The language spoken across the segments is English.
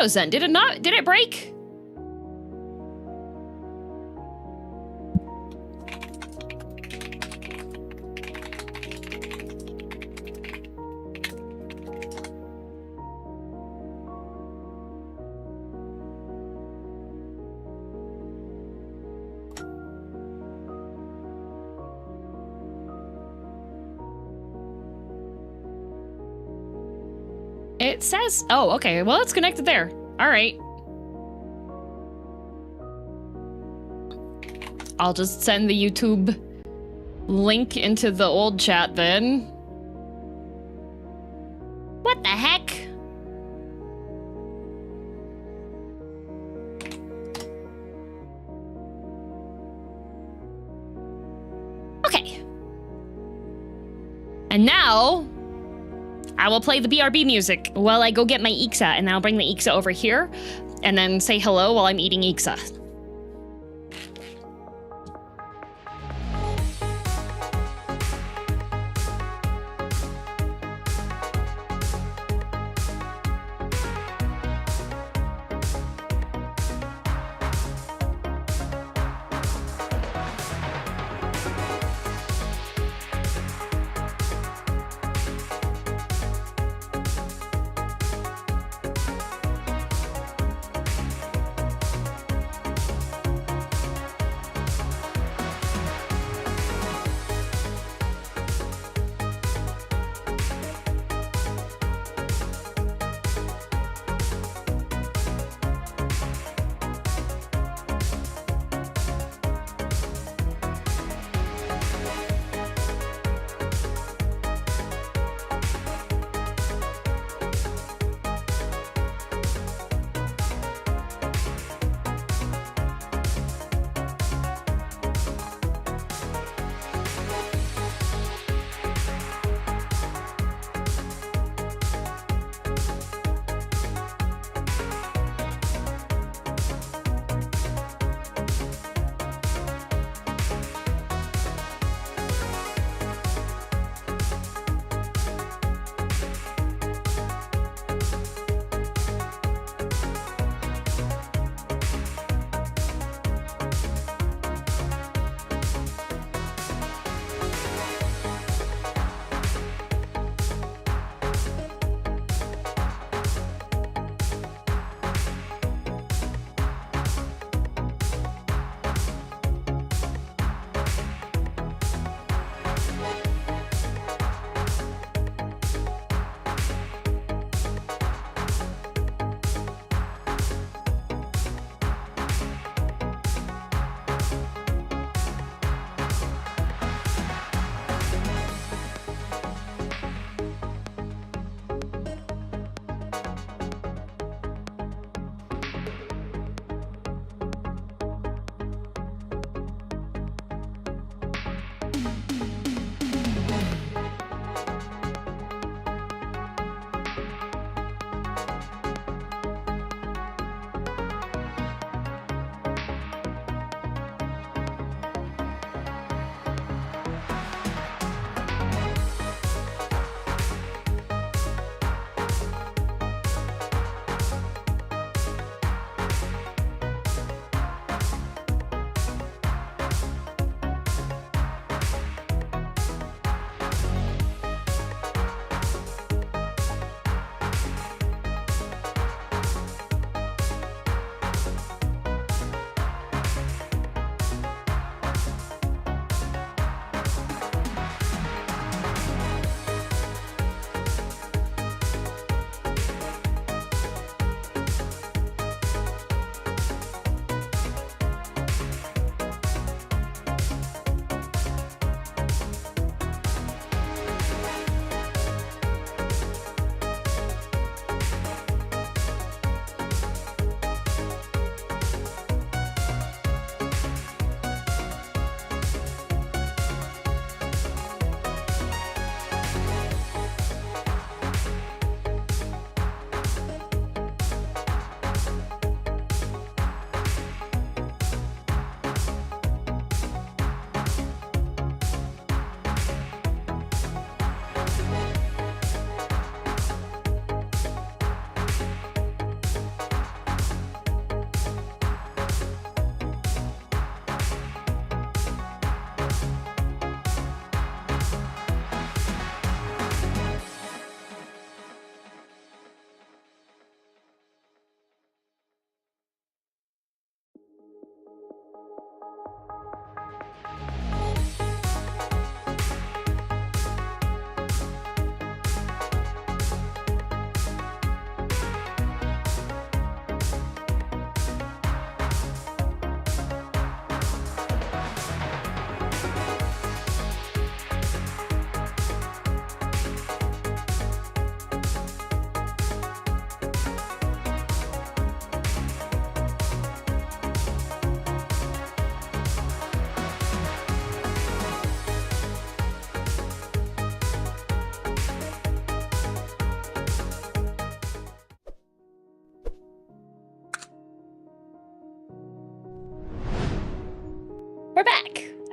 photos then? Did it not? Did it break? It says, oh, okay. Well, it's connected there. All right. I'll just send the YouTube link into the old chat then. What the heck? Okay. And now I will play the BRB music while I go get my Ixa, and I'll bring the Ixa over here and then say hello while I'm eating Ixa.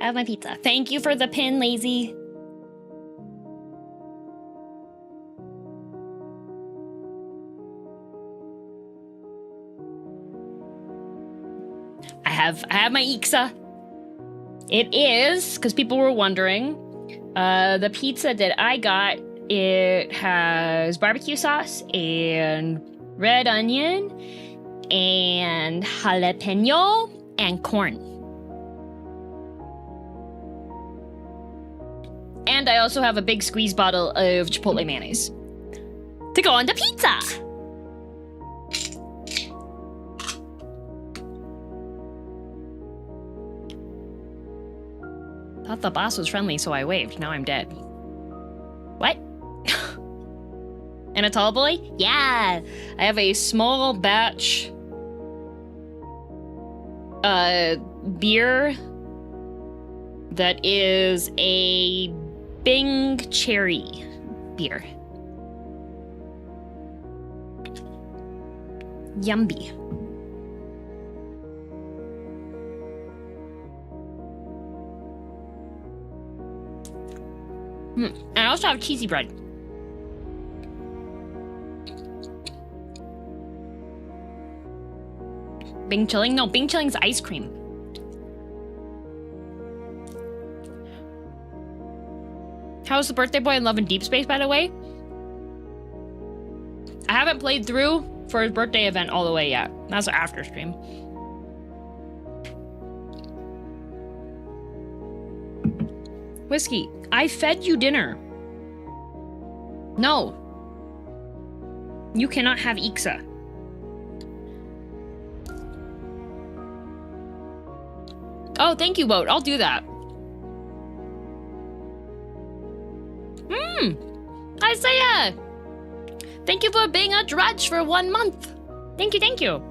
I have my pizza. Thank you for the pin, Lazy. I have my Ixa. It is, because people were wondering, the pizza that I got, it has barbecue sauce and red onion and jalapeno and corn. And I also have a big squeeze bottle of Chipotle mayonnaise to go on the pizza. Thought the boss was friendly, so I waved. Now I'm dead. What? And a tall boy? Yeah. I have a small batch beer that is a Bing cherry beer. Yummy. I also have cheesy bread. Bing chilling? No, Bing chilling's ice cream. How's the birthday boy in Love and Deep Space, by the way? I haven't played through for his birthday event all the way yet. That's an after stream. Whiskey, I fed you dinner. No. You cannot have Ixa. Oh, thank you, Boat. I'll do that. Isaiah! Thank you for being a drudge for 1 month. Thank you, thank you.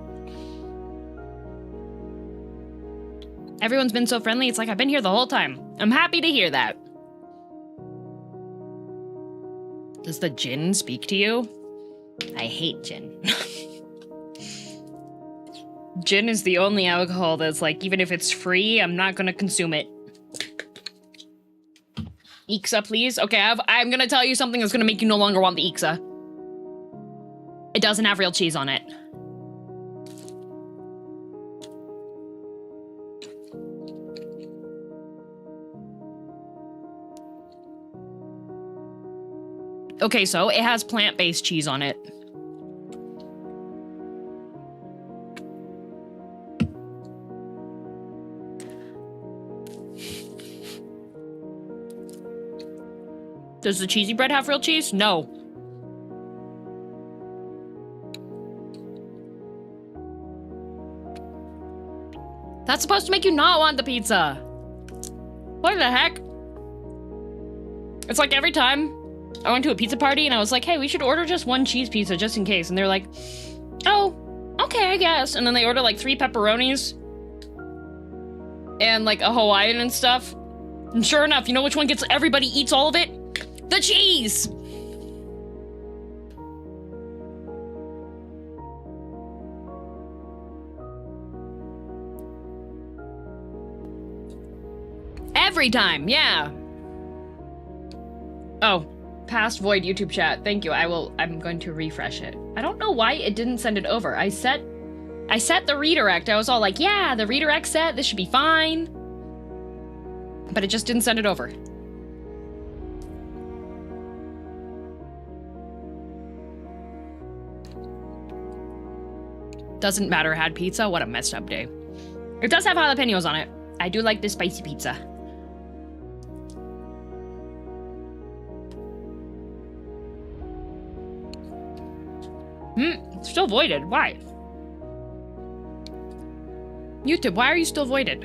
Everyone's been so friendly, it's like I've been here the whole time. I'm happy to hear that. Does the gin speak to you? I hate gin. Gin is the only alcohol that's like, even if it's free, I'm not gonna consume it. Ixa, please. Okay, I'm gonna tell you something that's gonna make you no longer want the Ixa. It doesn't have real cheese on it. Okay, so it has plant-based cheese on it. Does the cheesy bread have real cheese? No. That's supposed to make you not want the pizza. What the heck? It's like every time I went to a pizza party and I was like, hey, we should order just one cheese pizza just in case. And they're like, oh, okay, I guess. And then they order like 3 pepperonis and like a Hawaiian and stuff. And sure enough, you know which one gets everybody eats all of it? The cheese! Every time, yeah. Oh, past void YouTube chat. Thank you. I'm going to refresh it. I don't know why it didn't send it over. I set the redirect. I was all like, yeah, the redirect set, this should be fine. But it just didn't send it over. Doesn't matter, had pizza. What a messed up day. It does have jalapenos on it. I do like this spicy pizza. Still voided. Why? YouTube, why are you still voided?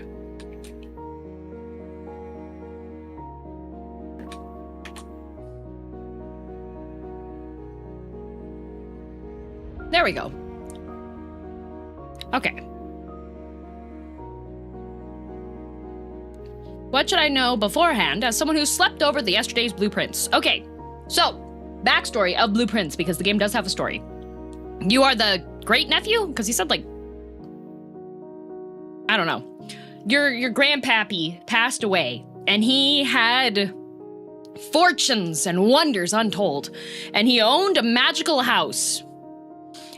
There we go. Okay. What should I know beforehand as someone who slept over the yesterday's blueprints? Okay, so, backstory of blueprints, because the game does have a story. You are the great nephew? Because he said like, I don't know. your grandpappy passed away, and he had fortunes and wonders untold, and he owned a magical house.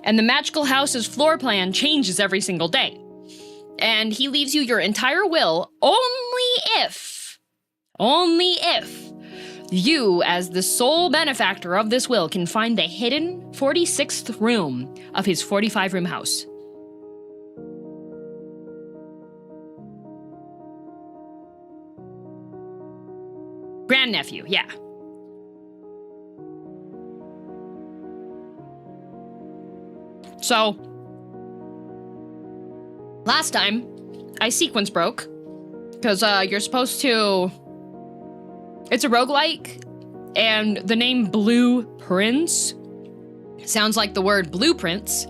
And the magical house's floor plan changes every single day. And he leaves you your entire will only if you, as the sole benefactor of this will, can find the hidden 46th room of his 45-room house. Grandnephew, yeah. So, last time, I sequence broke, because you're supposed to... It's a roguelike, and the name Blueprints sounds like the word blueprints.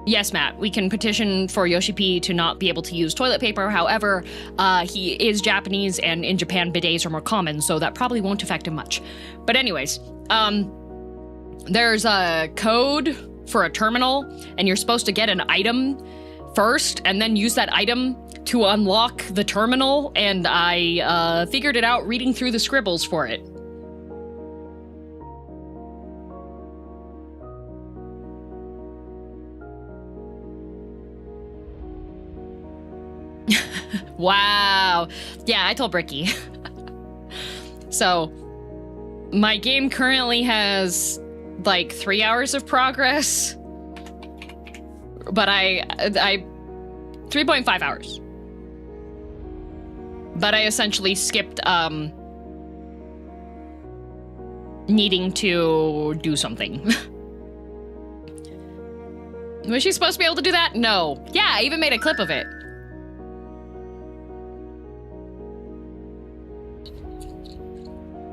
Yes, Matt, we can petition for Yoshi P to not be able to use toilet paper. However, he is Japanese, and in Japan, bidets are more common, so that probably won't affect him much. But anyways, there's a code for a terminal, and you're supposed to get an item first, and then use that item to unlock the terminal, and I figured it out reading through the scribbles for it. Wow. Yeah, I told Bricky. So, my game currently has like 3 hours of progress, but I 3.5 hours. But I essentially skipped needing to do something. Was she supposed to be able to do that? No. Yeah, I even made a clip of it.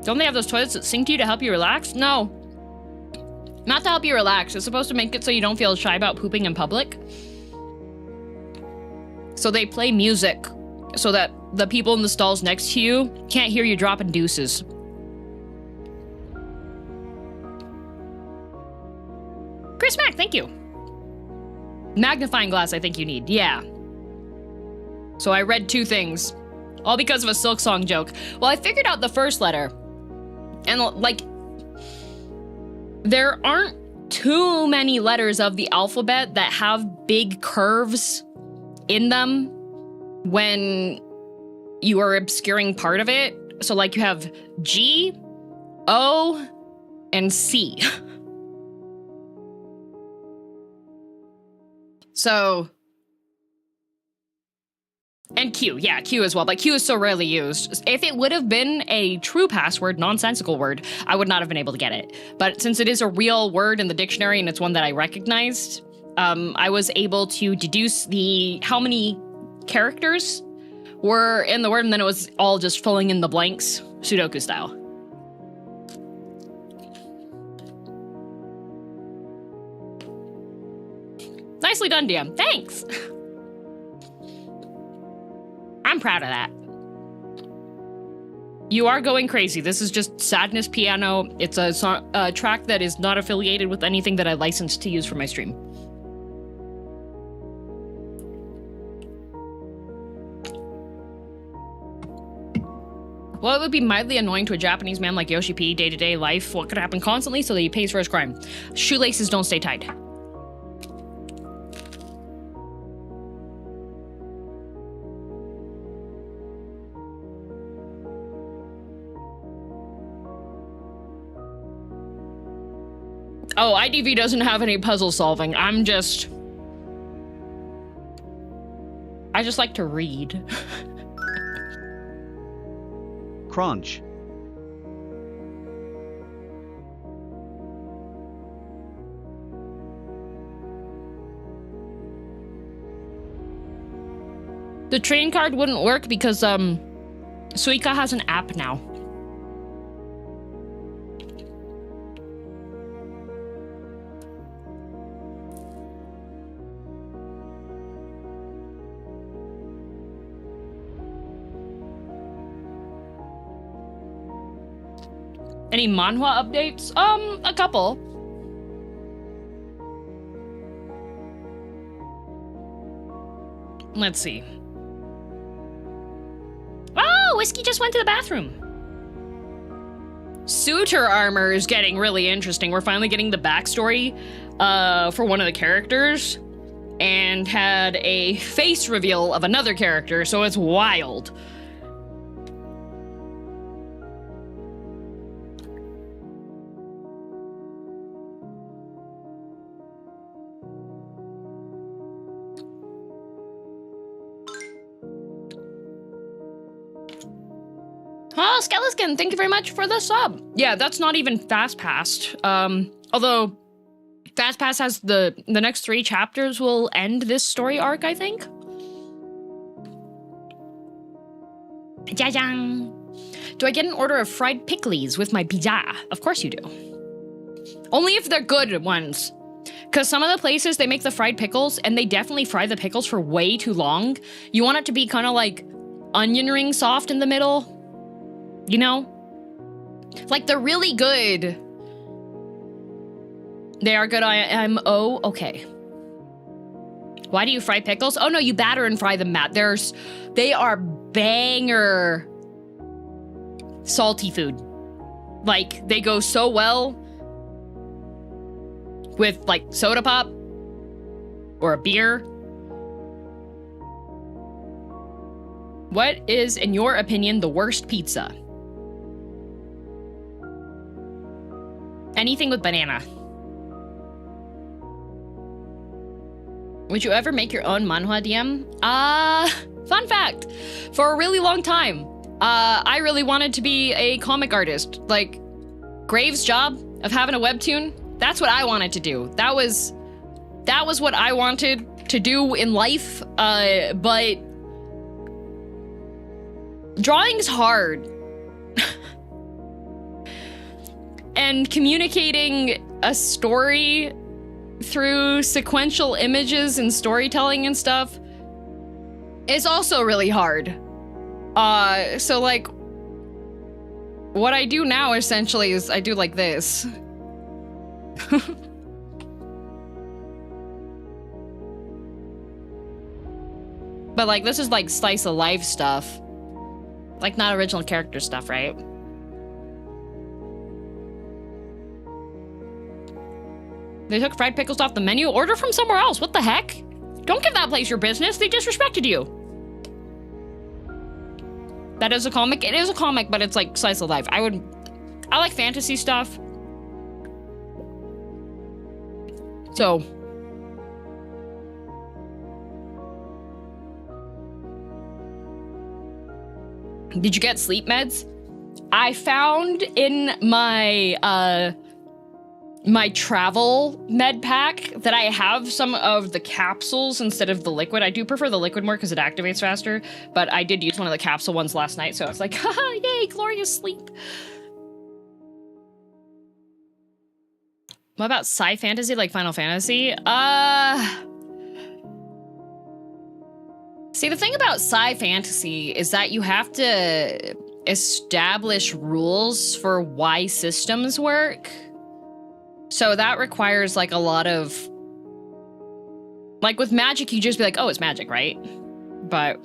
Don't they have those toilets that sing to you to help you relax? No. Not to help you relax. It's supposed to make it so you don't feel shy about pooping in public. So they play music so that the people in the stalls next to you can't hear you dropping deuces. Chris Mack, thank you. Magnifying glass I think you need, yeah. So I read 2 things, all because of a Silk Song joke. Well, I figured out the first letter, and like, there aren't too many letters of the alphabet that have big curves in them when you are obscuring part of it. So like you have G, O, and C. So, and Q, yeah, Q as well, but Q is so rarely used. If it would have been a true password, nonsensical word, I would not have been able to get it. But since it is a real word in the dictionary and it's one that I recognized, I was able to deduce how many characters were in the word, and then it was all just filling in the blanks, Sudoku style. Nicely done, DM. Thanks! I'm proud of that. You are going crazy. This is just Sadness Piano. It's a track that is not affiliated with anything that I licensed to use for my stream. Well, it would be mildly annoying to a Japanese man like Yoshi P, day-to-day life. What could happen constantly so that he pays for his crime? Shoelaces don't stay tied. Oh, IDV doesn't have any puzzle solving. I just like to read. Crunch. The train card wouldn't work because Suica has an app now. Any manhwa updates? A couple. Let's see. Oh, Whiskey just went to the bathroom. Suitor armor is getting really interesting. We're finally getting the backstory for one of the characters, and had a face reveal of another character, so it's wild. Oh, Skeliskin, thank you very much for the sub. Yeah, that's not even Fast Passed. Although Fast Pass has the next 3 chapters will end this story arc, I think. Jajang. Do I get an order of fried pickles with my pizza? Of course you do. Only if they're good ones. Because some of the places, they make the fried pickles, and they definitely fry the pickles for way too long. You want it to be kind of like onion ring soft in the middle. You know? Like, they're really good. They are good IMO? Okay. Why do you fry pickles? Oh no, you batter and fry them, Matt. They are banger salty food. Like, they go so well with, like, soda pop or a beer. What is, in your opinion, the worst pizza? Anything with banana. Would you ever make your own manhwa DM? Fun fact. For a really long time, I really wanted to be a comic artist. Like, Graves' job of having a webtoon, that's what I wanted to do. That was what I wanted to do in life, but drawing's hard. And communicating a story through sequential images and storytelling and stuff is also really hard. So like, what I do now essentially is I do like this. But like, this is like slice of life stuff. Like, not original character stuff, right? They took fried pickles off the menu. Order from somewhere else. What the heck? Don't give that place your business. They disrespected you. That is a comic. It is a comic, but it's like slice of life. I like fantasy stuff. So. Did you get sleep meds? I found in my, my travel med pack that I have some of the capsules instead of the liquid. I do prefer the liquid more because it activates faster, but I did use one of the capsule ones last night, so I was like, haha, yay, glorious sleep. What about sci fantasy like Final Fantasy? See, the thing about sci fantasy is that you have to establish rules for why systems work. So that requires, like, a lot of... Like, with magic, you just be like, oh, it's magic, right? But...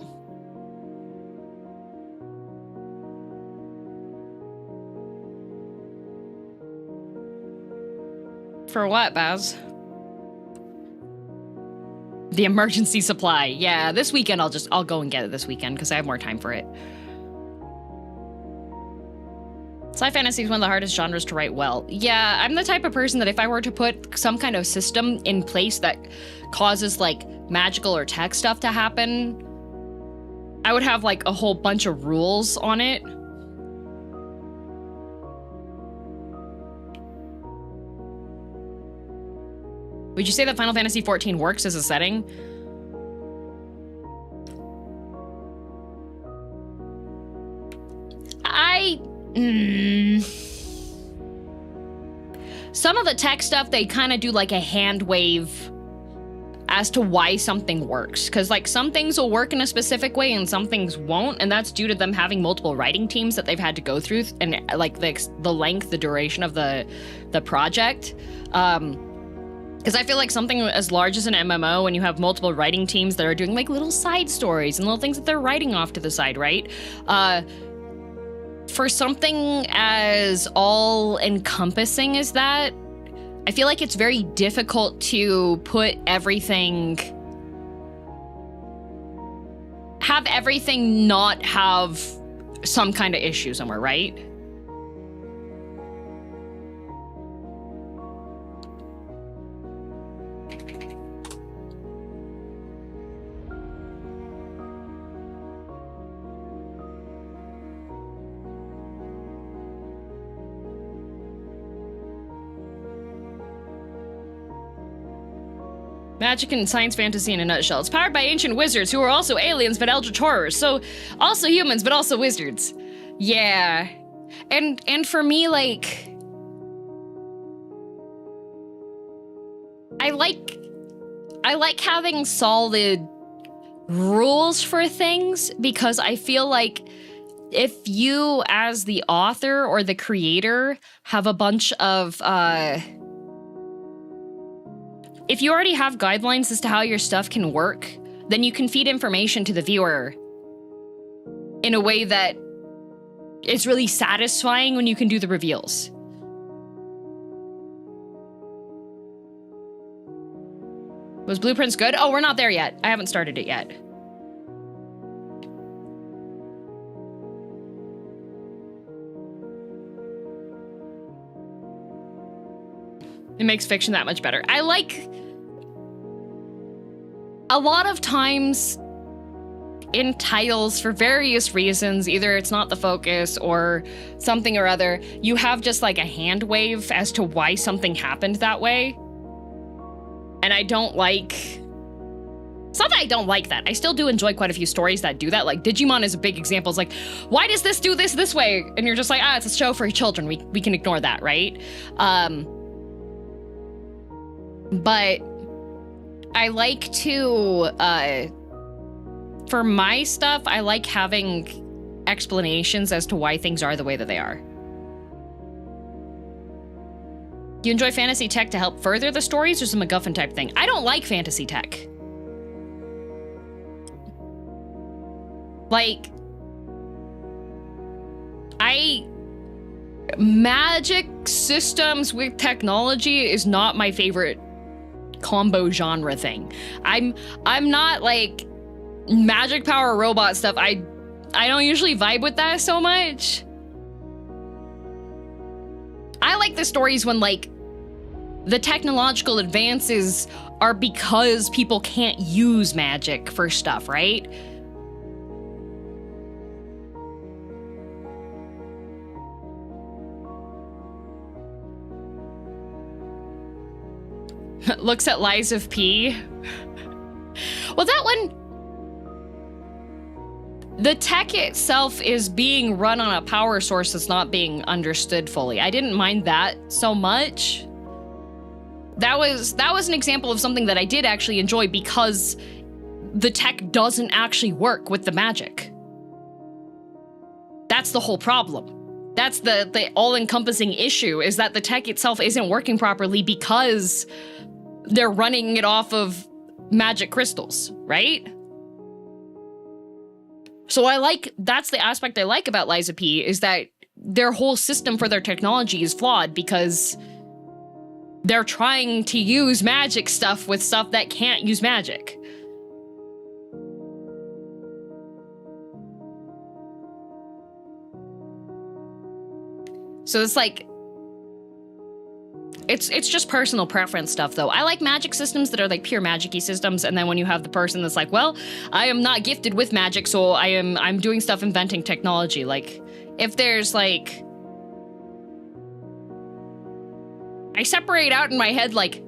For what, Baz? The emergency supply. Yeah, this weekend I'll go and get it this weekend, because I have more time for it. Sci fantasy is one of the hardest genres to write well. Yeah, I'm the type of person that if I were to put some kind of system in place that causes like magical or tech stuff to happen, I would have like a whole bunch of rules on it. Would you say that Final Fantasy XIV works as a setting? Some of the tech stuff, they kind of do like a hand wave as to why something works. Because like some things will work in a specific way and some things won't. And that's due to them having multiple writing teams that they've had to go through and like the length, the duration of the project. Because I feel like something as large as an MMO, when you have multiple writing teams that are doing like little side stories and little things that they're writing off to the side, right? For something as all-encompassing as that, I feel like it's very difficult to put everything... have everything not have some kind of issue somewhere, right? Magic and science fantasy in a nutshell. It's powered by ancient wizards who are also aliens but eldritch horrors. So also humans but also wizards. Yeah. And for me, like, I like having solid rules for things, because I feel like if you as the author or the creator have a bunch of if you already have guidelines as to how your stuff can work, then you can feed information to the viewer in a way that is really satisfying when you can do the reveals. Was Blueprints good? Oh, we're not there yet. I haven't started it yet. It makes fiction that much better. I like... a lot of times in titles, for various reasons, either it's not the focus or something or other, you have just like a hand wave as to why something happened that way. And I don't like... it's not that I don't like that. I still do enjoy quite a few stories that do that. Like Digimon is a big example. It's like, why does this do this way? And you're just like, it's a show for children. We can ignore that, right? But I like to, for my stuff, I like having explanations as to why things are the way that they are. Do you enjoy fantasy tech to help further the stories, or is it a MacGuffin type thing? I don't like fantasy tech. Like, magic systems with technology is not my favorite combo genre thing. I'm not like magic power robot stuff. I don't usually vibe with that so much. I like the stories when like the technological advances are because people can't use magic for stuff, right? Looks at Lies of P. Well, that one... the tech itself is being run on a power source that's not being understood fully. I didn't mind that so much. That was an example of something that I did actually enjoy, because the tech doesn't actually work with the magic. That's the whole problem. That's the all-encompassing issue, is that the tech itself isn't working properly because they're running it off of magic crystals, right? So that's the aspect I like about Lies of P, is that their whole system for their technology is flawed because they're trying to use magic stuff with stuff that can't use magic. So it's like, it's just personal preference stuff, though. I like magic systems that are like pure magic-y systems, and then when you have the person that's like, well, I am not gifted with magic, so I'm doing stuff inventing technology. Like, if there's like, I separate out in my head like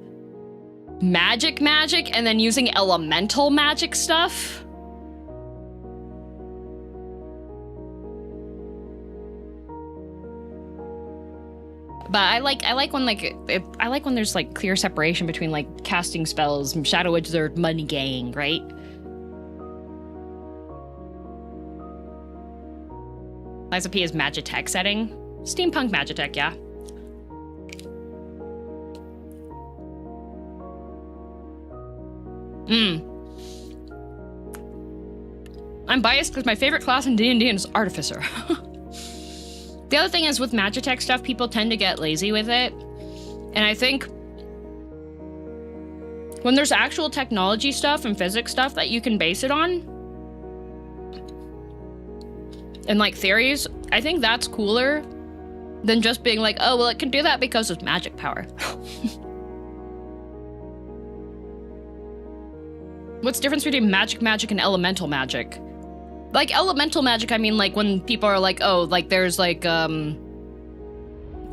magic and then using elemental magic stuff. But I like when I like when there's like clear separation between like casting spells, Shadow Wizard, Money Gang, right? Lies of P is Magitech setting. Steampunk Magitech, yeah. I'm biased because my favorite class in D&D is Artificer. The other thing is with Magitech stuff, people tend to get lazy with it. And I think when there's actual technology stuff and physics stuff that you can base it on, and like theories, I think that's cooler than just being like, oh, well, it can do that because of magic power. What's the difference between magic and elemental magic? Like, elemental magic, I mean, like, when people are like, oh, like, there's, like,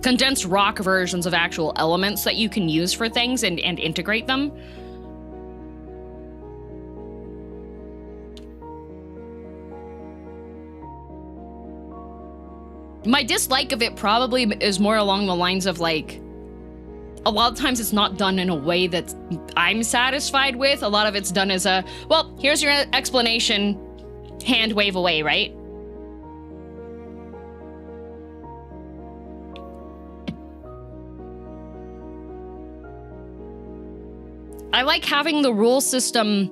condensed rock versions of actual elements that you can use for things and integrate them. My dislike of it probably is more along the lines of, like, a lot of times it's not done in a way that I'm satisfied with. A lot of it's done as a, well, here's your explanation, hand wave away, right? I like having the rule system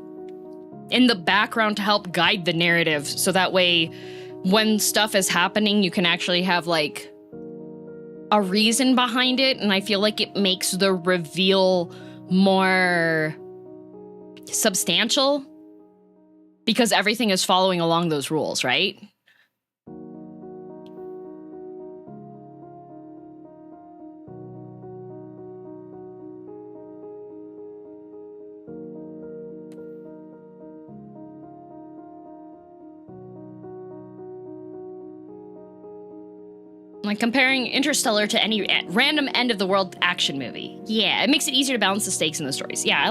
in the background to help guide the narrative, so that way when stuff is happening, you can actually have, like, a reason behind it, and I feel like it makes the reveal more substantial because everything is following along those rules, right? Like comparing Interstellar to any random end of the world action movie. Yeah, it makes it easier to balance the stakes in the stories. Yeah, I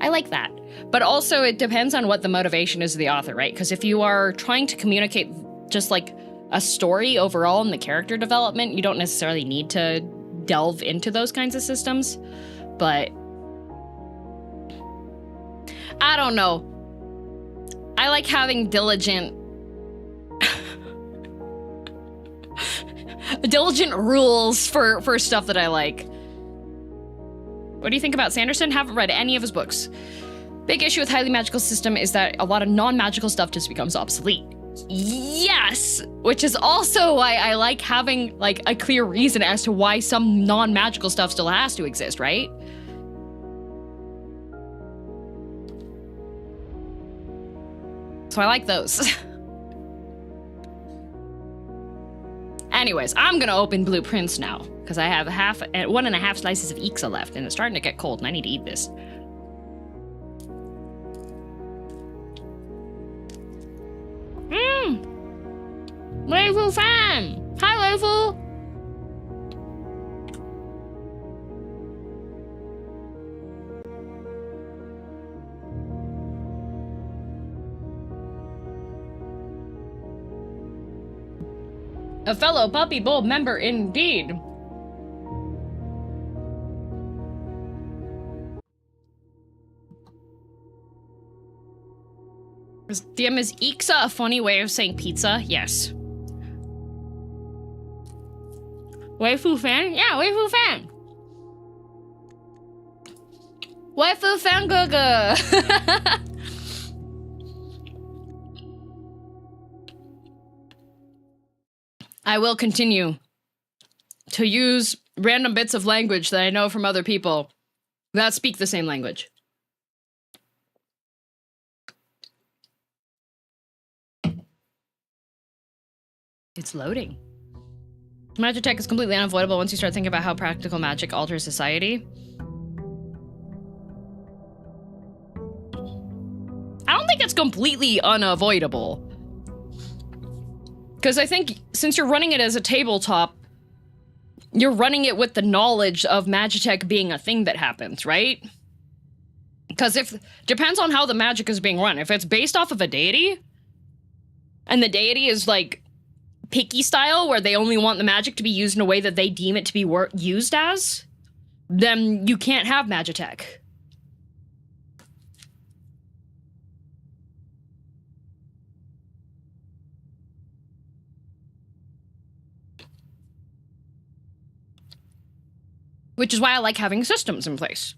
like that. But also it depends on what the motivation is of the author, right? Because if you are trying to communicate just like a story overall in the character development, you don't necessarily need to delve into those kinds of systems. But I don't know. I like having diligent rules for stuff that I like. What do you think about Sanderson? Haven't read any of his books. Big issue with highly magical system is that a lot of non-magical stuff just becomes obsolete. Yes! Which is also why I like having, like, a clear reason as to why some non-magical stuff still has to exist, right? So I like those. Anyways, I'm gonna open blueprints now, because I have 1.5 slices of Ixa left, and it's starting to get cold, and I need to eat this. Waifu fan! Hi, Waifu! A fellow Puppy Bowl member indeed. DM, is Ixa a funny way of saying pizza? Yes. Waifu fan? Yeah, waifu fan. Waifu fan gaga. I will continue to use random bits of language that I know from other people that speak the same language. It's loading. Magitech is completely unavoidable once you start thinking about how practical magic alters society. I don't think it's completely unavoidable. Because I think since you're running it as a tabletop, you're running it with the knowledge of Magitech being a thing that happens, right? Because depends on how the magic is being run. If it's based off of a deity, and the deity is like picky style, where they only want the magic to be used in a way that they deem it to be used as, then you can't have Magitech. Which is why I like having systems in place.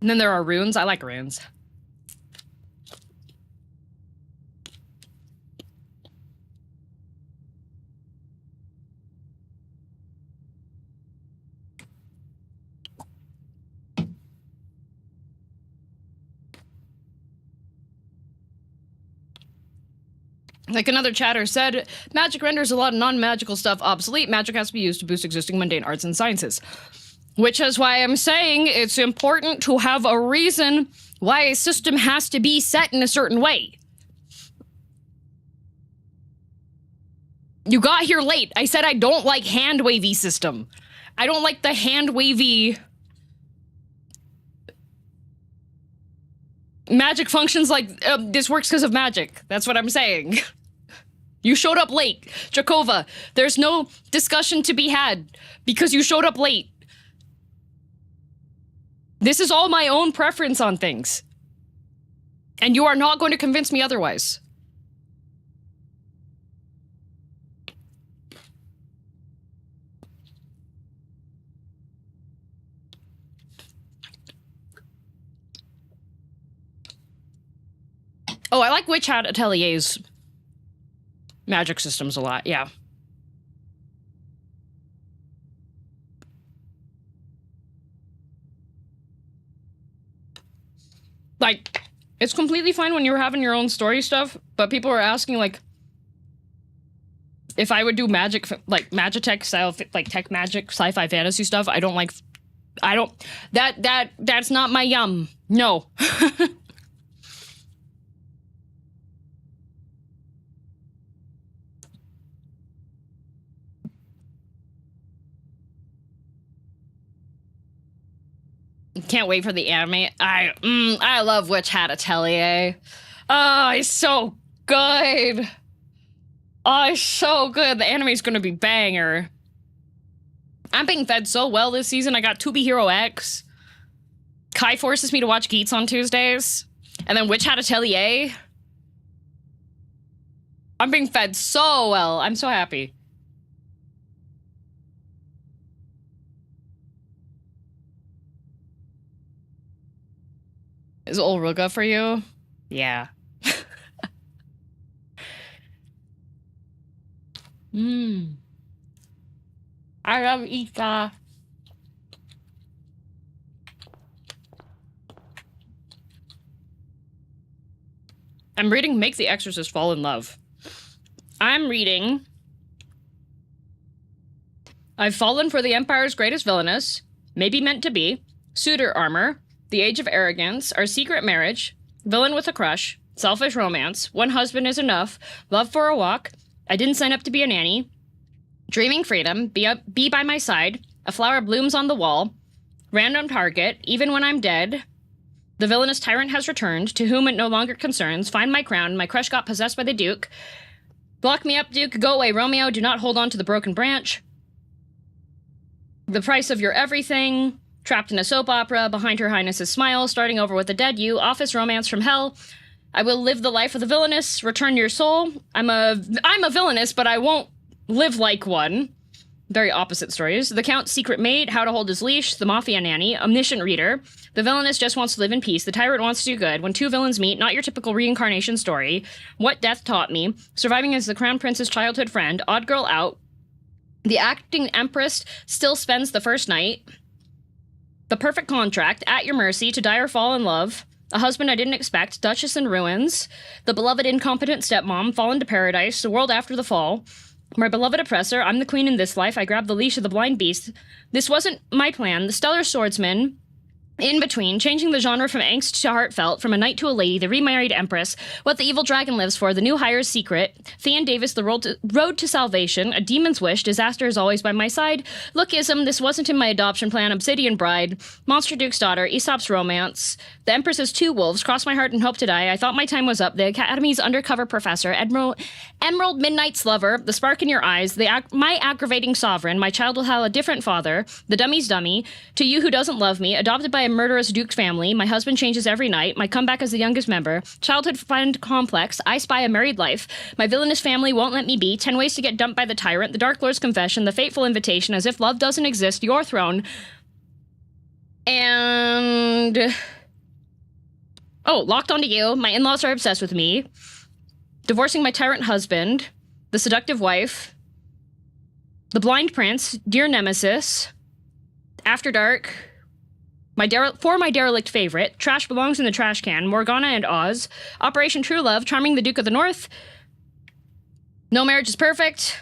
And then there are runes. I like runes. Like another chatter said, magic renders a lot of non-magical stuff obsolete. Magic has to be used to boost existing mundane arts and sciences. Which is why I'm saying it's important to have a reason why a system has to be set in a certain way. You got here late. I said I don't like hand-wavy system. I don't like the hand-wavy... Magic functions like, this works because of magic. That's what I'm saying. You showed up late. Jakova, there's no discussion to be had because you showed up late. This is all my own preference on things. And you are not going to convince me otherwise. Oh, I like Witch Hat Atelier's magic systems a lot, yeah. Like, it's completely fine when you're having your own story stuff, but people are asking, like, if I would do magic, like, Magitech style, like, tech magic, sci-fi fantasy stuff, I don't like, that's not my yum. No. Can't wait for the anime. I love Witch Hat Atelier. Oh, it's so good. Oh, it's so good. The anime's gonna be banger. I'm being fed so well this season. I got To Be Hero X. Kai forces me to watch Geats on Tuesdays. And then Witch Hat Atelier. I'm being fed so well. I'm so happy. Is Olruga for you? Yeah. I love Ika. I'm reading Make the Exorcist Fall in Love. I'm reading I've Fallen for the Empire's Greatest Villainess, Maybe Meant to Be, Suitor Armor, The Age of Arrogance, Our Secret Marriage, Villain with a Crush, Selfish Romance, One Husband is Enough, Love for a Walk, I Didn't Sign Up to Be a Nanny, Dreaming Freedom, Be by My Side, A Flower Blooms on the Wall, Random Target, Even When I'm Dead, The Villainous Tyrant Has Returned, To Whom It No Longer Concerns, Find My Crown, My Crush Got Possessed by the Duke, Block Me Up, Duke, Go Away, Romeo, Do Not Hold On to the Broken Branch, The Price of Your Everything, Trapped in a Soap Opera, Behind Her Highness's Smile, Starting Over with a Dead You, Office Romance from Hell, I Will Live the Life of the Villainous, Return Your Soul, I'm a villainous, but I won't live like one. Very opposite stories. The Count's Secret Mate, How to Hold His Leash, The Mafia Nanny, Omniscient Reader, The Villainous Just Wants to Live in Peace, The Tyrant Wants to Do Good, When Two Villains Meet, Not Your Typical Reincarnation Story, What Death Taught Me, Surviving as the Crown Prince's Childhood Friend, Odd Girl Out, The Acting Empress Still Spends the First Night, The Perfect Contract, At Your Mercy, To Die or Fall in Love, A Husband I Didn't Expect, Duchess in Ruins, The Beloved Incompetent Stepmom, Fallen to Paradise, The World After the Fall, My Beloved Oppressor, I'm the Queen in This Life, I Grabbed the Leash of the Blind Beast, This Wasn't My Plan, The Stellar Swordsman, In Between, Changing the Genre from Angst to Heartfelt, From a Knight to a Lady, The Remarried Empress, What the Evil Dragon Lives For, The New Hire's Secret, Thean Davis, The Road to Salvation, A Demon's Wish, Disaster is Always by My Side, Lookism, This Wasn't in My Adoption Plan, Obsidian Bride, Monster Duke's Daughter, Aesop's Romance, The Empress's Two Wolves, Cross My Heart and Hope to Die, I Thought My Time Was Up, The Academy's Undercover Professor, Emerald Midnight's Lover, The Spark in Your Eyes, My Aggravating Sovereign, My Child Will Have a Different Father, The Dummy's Dummy, To You Who Doesn't Love Me, Adopted by a Murderous Duke's Family, My Husband Changes Every Night, My Comeback as the Youngest Member, Childhood Friend Complex, I Spy a Married Life, My Villainous Family Won't Let Me Be, 10 Ways to Get Dumped by the Tyrant, The Dark Lord's Confession, The Fateful Invitation, As If Love Doesn't Exist, Your Throne, And... oh, Locked Onto You. My in-laws are obsessed with me. Divorcing My Tyrant Husband. The Seductive Wife. The Blind Prince. Dear Nemesis. After Dark. My derelict favorite. Trash Belongs in the Trash Can. Morgana and Oz. Operation True Love. Charming the Duke of the North. No Marriage is Perfect.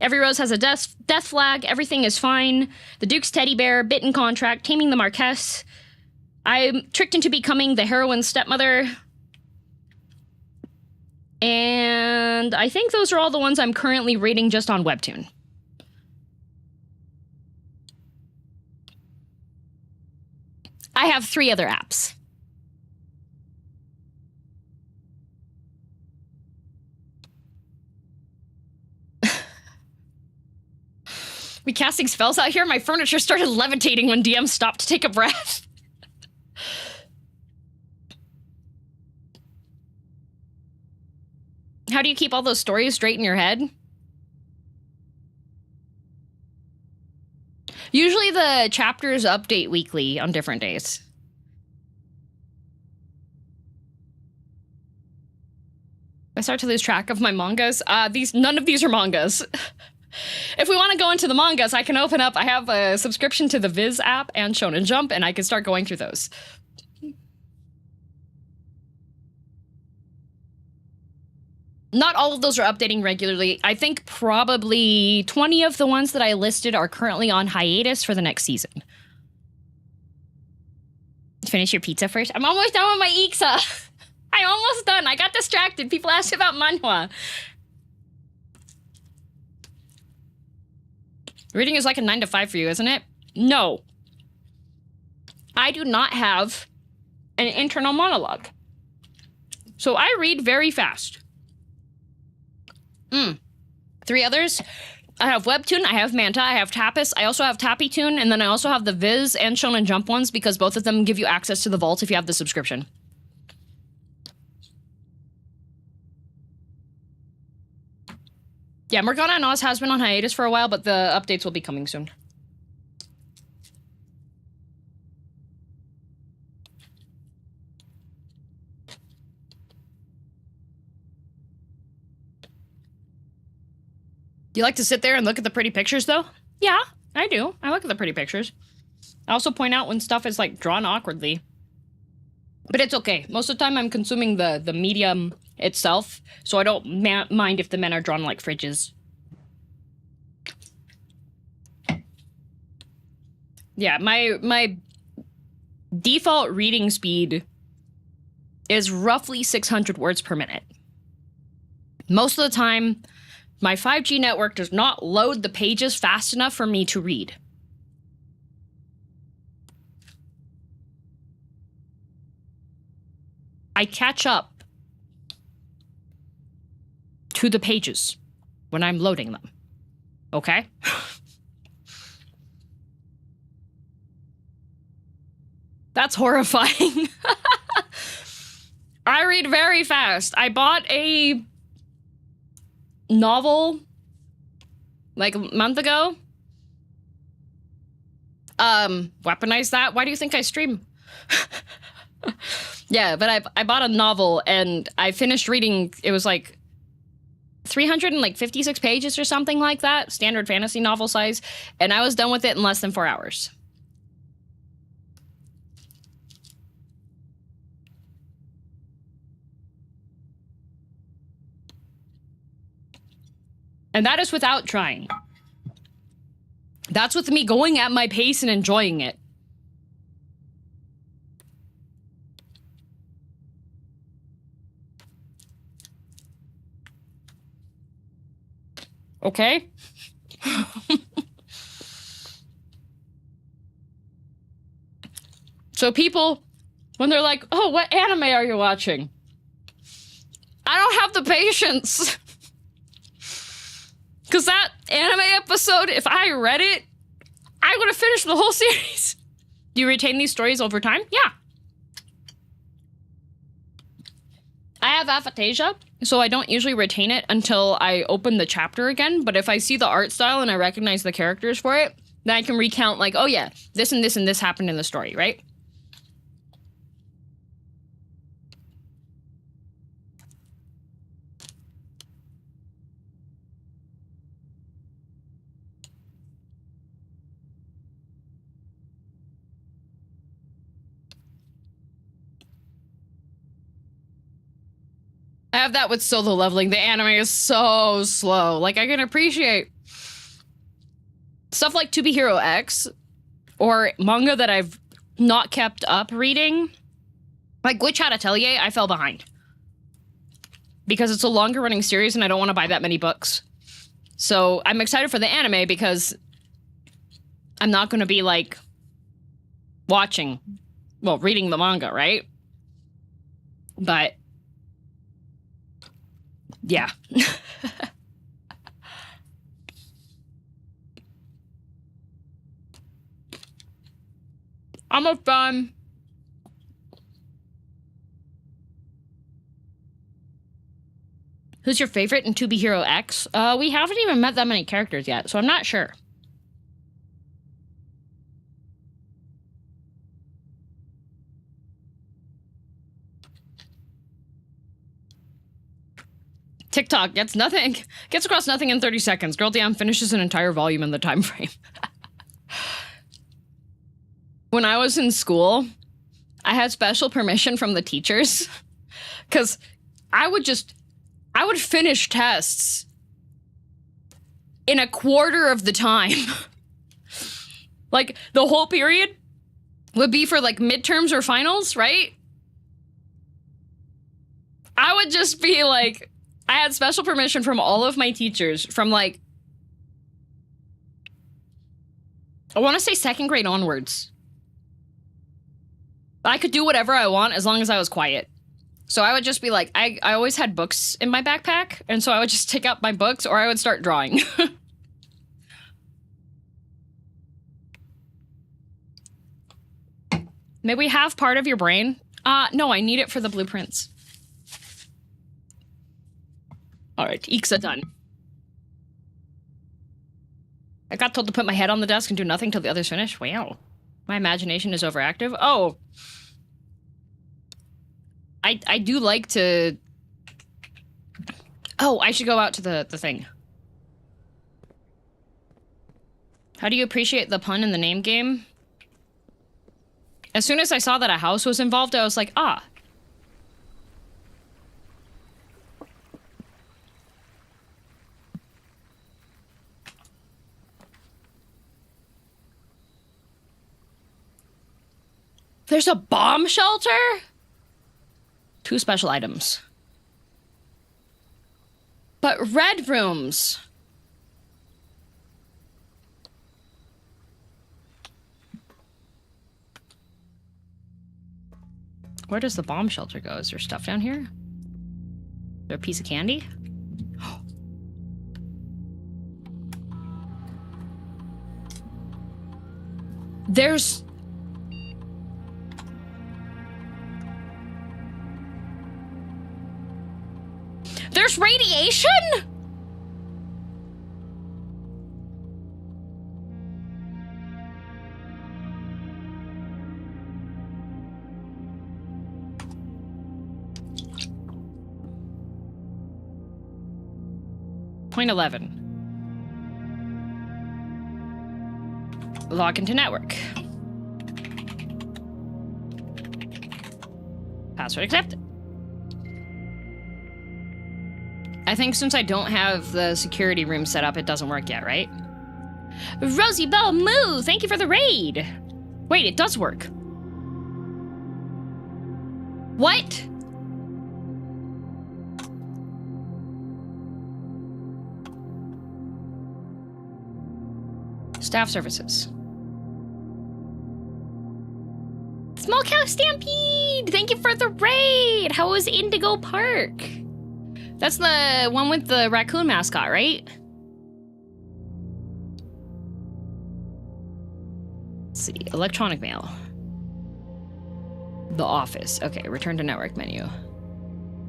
Every Rose Has a Death Flag. Everything is Fine. The Duke's Teddy Bear. Bitten Contract. Taming the Marquess. I'm tricked into becoming the heroine's stepmother. And I think those are all the ones I'm currently reading just on Webtoon. I have 3 other apps. We casting spells out here? My furniture started levitating when DM stopped to take a breath. How do you keep all those stories straight in your head? Usually the chapters update weekly on different days. I start to lose track of my mangas. None of these are mangas. If we want to go into the mangas, I can open up. I have a subscription to the Viz app and Shonen Jump, and I can start going through those. Not all of those are updating regularly. I think probably 20 of the ones that I listed are currently on hiatus for the next season. Finish your pizza first. I'm almost done with my Ixa. I'm almost done. I got distracted. People asked about manhwa. Reading is like a 9 to 5 for you, isn't it? No. I do not have an internal monologue. So I read very fast. 3 others. I have Webtoon, I have Manta, I have Tapas, I also have Tappytoon, and then I also have the Viz and Shonen Jump ones because both of them give you access to the vault if you have the subscription. Yeah, Morgana and Oz has been on hiatus for a while, but the updates will be coming soon. Do you like to sit there and look at the pretty pictures, though? Yeah, I do. I look at the pretty pictures. I also point out when stuff is, like, drawn awkwardly. But it's okay. Most of the time I'm consuming the medium itself, so I don't mind if the men are drawn like fridges. Yeah, my default reading speed is roughly 600 words per minute. Most of the time, my 5G network does not load the pages fast enough for me to read. I catch up to the pages when I'm loading them. Okay? That's horrifying. I read very fast. I bought a novel like a month ago. Weaponize that? Why do you think I stream? Yeah, but I bought a novel and I finished reading, it was like 356 pages or something like that, standard fantasy novel size, and I was done with it in less than 4 hours. And that is without trying. That's with me going at my pace and enjoying it. Okay? So people, when they're like, oh, what anime are you watching? I don't have the patience. Because that anime episode, if I read it, I would have finished the whole series. Do you retain these stories over time? Yeah. I have aphantasia, so I don't usually retain it until I open the chapter again, but if I see the art style and I recognize the characters for it, Then I can recount like, oh yeah, this and this and this happened in the story, right? I have that with solo leveling. The anime is so slow. Like, I can appreciate stuff like To Be Hero X or manga that I've not kept up reading. Like Witch Hat Atelier, I fell behind. Because it's a longer running series and I don't want to buy that many books. So I'm excited for the anime because I'm not going to be like reading the manga, right? But yeah. Almost done. Who's your favorite in To Be Hero X? We haven't even met that many characters yet, so I'm not sure. TikTok gets across nothing in 30 seconds. girldm finishes an entire volume in the time frame. When I was in school, I had special permission from the teachers because I would finish tests in a quarter of the time. Like, the whole period would be for, like, midterms or finals, right? I would just be, like... I had special permission from all of my teachers from, like... I want to say second grade onwards. I could do whatever I want as long as I was quiet. So I would just be like, I always had books in my backpack, and so I would just take out my books or I would start drawing. May we have part of your brain? No, I need it for the blueprints. All right, Ixa done. I got told to put my head on the desk and do nothing till the others finish. Wow. My imagination is overactive. Oh. I do like to... Oh, I should go out to the thing. How do you appreciate the pun in the name game? As soon as I saw that a house was involved, I was like, ah. There's a bomb shelter? 2 special items. But red rooms. Where does the bomb shelter go? Is there stuff down here? Is there a piece of candy? There's... There's radiation? Point 11. Log into network. Password accepted. I think since I don't have the security room set up, it doesn't work yet, right? Rosie Bell Moo, thank you for the raid. Wait, it does work. What? Staff services. Small Cow Stampede, thank you for the raid. How was Indigo Park? That's the one with the raccoon mascot, right? Let's see. Electronic mail. The office. Okay, return to network menu.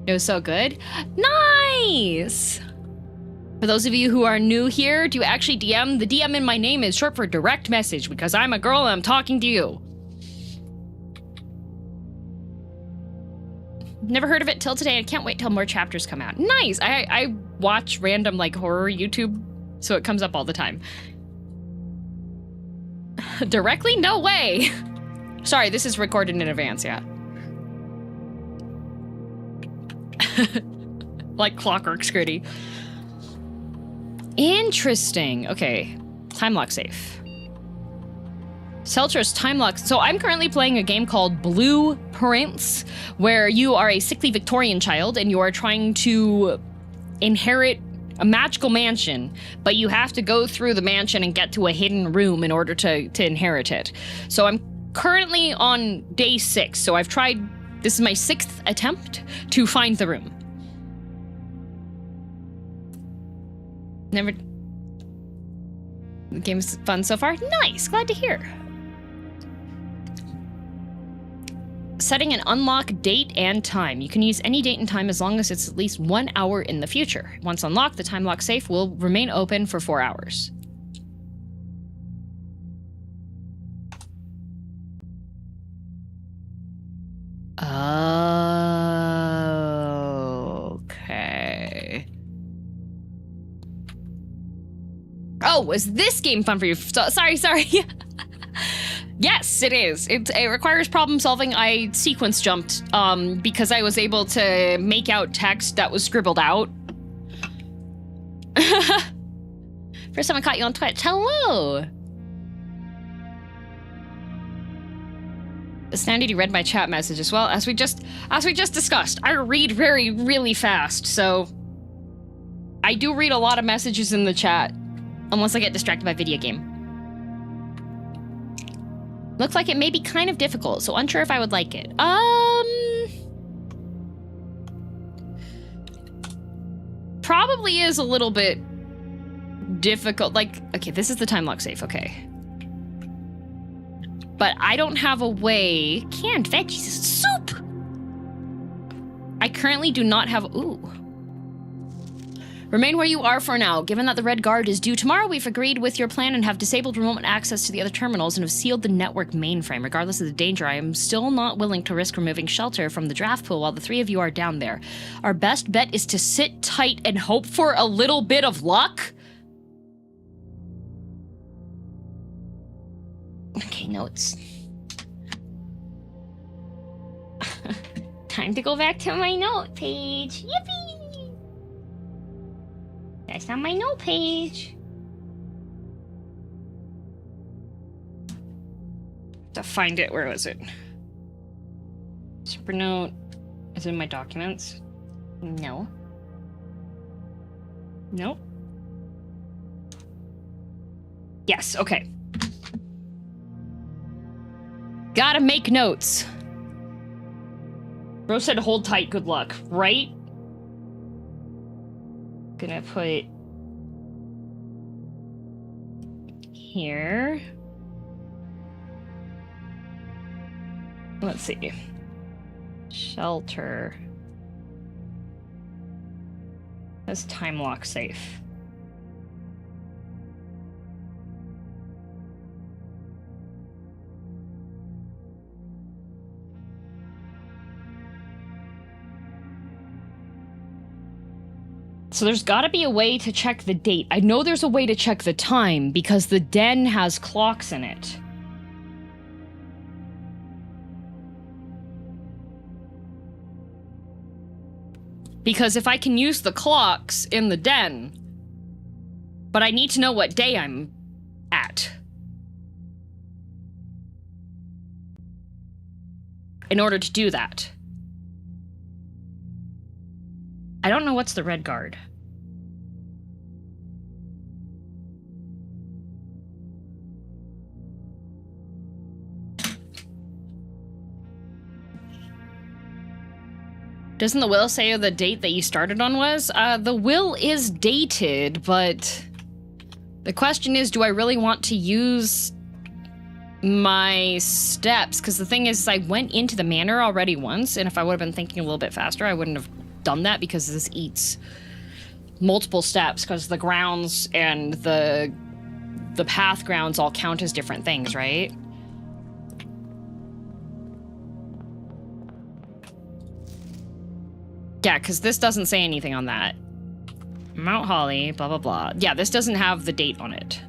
It was so good. Nice! For those of you who are new here, do you actually DM? The DM in my name is short for direct message because I'm a girl and I'm talking to you. Never heard of it till today. I can't wait till more chapters come out. Nice. I watch random like horror YouTube, so it comes up all the time. Directly? No way. Sorry, this is recorded in advance, yeah. Like clockwork, Scritty. Interesting. Okay. Time lock safe. Seltra's time lock. So I'm currently playing a game called Blueprints, where you are a sickly Victorian child and you are trying to inherit a magical mansion, but you have to go through the mansion and get to a hidden room in order to inherit it. So I'm currently on day 6. So I've tried, this is my 6th attempt to find the room. Never. The game's fun so far. Nice, glad to hear. Setting an unlock date and time. You can use any date and time as long as it's at least 1 hour in the future. Once unlocked, the time lock safe will remain open for 4 hours. Okay. Oh, was this game fun for you? Sorry. Yes, it is. It requires problem solving. I sequence jumped because I was able to make out text that was scribbled out. First time I caught you on Twitch. Hello. Sandy read my chat message as well. As we just discussed, I read really fast, so I do read a lot of messages in the chat, unless I get distracted by video game. Looks like it may be kind of difficult, so unsure if I would like it. Probably is a little bit difficult. Like, okay, this is the time lock safe, okay. But I don't have a way. Canned veggies soup! I currently do not have, ooh. Remain where you are for now. Given that the Red Guard is due tomorrow, we've agreed with your plan and have disabled remote access to the other terminals and have sealed the network mainframe. Regardless of the danger, I am still not willing to risk removing shelter from the draft pool while the 3 of you are down there. Our best bet is to sit tight and hope for a little bit of luck? Okay, notes. Time to go back to my note page. Yippee! That's not my note page. To find it, where was it? Super note. Is it in my documents? No. Nope. Yes, okay. Gotta make notes. Rose said hold tight, good luck, right? Gonna put here. Let's see. Shelter. That's time lock safe. So there's got to be a way to check the date. I know there's a way to check the time because the den has clocks in it. Because if I can use the clocks in the den, but I need to know what day I'm at in order to do that. I don't know what's the Red Guard. Doesn't the will say the date that you started on was? The will is dated, but the question is, do I really want to use my steps? Because the thing is, I went into the manor already once, and if I would have been thinking a little bit faster, I wouldn't have done that because this eats multiple steps because the grounds and the path grounds all count as different things, right? Yeah, because this doesn't say anything on that. Mount Holly, blah, blah, blah. Yeah, this doesn't have the date on it.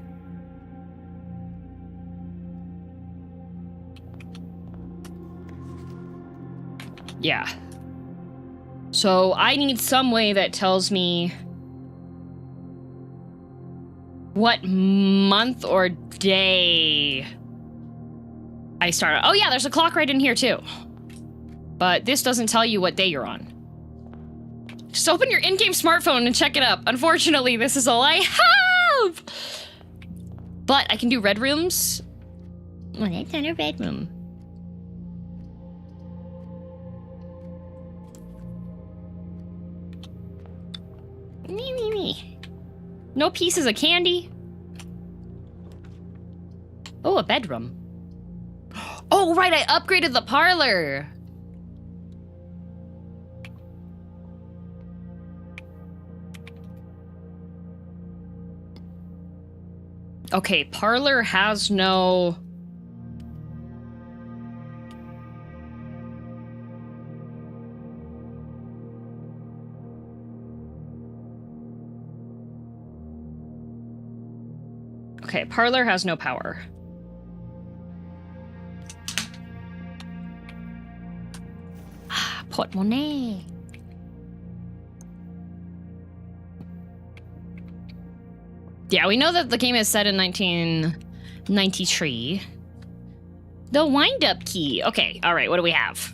Yeah. So I need some way that tells me what month or day I started. Oh yeah, there's a clock right in here too. But this doesn't tell you what day you're on. Just open your in-game smartphone and check it up. Unfortunately, this is all I have! But I can do red rooms. Well, that's not a red room. Me. No pieces of candy. Oh, a bedroom. Oh, right, I upgraded the parlor. Okay, parlor has no... Okay, parlor has no power. Ah, portemonnaie. Yeah, we know that the game is set in 1993. The wind-up key. Okay, all right, what do we have?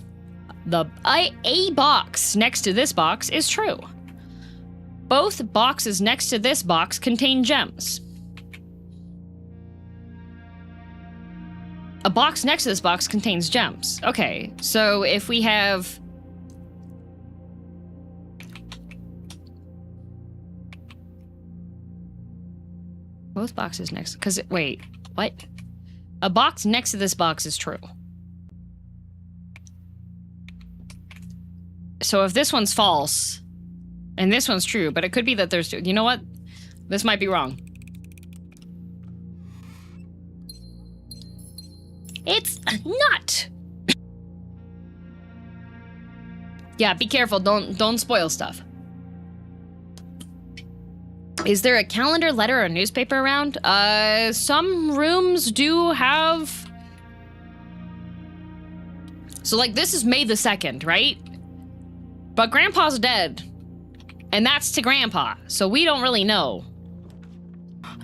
A box next to this box is true. Both boxes next to this box contain gems. A box next to this box contains gems. Okay, so if we have... Both boxes next... Because, wait, what? A box next to this box is true. So if this one's false, and this one's true, but it could be that there's... You know what? This might be wrong. It's not! Yeah, be careful. Don't spoil stuff. Is there a calendar, letter, or newspaper around? Some rooms do have... So, like, this is May the 2nd, right? But Grandpa's dead. And that's to Grandpa, so we don't really know.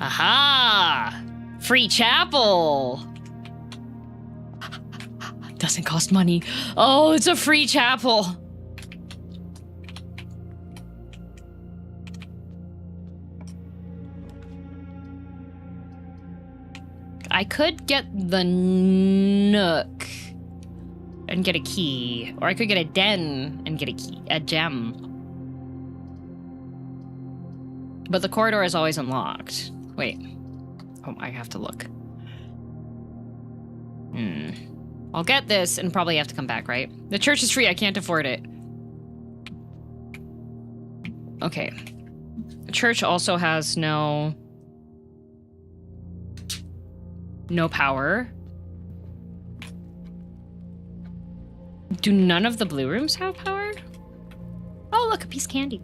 Aha! Free chapel! Doesn't cost money. Oh, it's a free chapel. I could get the nook and get a key, or I could get a den and get a gem. But the corridor is always unlocked. Wait. Oh, I have to look. I'll get this and probably have to come back, right? The church is free, I can't afford it. Okay. The church also has no power. Do none of the blue rooms have power? Oh, look, a piece of candy.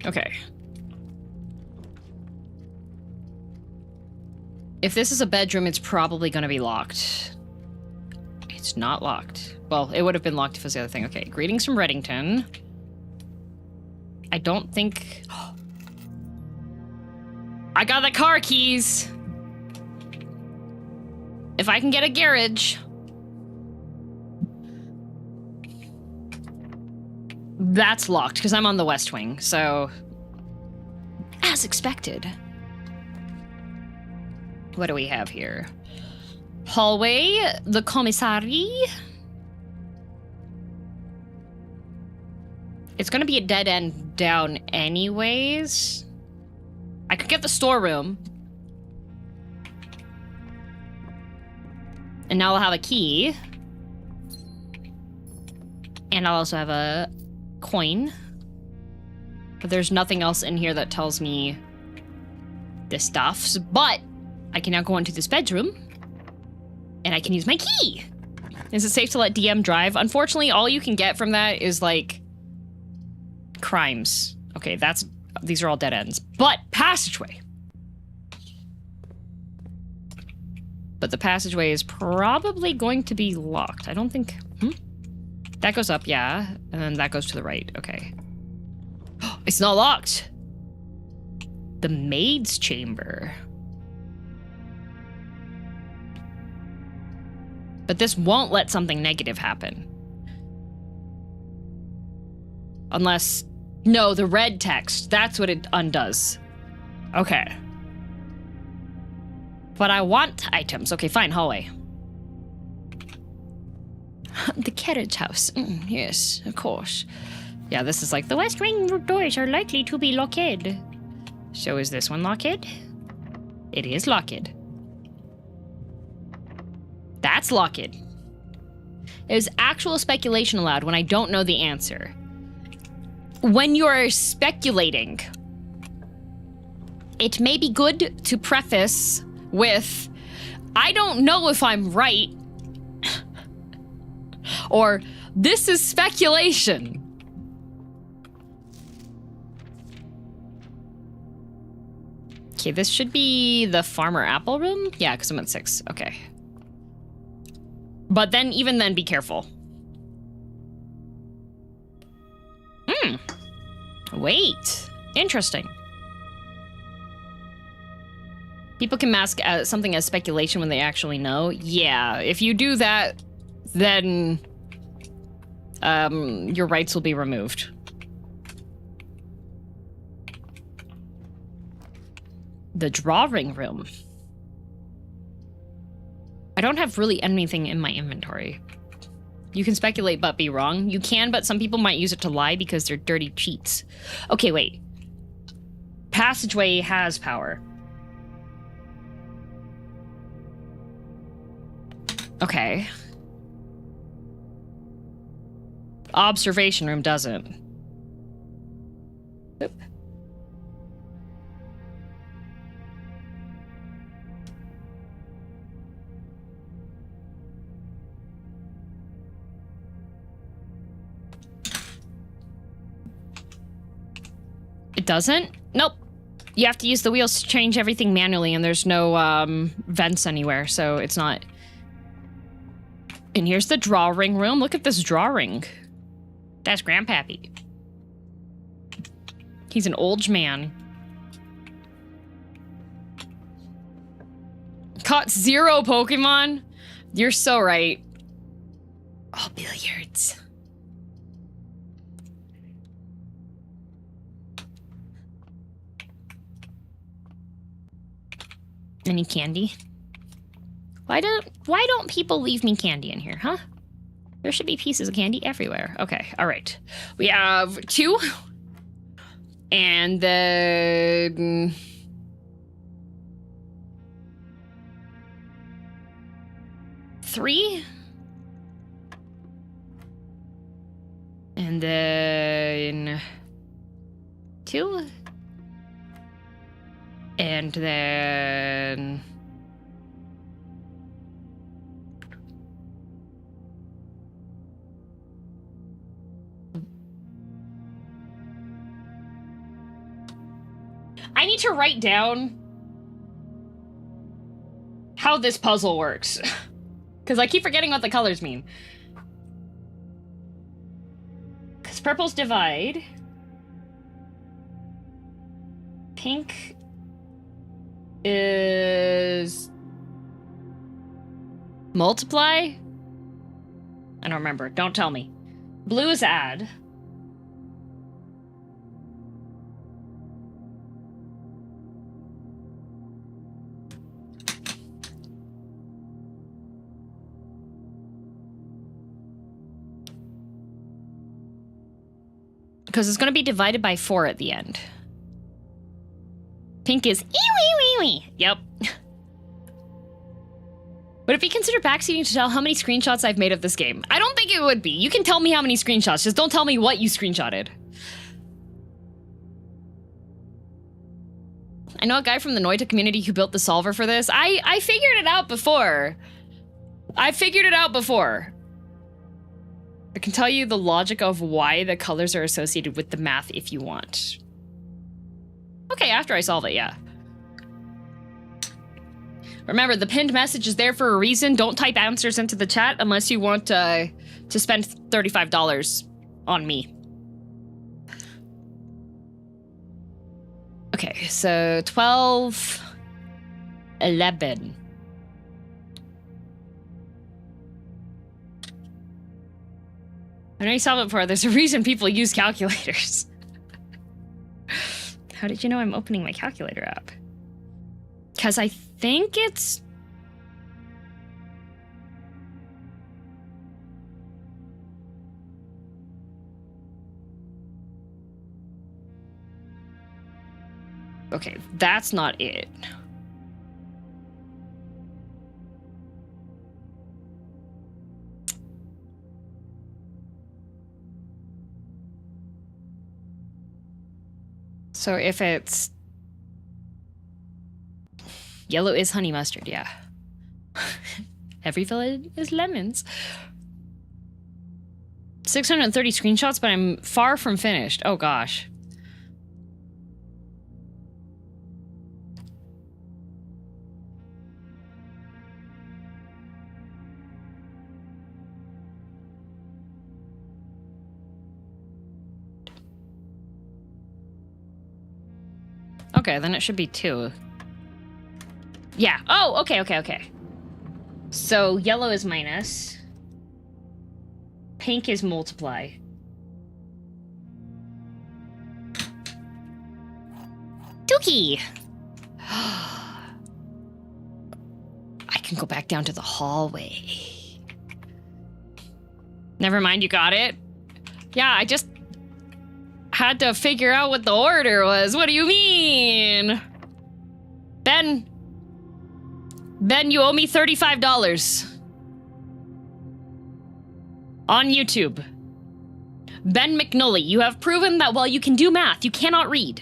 Okay. If this is a bedroom, it's probably going to be locked. It's not locked. Well, it would have been locked if it was the other thing. Okay, greetings from Reddington. I don't think... I got the car keys! If I can get a garage... That's locked, because I'm on the west wing, so... As expected. What do we have here? Hallway, the commissary. It's gonna be a dead end down anyways. I could get the storeroom. And now I'll have a key. And I'll also have a coin. But there's nothing else in here that tells me the stuffs. But I can now go into this bedroom. And I can use my key. Is it safe to let DM drive? Unfortunately, all you can get from that is, like, crimes. Okay, these are all dead ends. But passageway. But the passageway is probably going to be locked. I don't think... That goes up, yeah. And then that goes to the right. Okay. It's not locked. The maid's chamber. But this won't let something negative happen. Unless... No, the red text. That's what it undoes. Okay. But I want items. Okay, fine, hallway. The carriage house. Yes, of course. Yeah, this is like, the west wing doors are likely to be locked. So is this one locked? It is locked. That's locked. Is actual speculation allowed when I don't know the answer? When you're speculating, it may be good to preface with, I don't know if I'm right, or this is speculation. Okay, this should be the farmer apple room? Yeah, because I'm at 6. Okay. But then, even then, be careful. Wait. Interesting. People can mask something as speculation when they actually know. Yeah, if you do that, then your rights will be removed. The drawing room. I don't have really anything in my inventory. You can speculate but be wrong. You can, but some people might use it to lie because they're dirty cheats. Okay, wait. Passageway has power. Okay. Observation room doesn't. Oop. It doesn't? Nope. You have to use the wheels to change everything manually, and there's no vents anywhere, so it's not. And here's the drawing room. Look at this drawing. That's Grandpappy. He's an old man. Caught 0 Pokemon? You're so right. Oh, billiards. Any candy? Why don't people leave me candy in here, huh? There should be pieces of candy everywhere. Okay, all right. We have 2. And then 3. And then 2. And then I need to write down how this puzzle works. Because I keep forgetting what the colors mean. Because purple's divide. Pink is multiply? I don't remember. Don't tell me. Blue is add. Because it's going to be divided by 4 at the end. Pink is ee-wee-wee-wee. Yep. Would it be considered backseating to tell how many screenshots I've made of this game? I don't think it would be. You can tell me how many screenshots, just don't tell me what you screenshotted. I know a guy from the Noita community who built the solver for this. I figured it out before. I figured it out before. I can tell you the logic of why the colors are associated with the math if you want. Okay, after I solve it, yeah. Remember, the pinned message is there for a reason. Don't type answers into the chat unless you want to spend $35 on me. Okay, so 12, 11. I know you solved it before. There's a reason people use calculators. How did you know I'm opening my calculator app? Because I think it's... Okay, that's not it. So if it's... Yellow is honey mustard, yeah. Every village is lemons. 630 screenshots, but I'm far from finished. Oh gosh. Okay, then it should be 2. Yeah. Oh, okay. So yellow is minus. Pink is multiply. Dookie! I can go back down to the hallway. Never mind, you got it? Yeah, I just had to figure out what the order was. What do you mean? Ben, you owe me $35 on YouTube. Ben McNully, you have proven that while you can do math, you cannot read.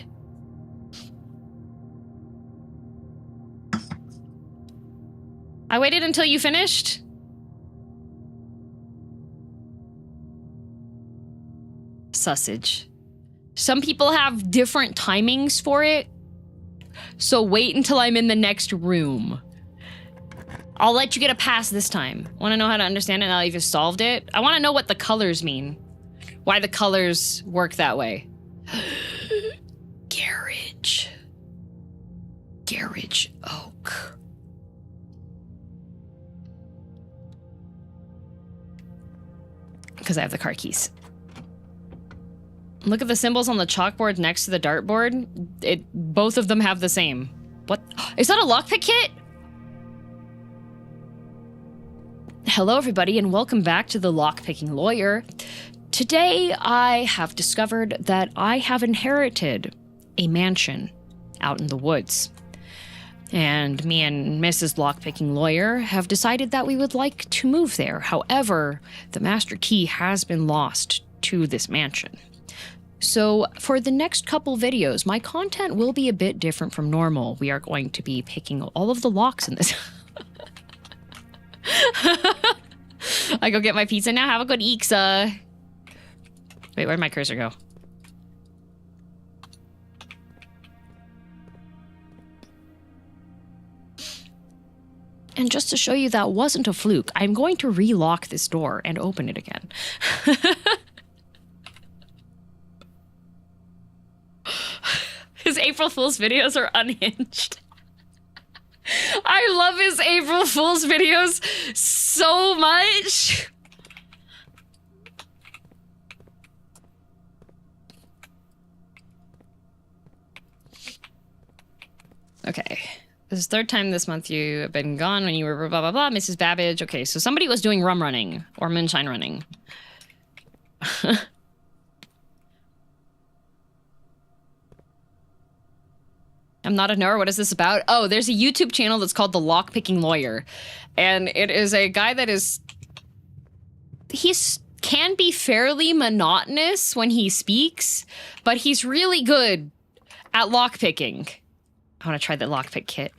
I waited until you finished. Sausage. Some people have different timings for it, so wait until I'm in the next room. I'll let you get a pass this time. Want to know how to understand it now that you've solved it? I want to know what the colors mean. Why the colors work that way. Garage. Garage oak. Because I have the car keys. Look at the symbols on the chalkboard next to the dartboard. Both of them have the same. What? Is that a lockpick kit? Hello, everybody, and welcome back to the Lockpicking Lawyer. Today, I have discovered that I have inherited a mansion out in the woods. And me and Mrs. Lockpicking Lawyer have decided that we would like to move there. However, the master key has been lost to this mansion. So for the next couple videos, my content will be a bit different from normal. We are going to be picking all of the locks in this. I go get my pizza now. Have a good eeksa. Wait, where'd my cursor go? And just to show you that wasn't a fluke, I'm going to relock this door and open it again. His April Fool's videos are unhinged. I love his April Fool's videos so much. Okay. This is the 3rd time this month you have been gone when you were blah, blah, blah, Mrs. Babbage. Okay, so somebody was doing rum running or moonshine running. I'm not a knower. What is this about? Oh, there's a YouTube channel that's called The Lockpicking Lawyer. And it is a guy that is... can be fairly monotonous when he speaks, but he's really good at lockpicking. I want to try the lockpick kit.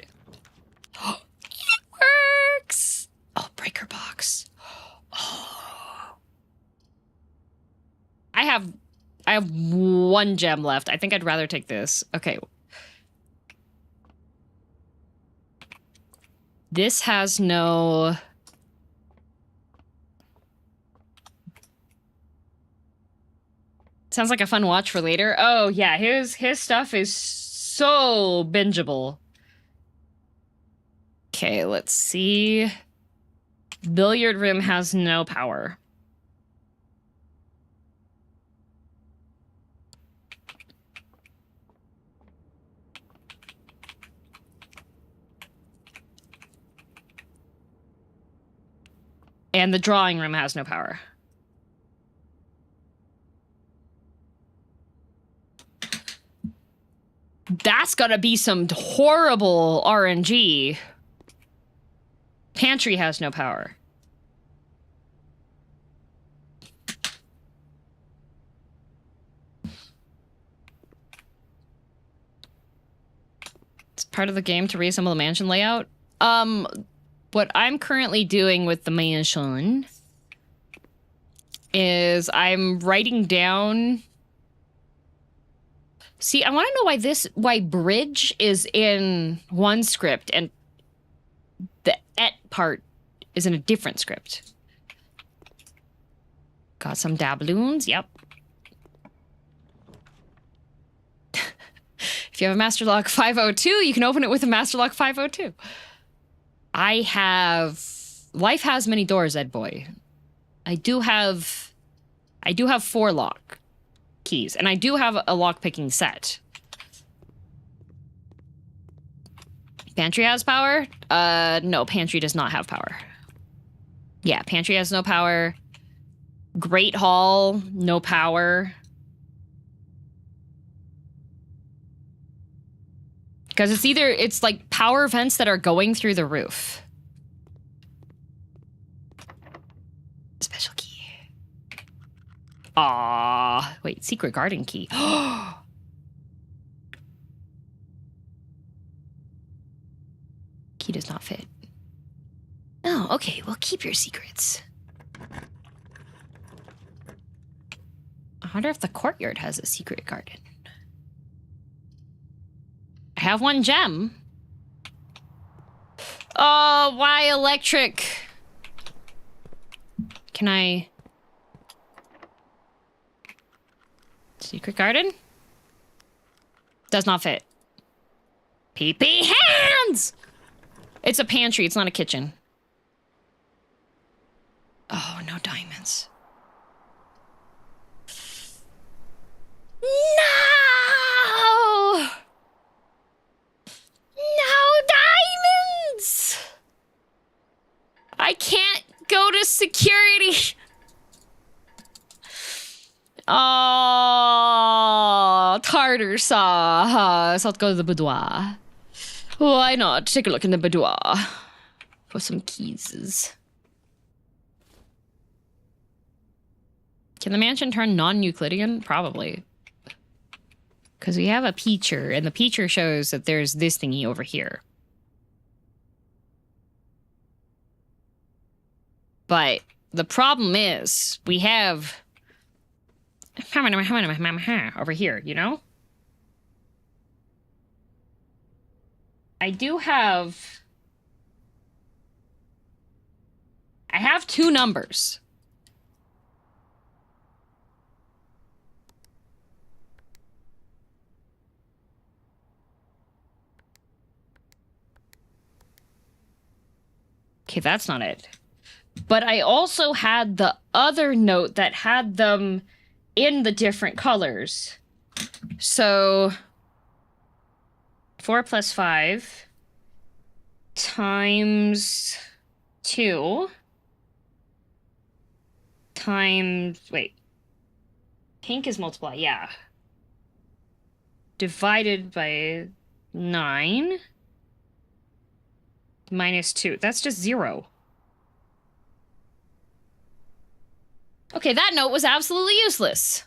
It works! Oh, breaker box. Oh. I have 1 gem left. I think I'd rather take this. Okay. This has no... Sounds like a fun watch for later. Oh, yeah, his stuff is so bingeable. Okay, let's see. Billiard room has no power. And the drawing room has no power. That's gonna be some horrible RNG. Pantry has no power. It's part of the game to reassemble the mansion layout. What I'm currently doing with the mansion is I'm writing down... See, I want to know why bridge is in one script and the et part is in a different script. Got some doubloons, yep. If you have a Master Lock 502, you can open it with a Master Lock 502. Life has many doors, Ed boy. I do have 4 lock keys, and I do have a lock-picking set. Pantry has power? No, pantry does not have power. Yeah, pantry has no power. Great Hall, no power. Because it's like power vents that are going through the roof. Special key. Ah, wait, secret garden key. Key does not fit. Oh, okay, well, keep your secrets. I wonder if the courtyard has a secret garden. I have 1 gem. Oh, why electric? Can I... Secret garden? Does not fit. Pee-pee hands! It's a pantry, it's not a kitchen. Oh, no diamonds. No! No diamonds! I can't go to security. Oh, tartar sauce. Let's go to the boudoir. Why not? Take a look in the boudoir for some keys. Can the mansion turn non-Euclidean? Probably. Because we have a peacher, and the peacher shows that there's this thingy over here. But the problem is, we have... over here, you know? I have 2 numbers. Okay, that's not it. But I also had the other note that had them in the different colors. So 4 plus 5 times 2 times... Wait. Pink is multiply, yeah. Divided by 9 minus 2. That's just 0. Okay, that note was absolutely useless.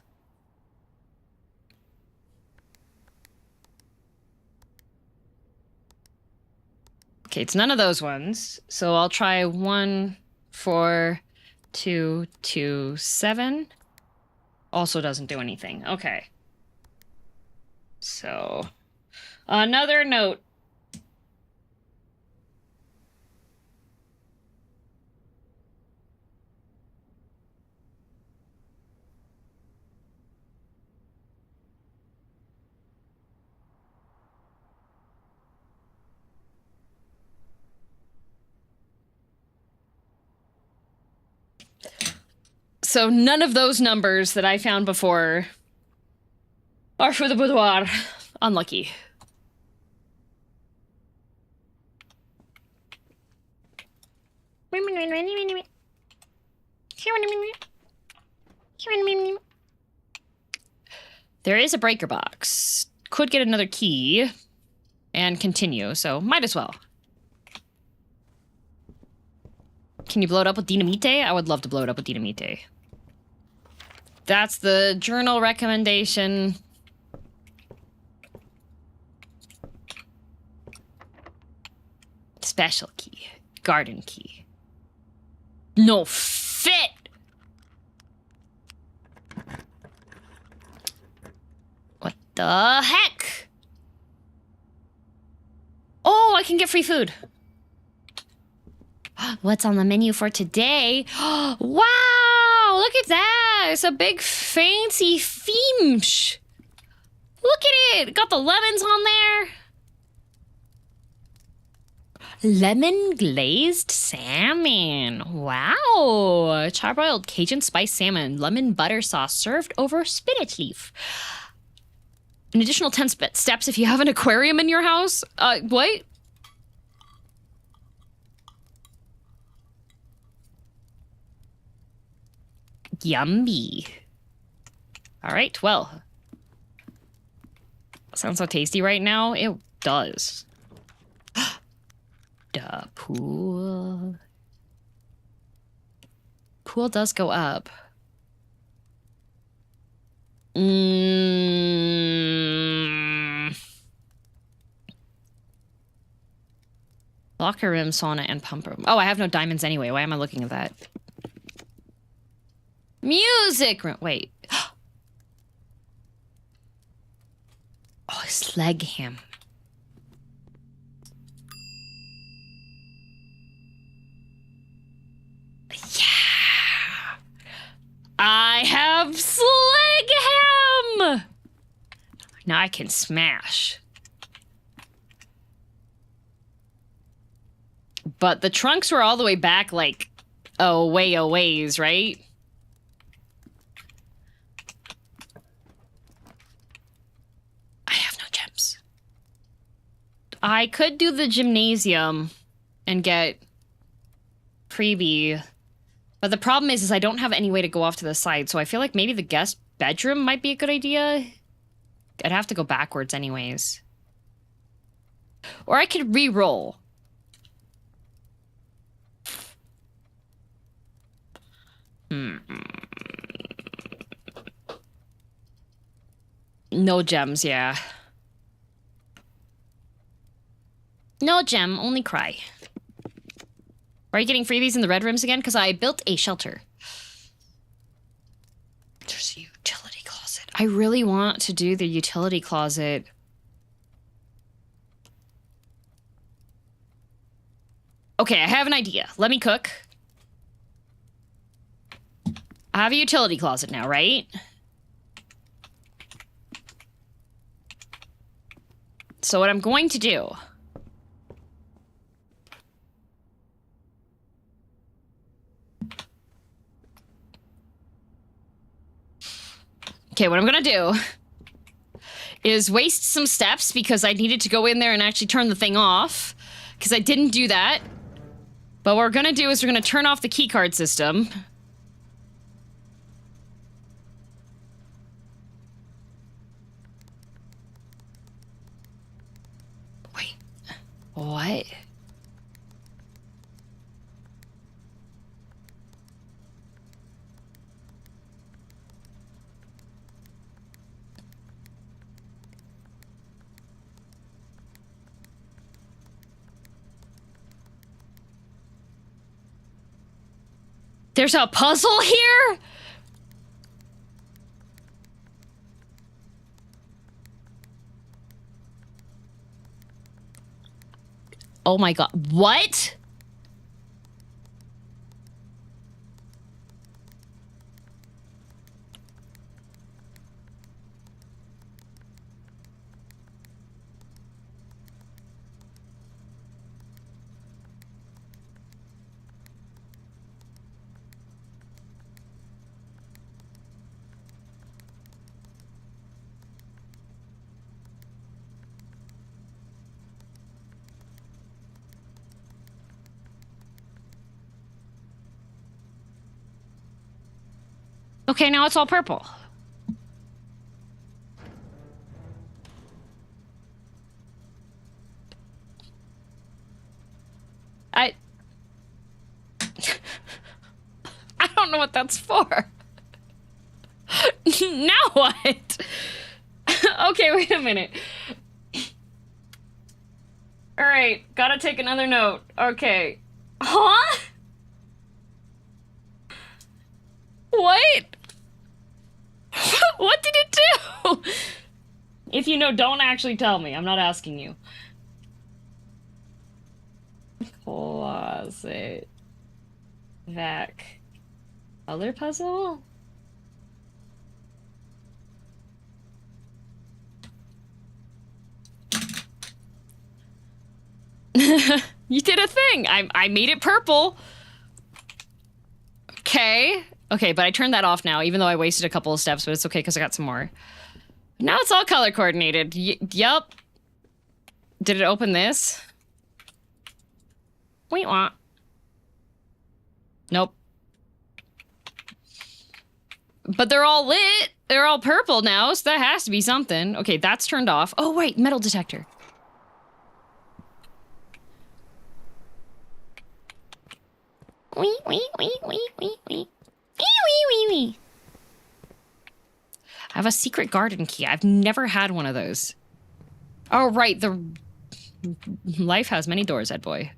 Okay, it's none of those ones. So I'll try 1, 4, 2, 2, 7. Also doesn't do anything. Okay. So, another note. So none of those numbers that I found before are for the boudoir. Unlucky. There is a breaker box. Could get another key and continue, so might as well. Can you blow it up with dynamite? I would love to blow it up with dynamite. That's the journal recommendation. Special key. Garden key. No fit! What the heck? Oh, I can get free food. What's on the menu for today? Wow! Look at that! It's a big fancy theme-sh. Look at it! Got the lemons on there. Lemon glazed salmon. Wow! Charbroiled Cajun spice salmon, lemon butter sauce served over spinach leaf. An additional 10 steps if you have an aquarium in your house. What? Yummy. All right, well. Sounds so tasty right now. It does. The pool. Pool does go up. Locker room, sauna, and pump room. Oh, I have no diamonds anyway. Why am I looking at that? Music room. Wait. Oh, it's leg ham. Yeah. I have slag ham. Now I can smash. But the trunks were all the way back, like, a ways, right? I have no gems. I could do the gymnasium and get freebie. But the problem is I don't have any way to go off to the side, so I feel like maybe the guest bedroom might be a good idea. I'd have to go backwards anyways. Or I could re-roll. No gems, yeah. No gem, only cry. Are you getting freebies in the red rooms again? Because I built a shelter. There's a utility closet. I really want to do the utility closet. Okay, I have an idea. Let me cook. I have a utility closet now, right? So what I'm going to do... Okay, what I'm gonna do is waste some steps because I needed to go in there and actually turn the thing off because I didn't do that. But what we're gonna do is we're gonna turn off the keycard system. What? There's a puzzle here? Oh my god. What? Okay, now it's all purple. I don't know what that's for. Now what? Okay, wait a minute. All right, gotta take another note. Okay. Huh? What? What did it do? If you know, don't actually tell me. I'm not asking you. Closet. Vac. Other puzzle? You did a thing. I made it purple. Okay. Okay, but I turned that off now, even though I wasted a couple of steps, but it's okay because I got some more. Now it's all color coordinated. Yup. Did it open this? Wait, what? Nope. But they're all lit. They're all purple now, so that has to be something. Okay, that's turned off. Oh, wait, metal detector. Wee, wee, wee, wee, wee, wee. Wee, wee, wee, wee. I have a secret garden key. I've never had one of those. Oh, right, the... Life has many doors, Ed boy.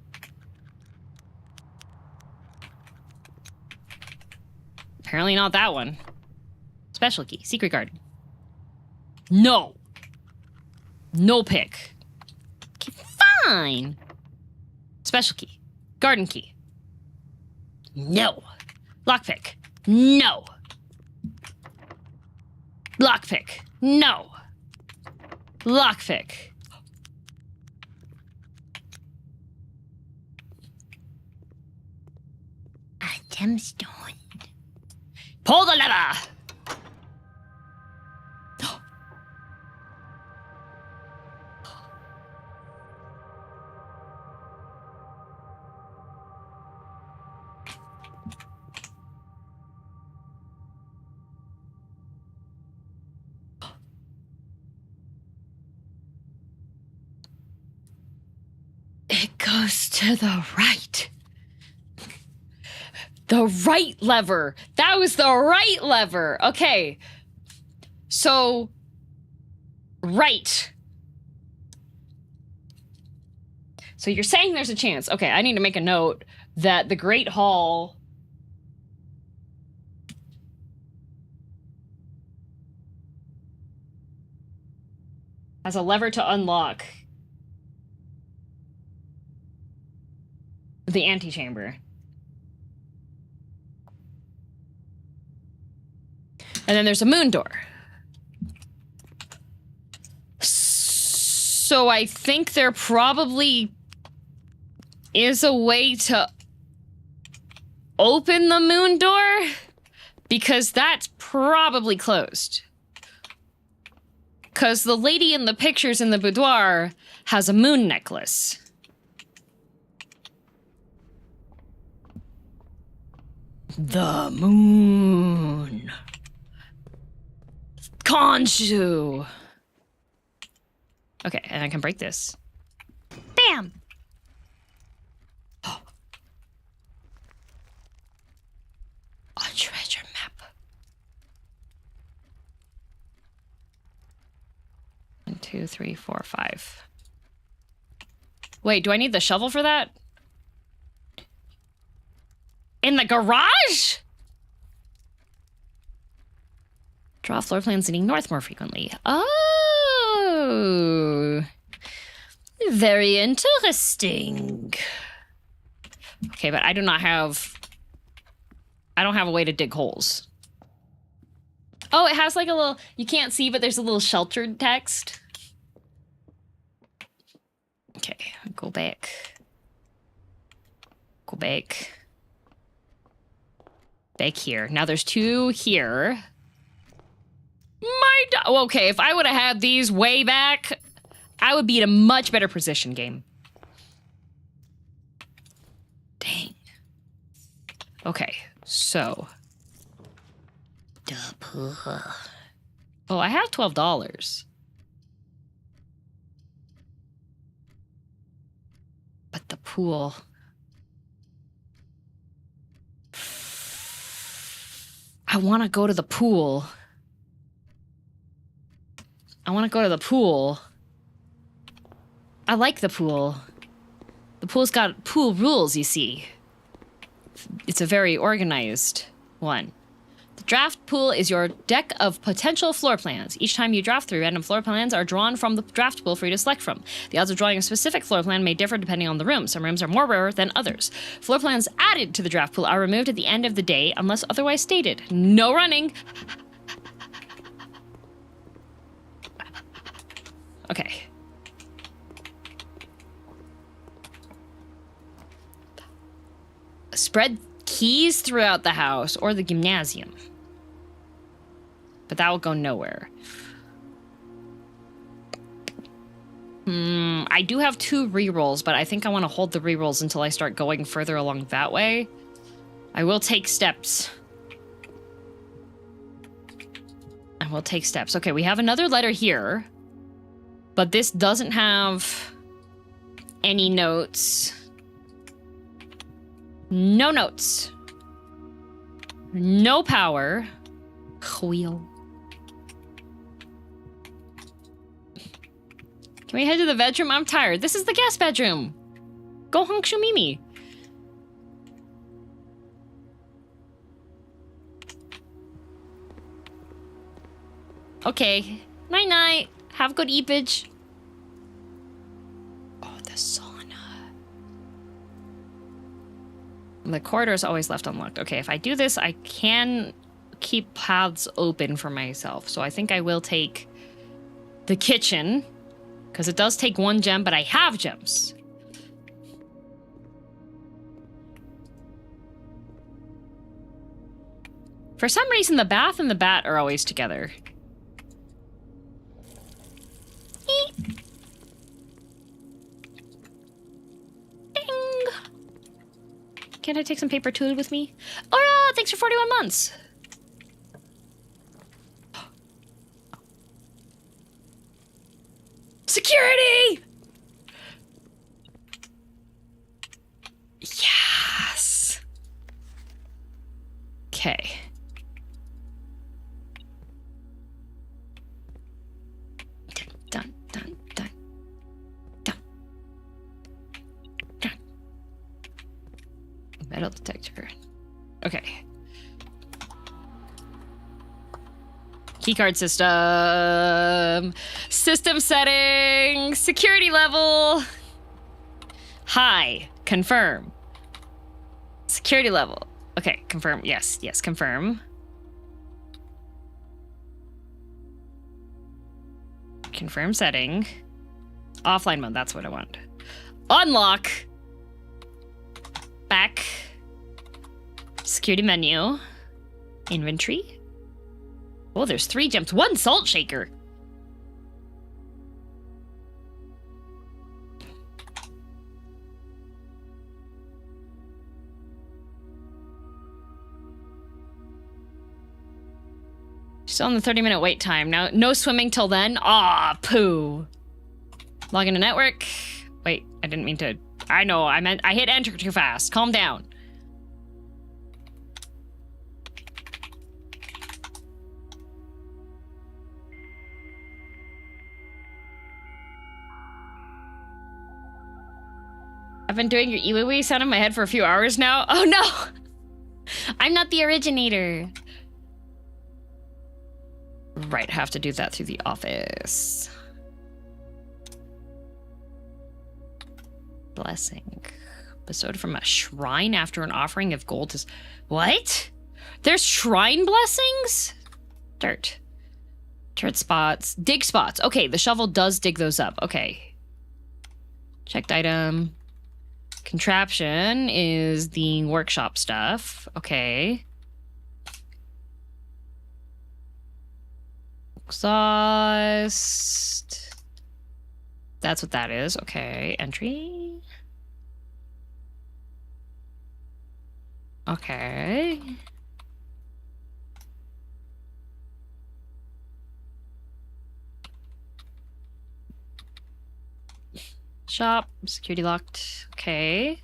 Apparently not that one. Special key. Secret garden. No. No pick. Okay, fine. Special key. Garden key. No. Lockpick. No. Lockpick. No. Lockpick. A gemstone. Pull the lever! It goes to the right. The right lever. That was the right lever. Okay. So, right. So you're saying there's a chance. Okay, I need to make a note that the Great Hall has a lever to unlock the antechamber. And then there's a moon door. So I think there probably is a way to open the moon door, because that's probably closed. Because the lady in the pictures in the boudoir has a moon necklace. The moon. Khonshu. Okay, and I can break this. Bam! 2, 3, 4, 5. Wait, do I need the shovel for that? In the garage? Draw floor plans leading north more frequently. Oh. Very interesting. Okay, but I don't have a way to dig holes. Oh, it has like a little, you can't see, but there's a little sheltered text. Okay, go back. Go back. Back here. Now there's 2 here. Okay, if I would have had these way back, I would be in a much better position game. Dang. Okay, so. Oh, I have $12. But the pool. I want to go to the pool. I want to go to the pool. I like the pool. The pool's got pool rules, you see. It's a very organized one. The draft pool is your deck of potential floor plans. Each time you draft 3 random floor plans are drawn from the draft pool for you to select from. The odds of drawing a specific floor plan may differ depending on the room. Some rooms are more rare than others. Floor plans added to the draft pool are removed at the end of the day unless otherwise stated. No running. Okay. Spread keys throughout the house or the gymnasium. But that will go nowhere. I do have 2 rerolls, but I think I want to hold the rerolls until I start going further along that way. I will take steps. I will take steps. Okay, we have another letter here. But this doesn't have any notes. No notes. No power. Wheel. Can we head to the bedroom? I'm tired. This is the guest bedroom. Go honk shumimi. Okay. Night night. Have good eepage. Oh, the sauna. The corridor is always left unlocked. Okay, if I do this, I can keep paths open for myself. So I think I will take the kitchen, because it does take 1 gem, but I have gems. For some reason, the bath and the bat are always together. Ding! Can't I take some paper too with me? Oh, thanks for 41 months. Security! Yes. Okay. Dun, dun, dun. Dun. Dun. Metal detector. Okay. Keycard system. System settings. Security level. High. Confirm. Security level. Okay, confirm. Yes, yes, confirm. Confirm setting. Offline mode, that's what I want. Unlock. Back. Security menu. Inventory. Oh, there's 3 gems. 1 salt shaker. Still on the 30-minute wait time. Now, no swimming till then. Aw, poo. Log into network. Wait, I didn't mean to. I know, I hit enter too fast. Calm down. I've been doing your iwiwi sound in my head for a few hours now. Oh no! I'm not the originator. Right, have to do that through the office. Blessing. Bestowed from a shrine after an offering of gold is... What? There's shrine blessings? Dirt. Dirt spots. Dig spots. Okay, the shovel does dig those up. Okay. Checked item. Contraption is the workshop stuff. Okay. Exhaust. That's what that is. Okay. Entry. Okay. Shop. Security locked. Okay.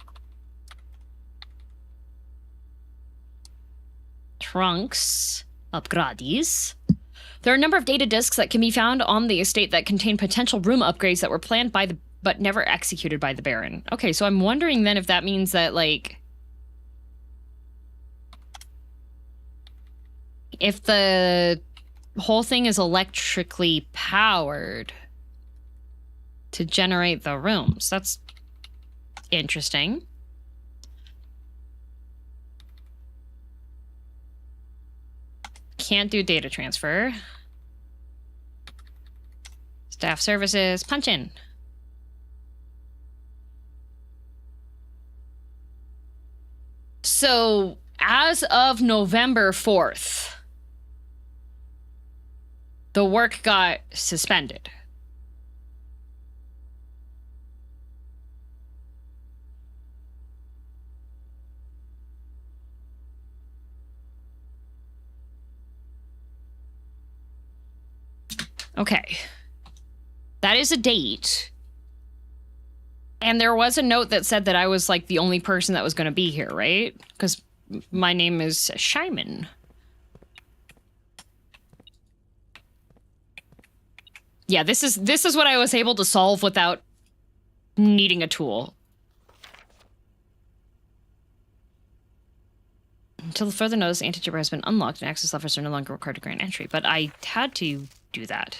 Trunks. Upgrades. There are a number of data disks that can be found on the estate that contain potential room upgrades that were planned by the but never executed by the Baron. Okay, so I'm wondering then if that means that, like, if the whole thing is electrically powered to generate the rooms. That's interesting. Can't do data transfer. Staff services. Punch in. So, as of November 4th, the work got suspended. Okay. That is a date. And there was a note that said that I was, like, the only person that was going to be here, right? Because my name is Shyman. Yeah, this is what I was able to solve without needing a tool. Until further notice, Anti-Jibber has been unlocked and access levers are no longer required to grant entry. But I had to do that.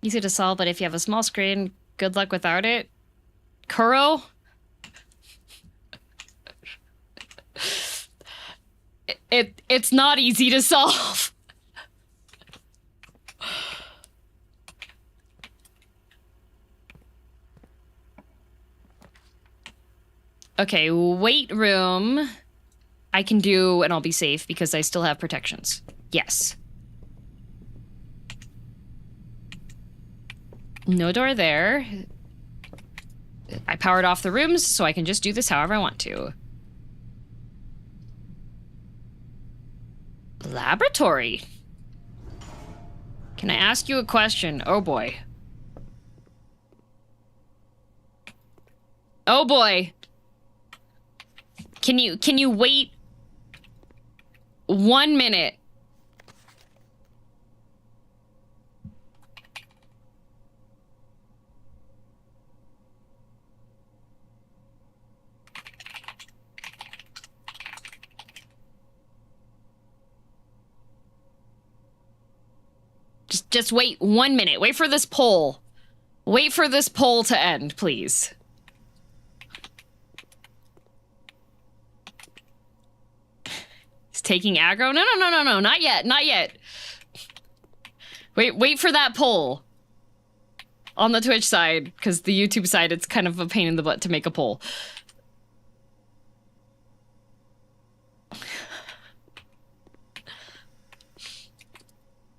Easy to solve, but if you have a small screen, good luck without it. Kuro? It's not easy to solve. Okay, weight room. I can do, and I'll be safe because I still have protections. Yes. No door there. I powered off the rooms, so I can just do this however I want to. Laboratory. Can I ask you a question? Oh boy. Oh boy. Can you wait 1 minute? Just wait 1 minute. Wait for this poll. Wait for this poll to end, please. He's taking aggro? No, not yet, not yet. Wait for that poll. On the Twitch side, because the YouTube side, it's kind of a pain in the butt to make a poll.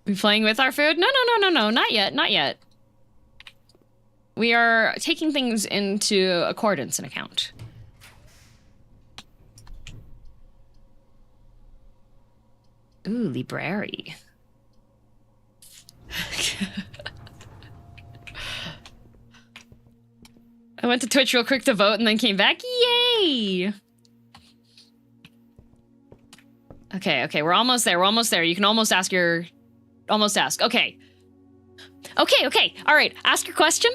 We playing with our food? No, not yet, not yet. We are taking things into accordance and account. Ooh, library. I went to Twitch real quick to vote and then came back. Yay! Okay, we're almost there. You can almost ask your... Almost ask. Okay. Okay. All right, ask your question.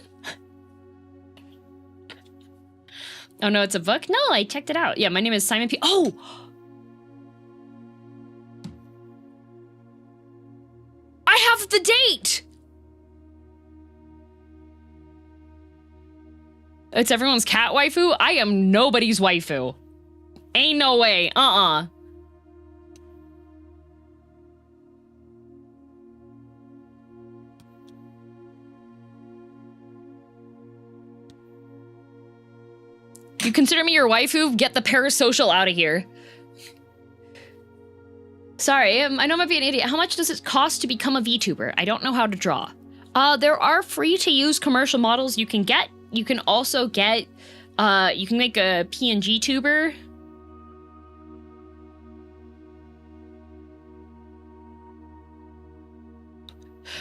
Oh, no, it's a book? No, I checked it out. Yeah, my name is Simon P. Oh! I have the date! It's everyone's cat waifu? I am nobody's waifu. Ain't no way. You consider me your waifu? Get the parasocial out of here. Sorry, I know I might be an idiot. How much does it cost to become a VTuber? I don't know how to draw. There are free-to-use commercial models you can get. You can also get, you can make a PNG tuber.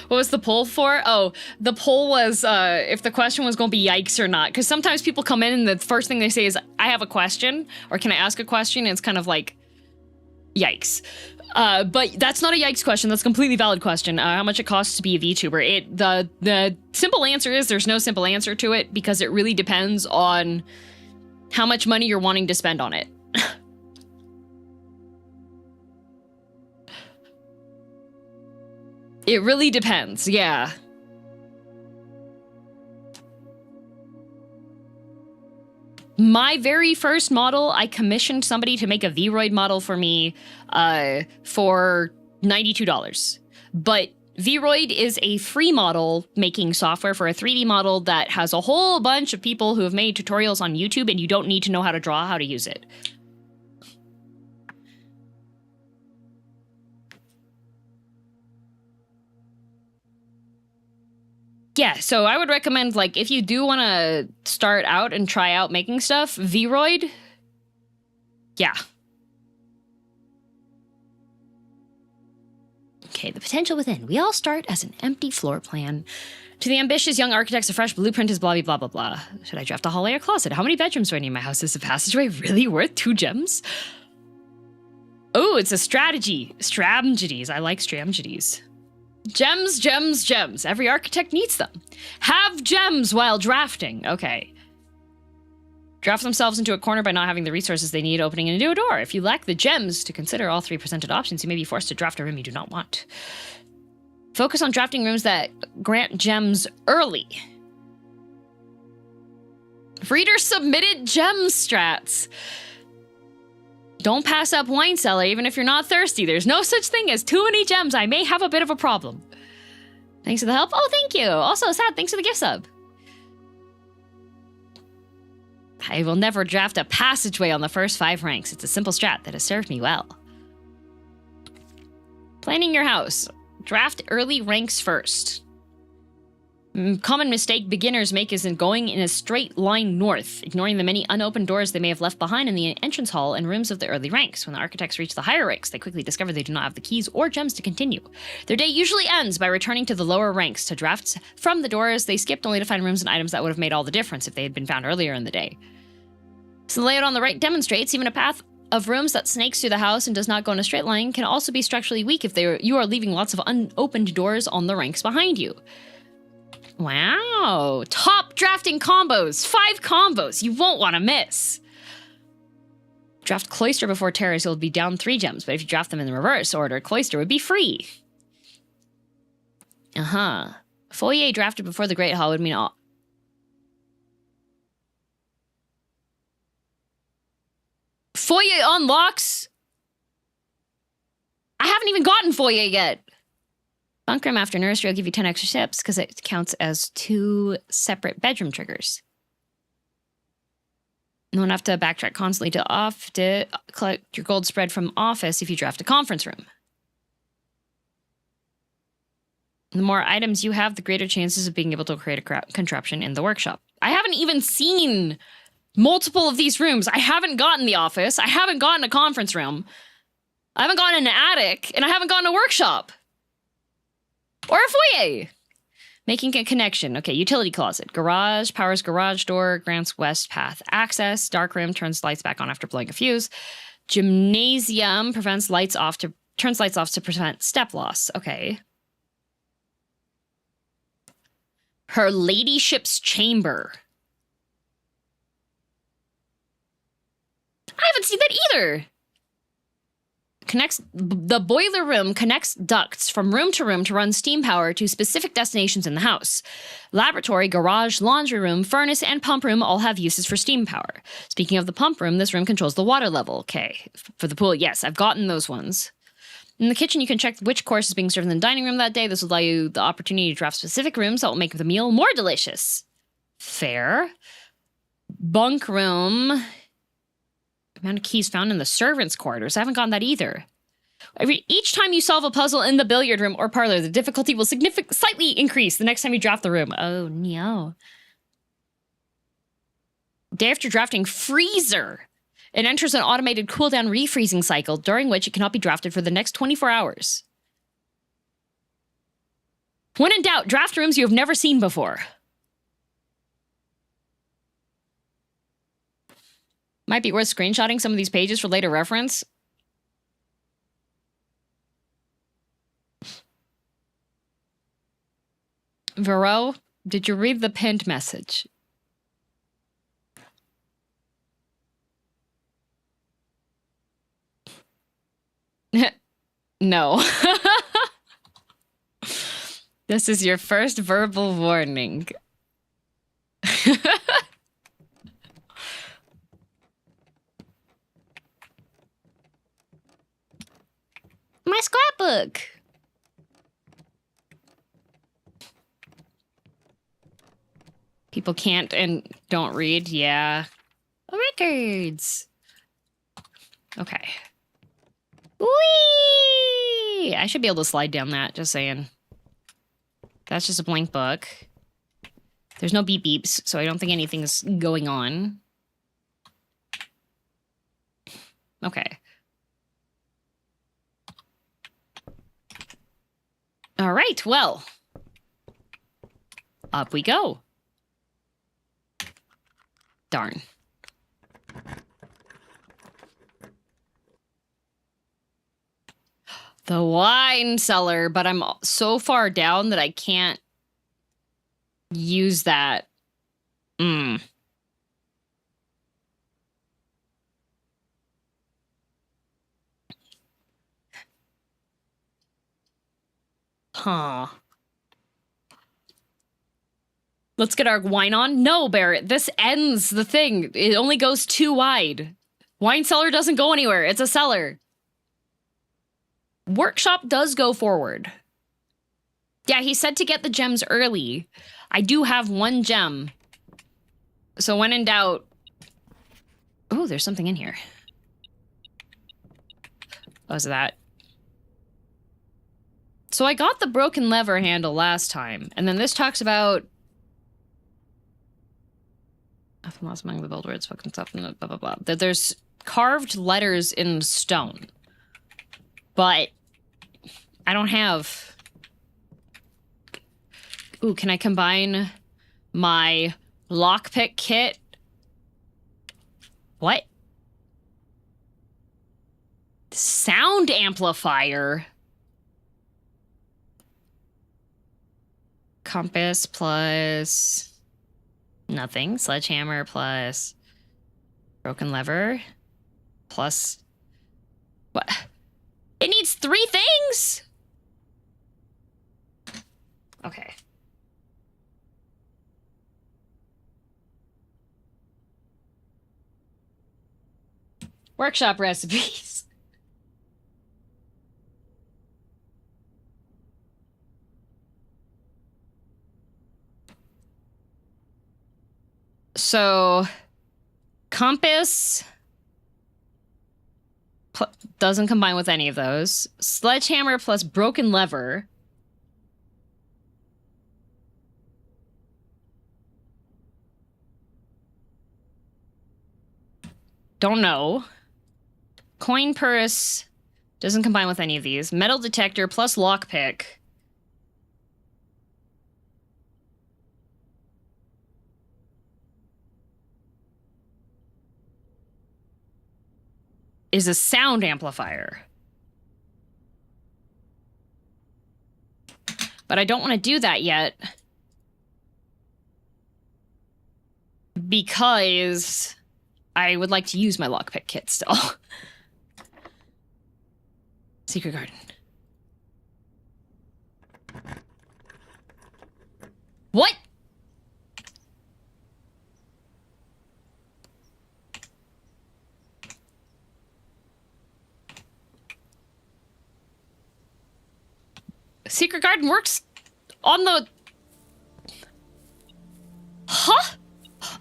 What was the poll for? Oh, the poll was if the question was going to be yikes or not. Because sometimes people come in and the first thing they say is, I have a question, or can I ask a question? And it's kind of like, yikes. But that's not a yikes question. That's a completely valid question. How much it costs to be a VTuber? The simple answer is there's no simple answer to it because it really depends on how much money you're wanting to spend on it. It really depends, yeah. My very first model, I commissioned somebody to make a Vroid model for me for $92. But Vroid is a free model making software for a 3D model that has a whole bunch of people who have made tutorials on YouTube, and you don't need to know how to draw how to use it. Yeah, so I would recommend, like, if you do want to start out and try out making stuff, Vroid, yeah. Okay, the potential within. We all start as an empty floor plan. To the ambitious young architects, a fresh blueprint is blah, blah, blah, blah. Should I draft a hallway or closet? How many bedrooms do I need in my house? Is the passageway really worth 2 gems? Oh, it's a strategy. Strategies. I like strategies. Gems, gems, gems. Every architect needs them. Have gems while drafting. Okay. Draft themselves into a corner by not having the resources they need opening into a door. If you lack the gems to consider all 3 presented options, you may be forced to draft a room you do not want. Focus on drafting rooms that grant gems early. Reader submitted gem strats. Don't pass up wine cellar even if you're not thirsty. There's no such thing as too many gems. I may have a bit of a problem. Thanks for the help. Oh, thank you. Also, Sad, thanks for the gift sub. I will never draft a passageway on the first 5 ranks. It's a simple strat that has served me well. Planning your house. Draft early ranks first. Common mistake beginners make is in going in a straight line north, ignoring the many unopened doors they may have left behind in the entrance hall and rooms of the early ranks. When the architects reach the higher ranks, they quickly discover they do not have the keys or gems to continue. Their day usually ends by returning to the lower ranks to drafts from the doors they skipped, only to find rooms and items that would have made all the difference if they had been found earlier in the day. So the layout on the right demonstrates even a path of rooms that snakes through the house and does not go in a straight line can also be structurally weak if you are leaving lots of unopened doors on the ranks behind you. Wow. Top drafting combos. 5 combos you won't want to miss. Draft Cloister before Terrace, you'll be down 3 gems, but if you draft them in the reverse order, Cloister would be free. Foyer drafted before the Great Hall would mean all... Foyer unlocks? I haven't even gotten Foyer yet. Bunk room after nursery will give you 10 extra steps because it counts as 2 separate bedroom triggers. You won't have to backtrack constantly to collect your gold spread from office if you draft a conference room. The more items you have, the greater chances of being able to create a contraption in the workshop. I haven't even seen multiple of these rooms. I haven't gotten the office. I haven't gotten a conference room. I haven't gotten an attic, and I haven't gotten a workshop. Or a foyer. Making a connection. Okay, utility closet. Garage powers garage door, grants west path access. Dark room turns lights back on after blowing a fuse. Gymnasium turns lights off to prevent step loss. Okay. Her ladyship's chamber. I haven't seen that either. The boiler room connects ducts from room to run steam power to specific destinations in the house. Laboratory, garage, laundry room, furnace, and pump room all have uses for steam power. Speaking of the pump room, this room controls the water level. Okay, for the pool, yes, I've gotten those ones. In the kitchen, you can check which course is being served in the dining room that day. This will allow you the opportunity to draft specific rooms that will make the meal more delicious. Fair. Bunk room. Amount of keys found in the servants' quarters. I haven't gotten that either. Each time you solve a puzzle in the billiard room or parlor, the difficulty will slightly increase the next time you draft the room. Oh, no. Day after drafting freezer. It enters an automated cooldown refreezing cycle, during which it cannot be drafted for the next 24 hours. When in doubt, draft rooms you have never seen before. Might be worth screenshotting some of these pages for later reference. Vero, did you read the pinned message? No. This is your first verbal warning. My scrapbook. People can't and don't read. Yeah. Records. Okay. Whee! I should be able to slide down that, just saying. That's just a blank book. There's no beep beeps, so I don't think anything's going on. Okay. All right, well. Up we go. Darn. The wine cellar, but I'm so far down that I can't use that. Huh. Let's get our wine on. No, Barrett, this ends the thing. It only goes too wide. Wine cellar doesn't go anywhere. It's a cellar. Workshop does go forward. Yeah, he said to get the gems early. I do have one gem. So when in doubt... Oh, there's something in here. What was that? So I got the broken lever handle last time. And then this talks about... Often lost among the bold words, fucking stuff, and blah, blah, blah. That there's carved letters in stone. But I don't have... Ooh, can I combine my lockpick kit? What? Sound amplifier? Compass plus... Nothing. Sledgehammer plus... Broken lever plus... What? It needs 3 things? Okay. Workshop recipes. So, compass doesn't combine with any of those. Sledgehammer plus broken lever. Don't know. Coin purse doesn't combine with any of these. Metal detector plus lockpick. is a sound amplifier. But I don't want to do that yet. Because I would like to use my lockpick kit still. Secret garden. What? Secret garden works on the... Huh?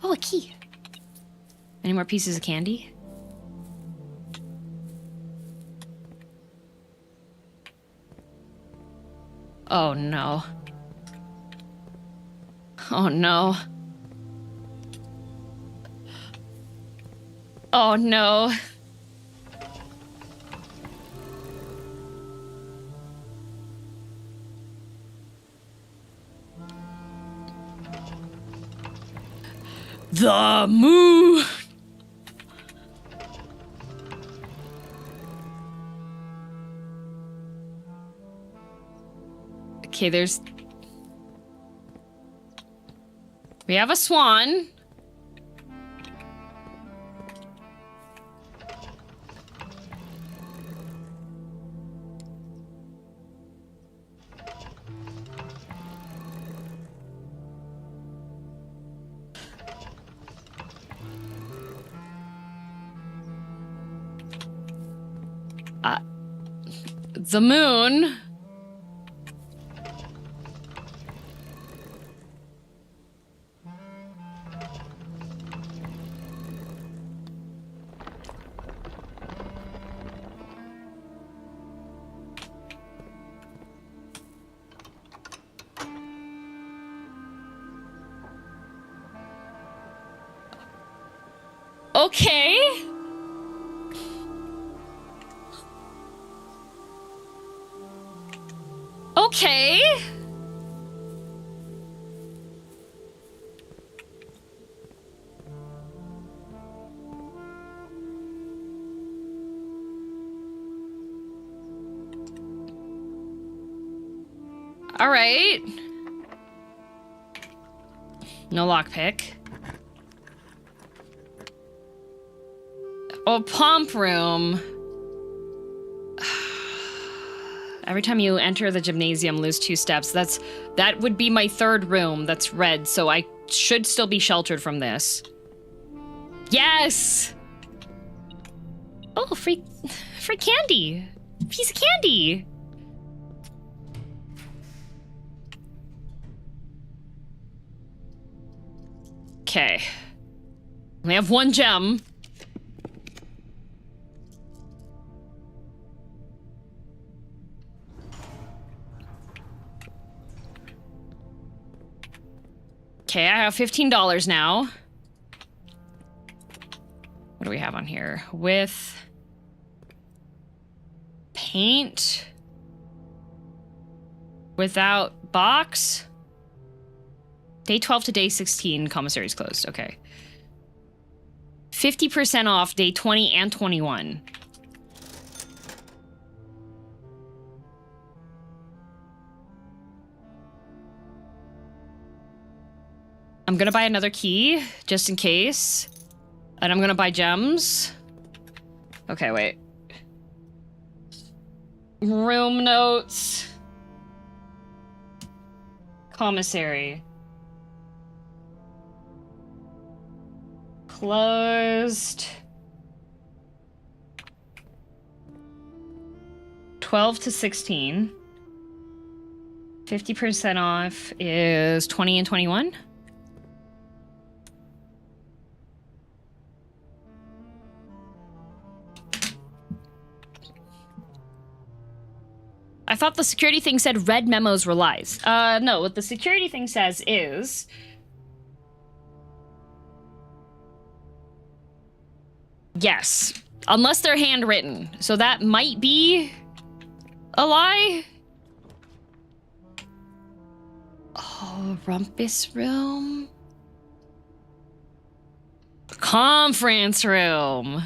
Oh, a key. Any more pieces of candy? Oh, no. Oh, no. Oh, no. The moon! Okay, there's... We have a swan. The moon. Okay. Okay. All right. No lockpick. Oh, pump room. Every time you enter the gymnasium, lose 2 steps. That would be my 3rd room that's red, so I should still be sheltered from this. Yes! Oh, free candy. Piece of candy. Okay. We have 1 gem. Okay, I have $15 now. What do we have on here? With paint. Without box. Day 12 to day 16, commissary's closed. Okay. 50% off day 20 and 21. I'm gonna buy another key, just in case. And I'm gonna buy gems. Okay, wait. Room notes. Commissary. Closed. 12 to 16. 50% off is 20 and 21. I thought the security thing said red memos were lies. No, what the security thing says is... Yes. Unless they're handwritten. So that might be... a lie? Oh, rumpus room? Conference room.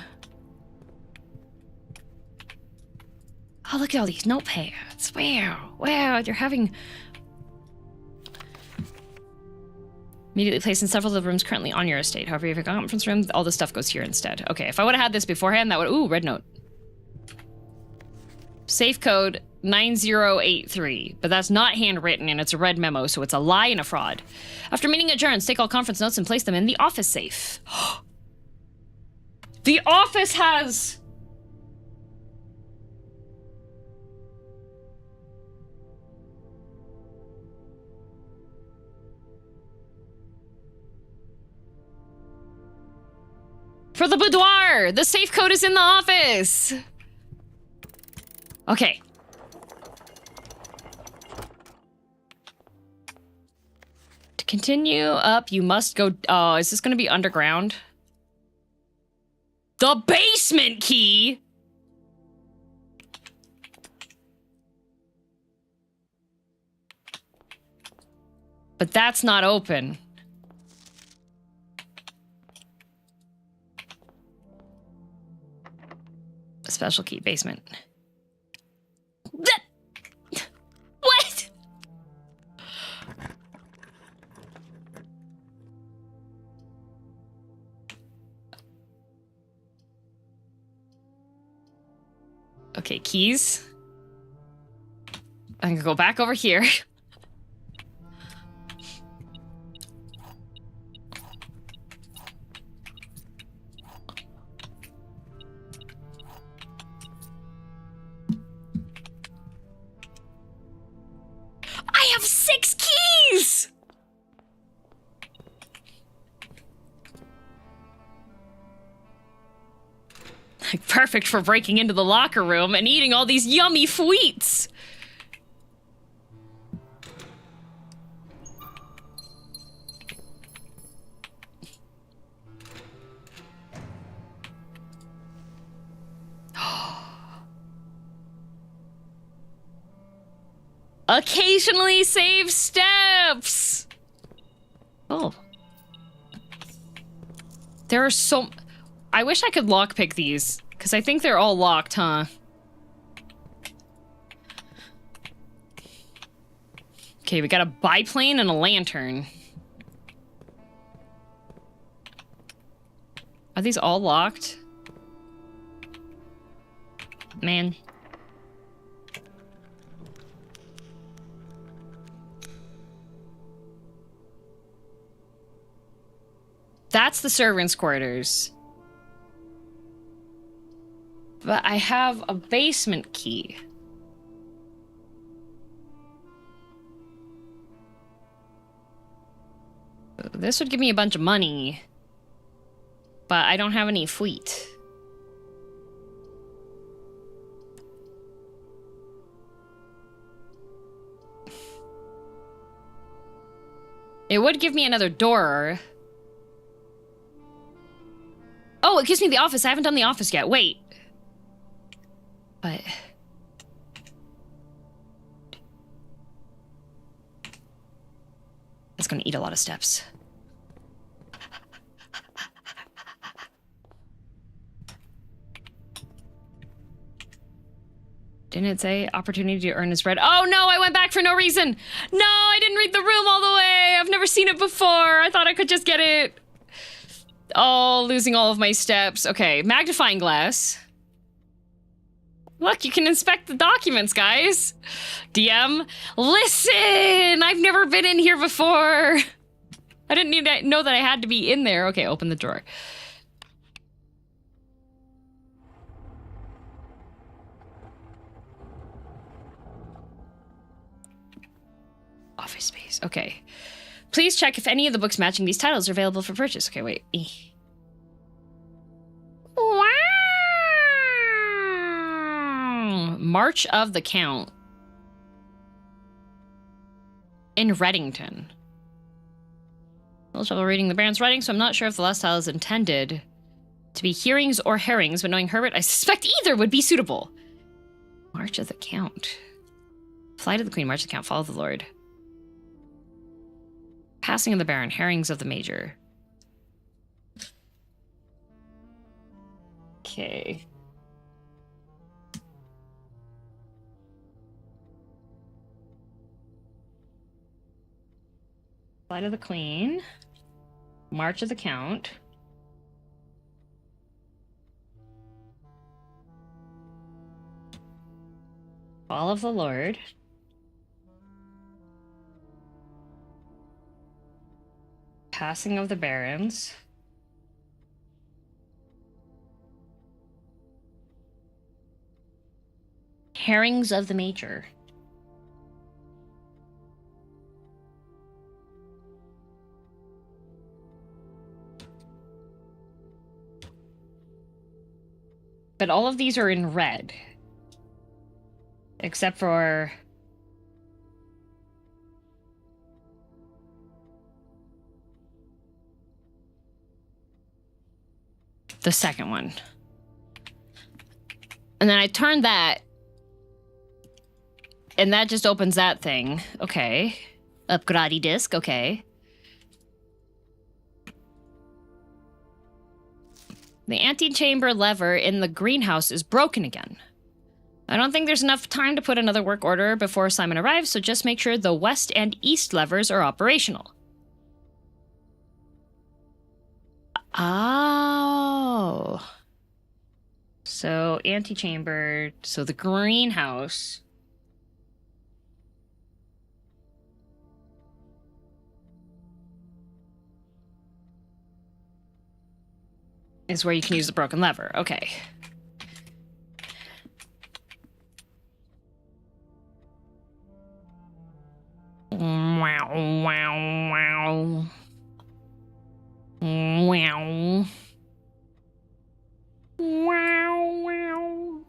Oh, look at all these notepads. Wow, you're having... Immediately placed in several of the rooms currently on your estate. However, if you come from this room, all this stuff goes here instead. Okay, if I would have had this beforehand, that would... Ooh, red note. Safe code 9083. But that's not handwritten, and it's a red memo, so it's a lie and a fraud. After meeting adjourns, take all conference notes and place them in the office safe. The office has... For the boudoir! The safe code is in the office! Okay. To continue up, you must go... Oh, is this gonna be underground? The basement key?! But that's not open. A special key, basement. What? Okay, keys. I'm gonna go back over here. I have 6 keys! Like, perfect for breaking into the locker room and eating all these yummy sweets! Occasionally save steps! Oh. There are so... I wish I could lockpick these, because I think they're all locked, huh? Okay, we got a biplane and a lantern. Are these all locked? Man. That's the servants' quarters. But I have a basement key. This would give me a bunch of money. But I don't have any fleet. It would give me another door. Oh, it gives me the office. I haven't done the office yet. Wait. But... That's gonna eat a lot of steps. Didn't it say opportunity to earn is red? Oh no, I went back for no reason! No, I didn't read the room all the way! I've never seen it before! I thought I could just get it! Oh, losing all of my steps. Okay, magnifying glass. Look, you can inspect the documents, guys. DM, listen! I've never been in here before. I didn't need to know that I had to be in there. Okay, open the drawer. Office space, okay. Please check if any of the books matching these titles are available for purchase. Okay, wait. Wow! March of the Count. In Reddington. Little trouble reading the Baron's writing, so I'm not sure if the last title is intended to be hearings or herrings, but knowing Herbert, I suspect either would be suitable. March of the Count. Flight of the Queen, March of the Count, Fall of the Lord. Passing of the Baron, herrings of the Major. Okay. Flight of the Queen. March of the Count. Fall of the Lord. Passing of the Barons. Herrings of the Major. But all of these are in red. Except for... the second one. And then I turn that. And that just opens that thing. Okay. Upgrade disc, okay. The antechamber lever in the greenhouse is broken again. I don't think there's enough time to put another work order before Simon arrives, so just make sure the west and east levers are operational. Oh. So, antechamber, so the greenhouse. Is where you can use the broken lever. Okay. Wow, wow, wow. Wow. Wow, wow.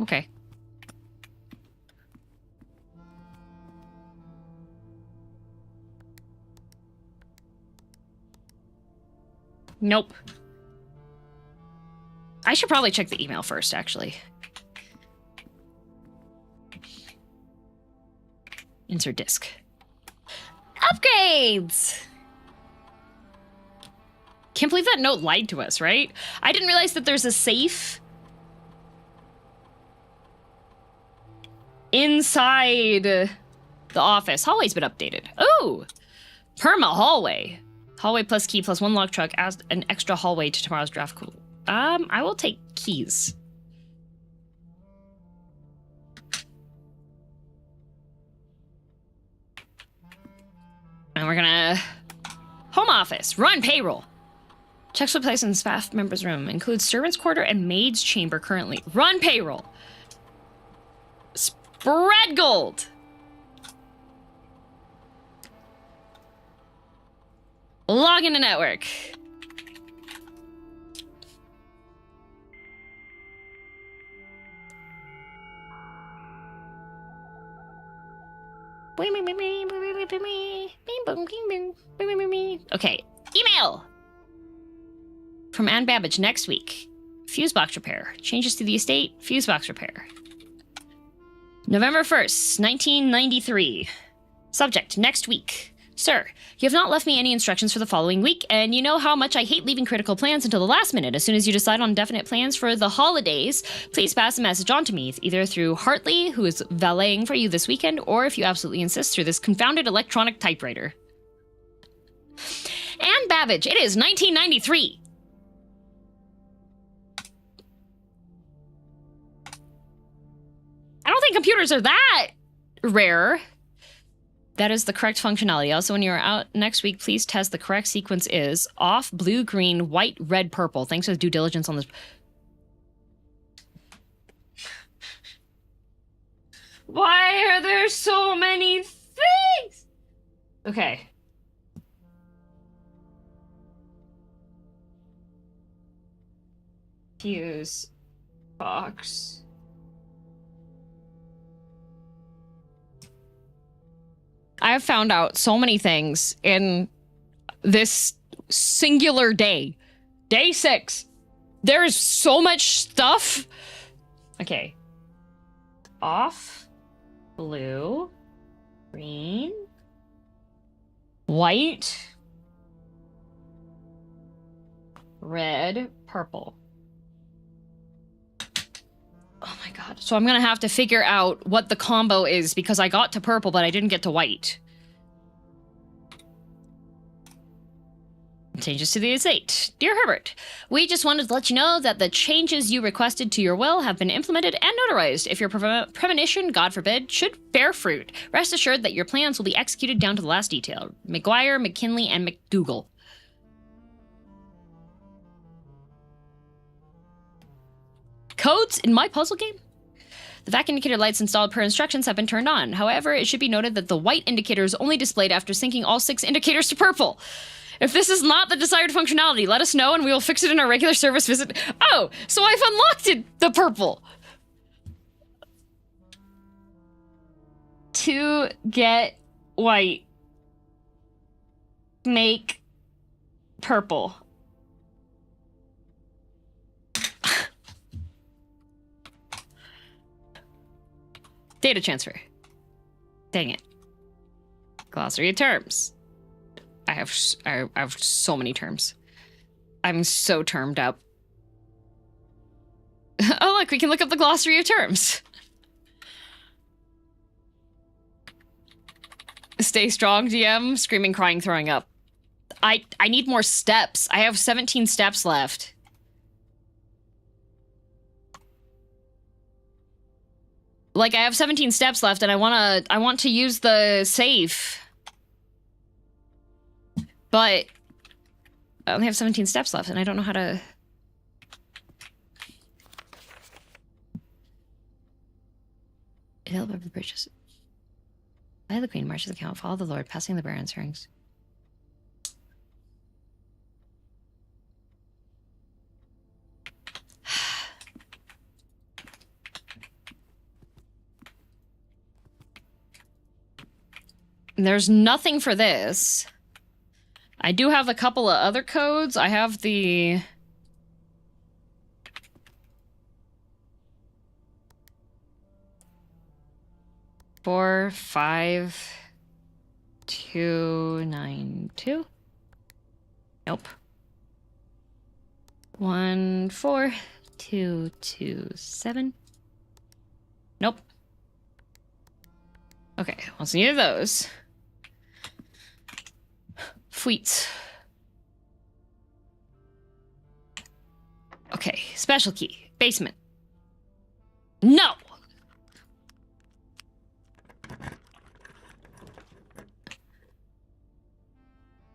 Okay. Nope. I should probably check the email first, actually. Insert disk. Upgrades! Can't believe that note lied to us, right? I didn't realize that there's a safe inside the office. Hallway's been updated. Oh! Perma hallway. Hallway plus key plus one lock truck adds an extra hallway to tomorrow's draft pool. I will take keys. And we're gonna... Home office. Run payroll. Checks will place in staff member's room. Includes servant's quarter and maid's chamber currently. Run payroll. Spread gold. Log into network. Okay, email from Ann Babbage next week. Fuse box repair. Changes to the estate. Fuse box repair. November 1st, 1993. Subject, next week. Sir, you have not left me any instructions for the following week, and you know how much I hate leaving critical plans until the last minute. As soon as you decide on definite plans for the holidays, please pass a message on to me, either through Hartley, who is valeting for you this weekend, or if you absolutely insist, through this confounded electronic typewriter. Ann Babbage, it is 1993. I don't think computers are that rare. That is the correct functionality. Also, when you are out next week, please test the correct sequence is off, blue, green, white, red, purple. Thanks for the due diligence on this. Why are there so many things? Okay. Fuse box. I have found out so many things in this singular day. Day 6. There is so much stuff. Okay. Off. Blue. Green. White. Red. Purple. Oh my god. So I'm gonna have to figure out what the combo is because I got to purple, but I didn't get to white. Changes to the estate. Dear Herbert, we just wanted to let you know that the changes you requested to your will have been implemented and notarized. If your premonition, God forbid, should bear fruit, rest assured that your plans will be executed down to the last detail. McGuire, McKinley, and McDougal. Codes in my puzzle game? The vac indicator lights installed per instructions have been turned on. However, it should be noted that the white indicator is only displayed after syncing all 6 indicators to purple. If this is not the desired functionality, let us know and we will fix it in our regular service visit. Oh, so I've unlocked the purple. To get white, make purple. Data transfer. Dang it. Glossary of terms. I have so many terms. I'm so termed up. Oh, look, we can look up the glossary of terms. Stay strong, DM. Screaming, crying, throwing up. I need more steps. I have 17 steps left. Like, I have 17 steps left, and I want to use the safe. But I only have 17 steps left, and I don't know how to... Hill over the bridges. By the Queen, march to the count, follow the Lord, passing the Baron's rings. There's nothing for this. I do have a couple of other codes. I have the... Four, 5, 2, 9, 2. Nope. 1, 4, 2, 2, 7. Nope. Okay, well, it's neither of those. Fleets. Okay, special key. Basement. No!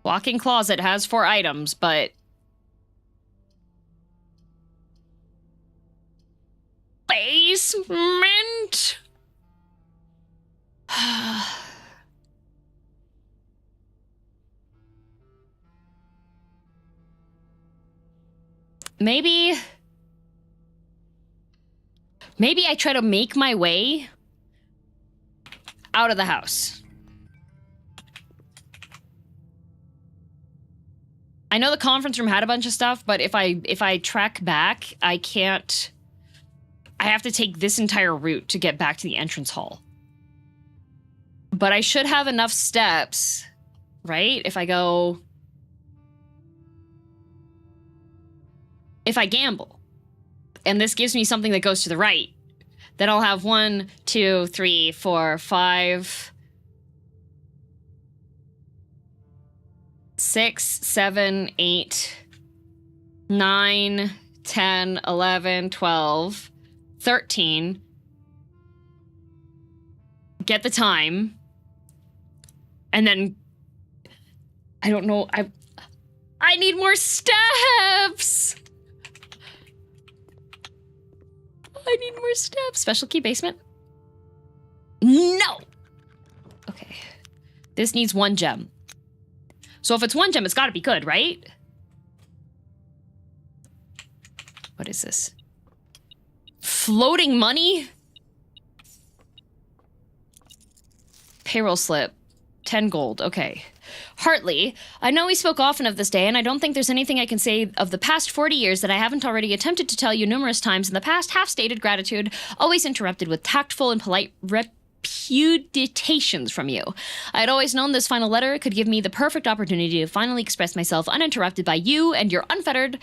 Walk-in closet has 4 items, but... Basement? Maybe I try to make my way out of the house. I know the conference room had a bunch of stuff, but if I track back, I can't... I have to take this entire route to get back to the entrance hall. But I should have enough steps, right? If I go... If I gamble, and this gives me something that goes to the right, then I'll have 1, 2, 3, 4, 5, 6, 7, 8, 9, 10, 11, 12, 13. Get the time. And then, I don't know, I need more steps! I need more steps. Special key basement? No! Okay. This needs 1 gem. So if it's 1 gem, it's gotta be good, right? What is this? Floating money? Payroll slip. 10 gold. Okay. Hartley, I know we spoke often of this day, and I don't think there's anything I can say of the past 40 years that I haven't already attempted to tell you numerous times in the past, half-stated gratitude, always interrupted with tactful and polite repudiations from you. I had always known this final letter could give me the perfect opportunity to finally express myself uninterrupted by you and your unfettered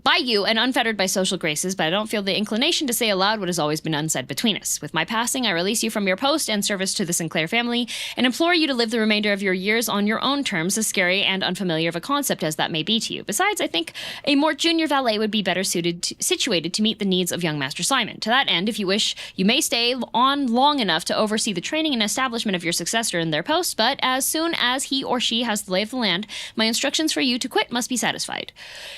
by you and unfettered by social graces, but I don't feel the inclination to say aloud what has always been unsaid between us. With my passing, I release you from your post and service to the Sinclair family and implore you to live the remainder of your years on your own terms, as scary and unfamiliar of a concept as that may be to you. Besides, I think a more junior valet would be better situated to meet the needs of young Master Simon. To that end, if you wish, you may stay on long enough to oversee the training and establishment of your successor in their post, but as soon as he or she has the lay of the land, my instructions for you to quit must be satisfied.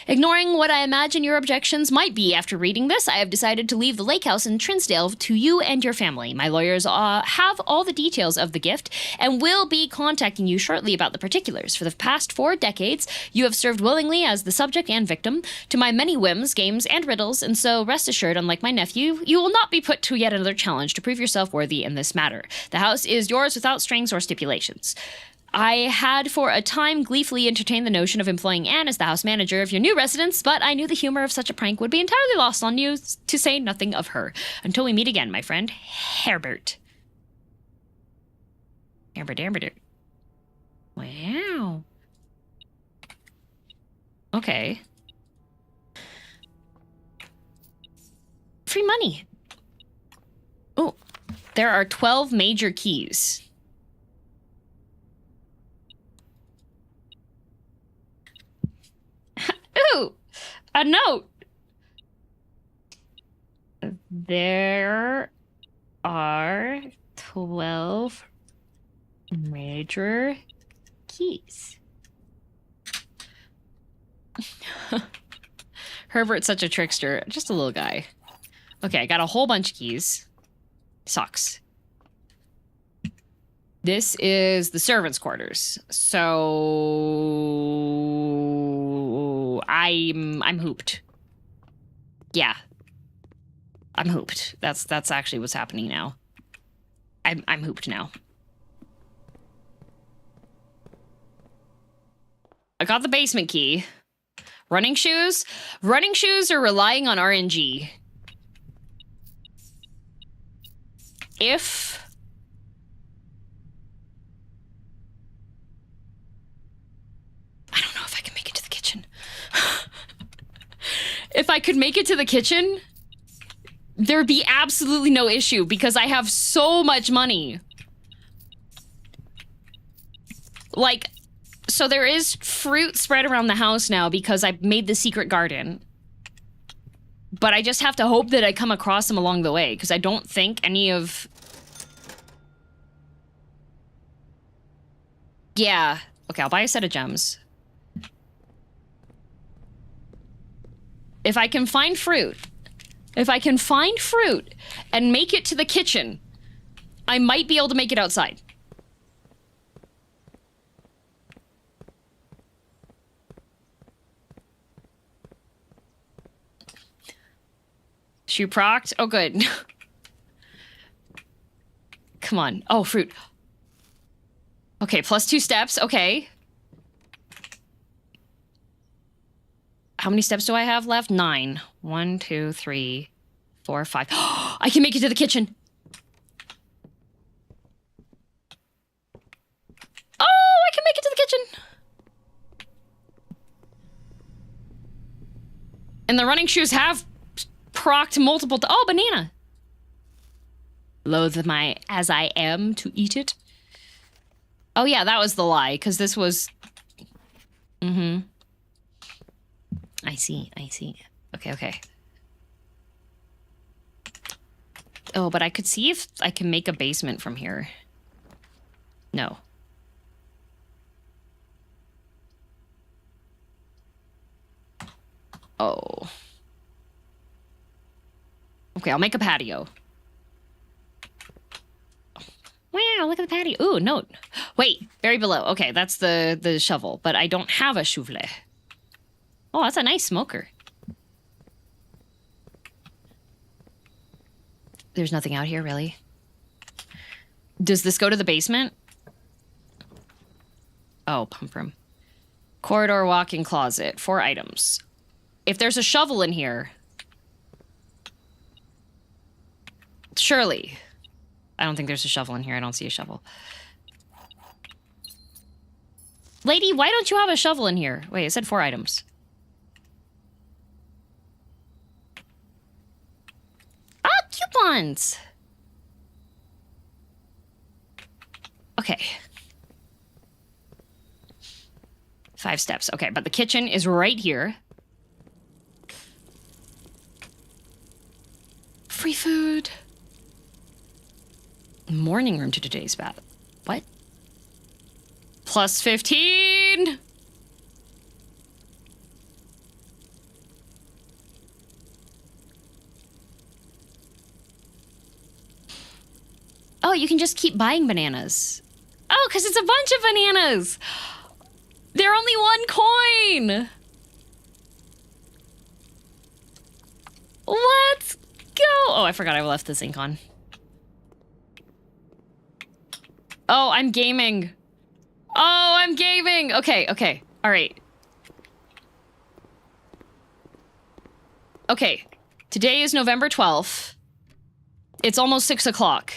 Ignoring what I imagine your objections might be after reading this, I have decided to leave the lake house in Trinsdale to you and your family. My lawyers have all the details of the gift and will be contacting you shortly about the particulars. For the past 4 decades, you have served willingly as the subject and victim to my many whims, games, and riddles, and so rest assured, unlike my nephew, you will not be put to yet another challenge to prove yourself worthy in this matter. The house is yours without strings or stipulations. I had for a time gleefully entertained the notion of employing Anne as the house manager of your new residence, but I knew the humor of such a prank would be entirely lost on you, to say nothing of her. Until we meet again, my friend, Herbert. Herbert. Wow. Okay. Free money. Oh, there are 12 major keys. Ooh, a note. There are 12 major keys. Herbert's such a trickster. Just a little guy. Okay, I got a whole bunch of keys. Sucks. This is the servants' quarters. So I'm hooped. Yeah. I'm hooped. That's actually what's happening now. I'm hooped now. I got the basement key. Running shoes? Running shoes are relying on RNG. If I don't know if I can make it to the kitchen. If I could make it to the kitchen, there'd be absolutely no issue because I have so much money. Like, so there is fruit spread around the house now because I made the secret garden. But I just have to hope that I come across them along the way because I don't think any of... Yeah. Okay, I'll buy a set of gems. If I can find fruit, and make it to the kitchen, I might be able to make it outside. Shoe procced? Oh, good. Come on. Oh, fruit. Okay, plus 2 steps. Okay. How many steps do I have left? 9. 1, 2, 3, 4, 5. I can make it to the kitchen. Oh, I can make it to the kitchen. And the running shoes have procced multiple oh, banana. Loath as I am to eat it. Oh yeah, that was the lie, because this was... I see. Okay. Oh, but I could see if I can make a basement from here. No. Oh. Okay, I'll make a patio. Wow, look at the patio. Ooh, note. Wait, very below. Okay, that's the shovel, but I don't have a shovel. Oh, that's a nice smoker. There's nothing out here, really. Does this go to the basement? Oh, pump room. Corridor, walk-in closet. 4 items. If there's a shovel in here... Surely. I don't think there's a shovel in here. I don't see a shovel. Lady, why don't you have a shovel in here? Wait, it said 4 items. coupons. Okay. 5 steps. Okay, but the kitchen is right here. Free food. Morning room to today's bath. What? Plus 15. Oh, you can just keep buying bananas. Oh, because it's a bunch of bananas. They're only 1 coin. Let's go. Oh, I forgot I left the zinc on. Oh, I'm gaming. Oh, I'm gaming. Okay, okay. All right. Okay. Today is November 12th. It's almost 6 o'clock.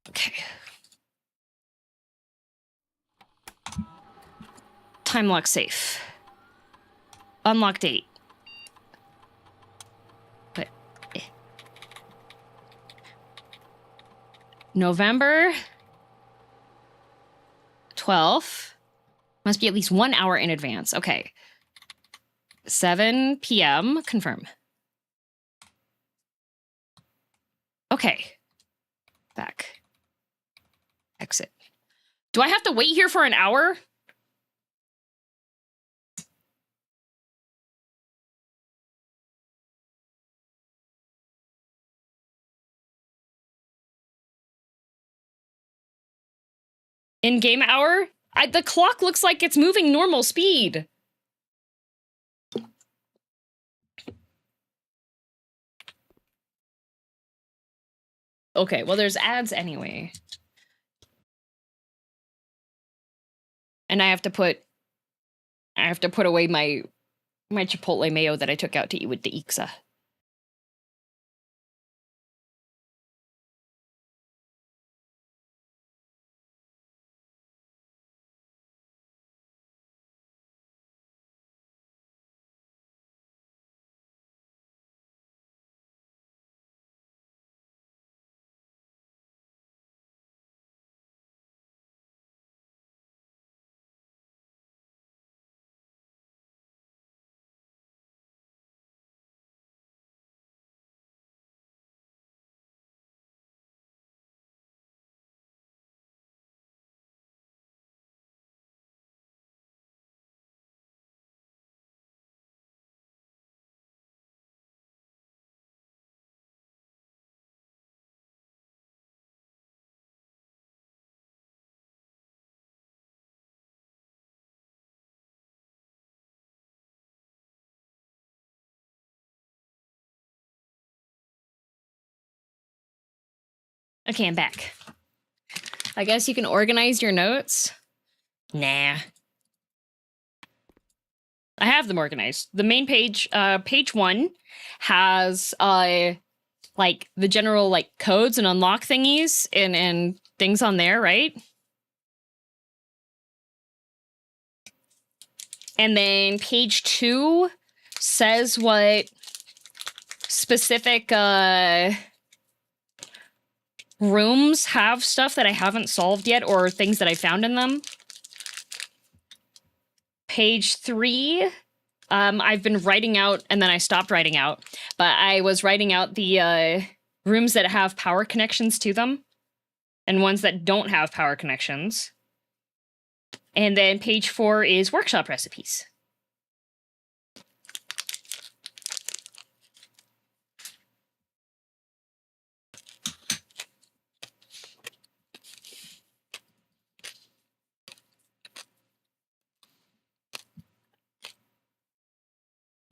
Okay. Time lock safe. Unlock date. But November 12th. Must be at least 1 hour in advance. Okay. 7 p.m. Confirm. Okay. Back. Exit. Do I have to wait here for an hour? In-game hour? The clock looks like it's moving normal speed. Okay, well, there's ads anyway. And I have to put away my Chipotle mayo that I took out to eat with the Ixa. Okay, I'm back. I guess you can organize your notes. Nah. I have them organized. The main page, page 1, has like the general like codes and unlock thingies and things on there, right? And then page 2 says what specific rooms have stuff that I haven't solved yet or things that I found in them. Page 3, I've been writing out, and then I stopped writing out, but I was writing out the rooms that have power connections to them and ones that don't have power connections. And then page 4 is workshop recipes.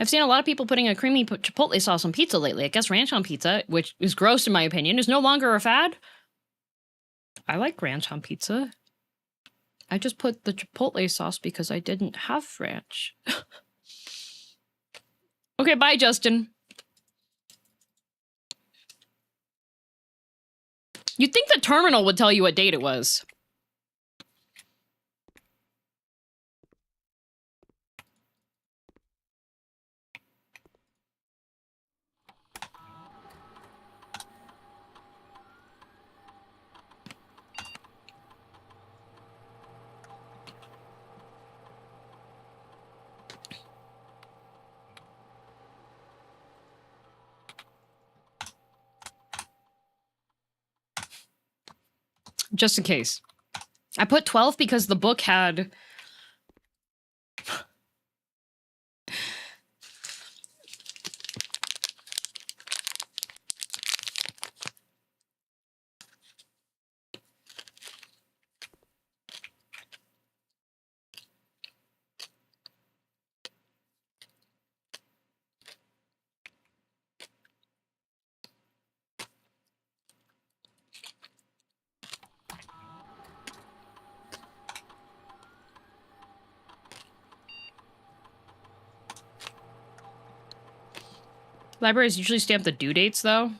I've seen a lot of people putting a creamy chipotle sauce on pizza lately. I guess ranch on pizza, which is gross in my opinion, is no longer a fad. I like ranch on pizza. I just put the chipotle sauce because I didn't have ranch. Okay, bye, Justin. You'd think the terminal would tell you what date it was. Just in case. I put 12 because the book had... Libraries usually stamp the due dates, though.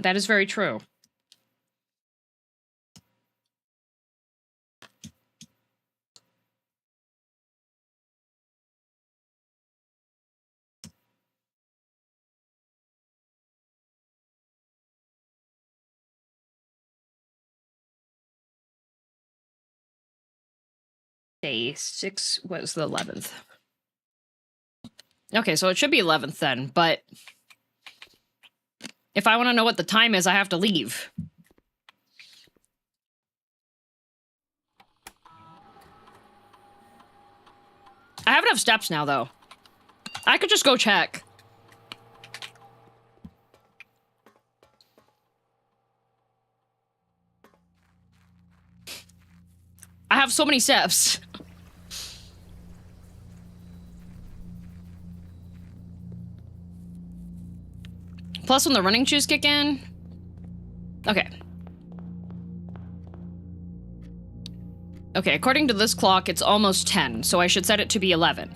That is very true. Day 6 was the 11th. Okay, so it should be 11th then, but if I want to know what the time is, I have to leave. I have enough steps now, though. I could just go check. I have so many steps. Plus when the running shoes kick in. Okay. Okay, according to this clock, it's almost 10, so I should set it to be 11.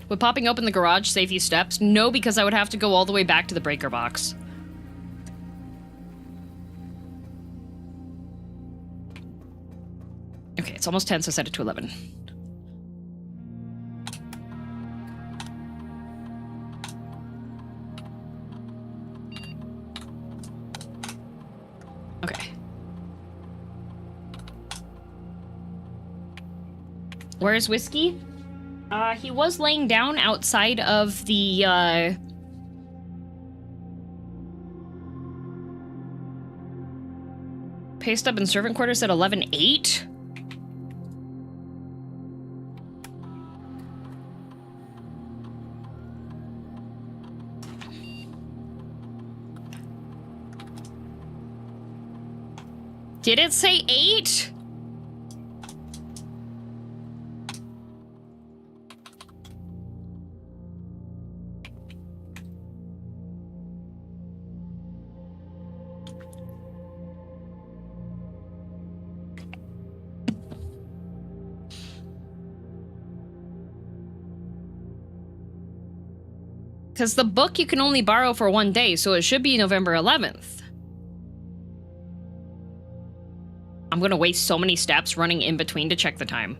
Would popping open the garage save you steps? No, because I would have to go all the way back to the breaker box. Okay, it's almost 10, so set it to 11. Okay. Where's Whiskey? He was laying down outside of the, pay stub and servant quarters at 11:08? Did it say 8? Because the book you can only borrow for 1 day, so it should be November 11th. I'm gonna waste so many steps running in between to check the time.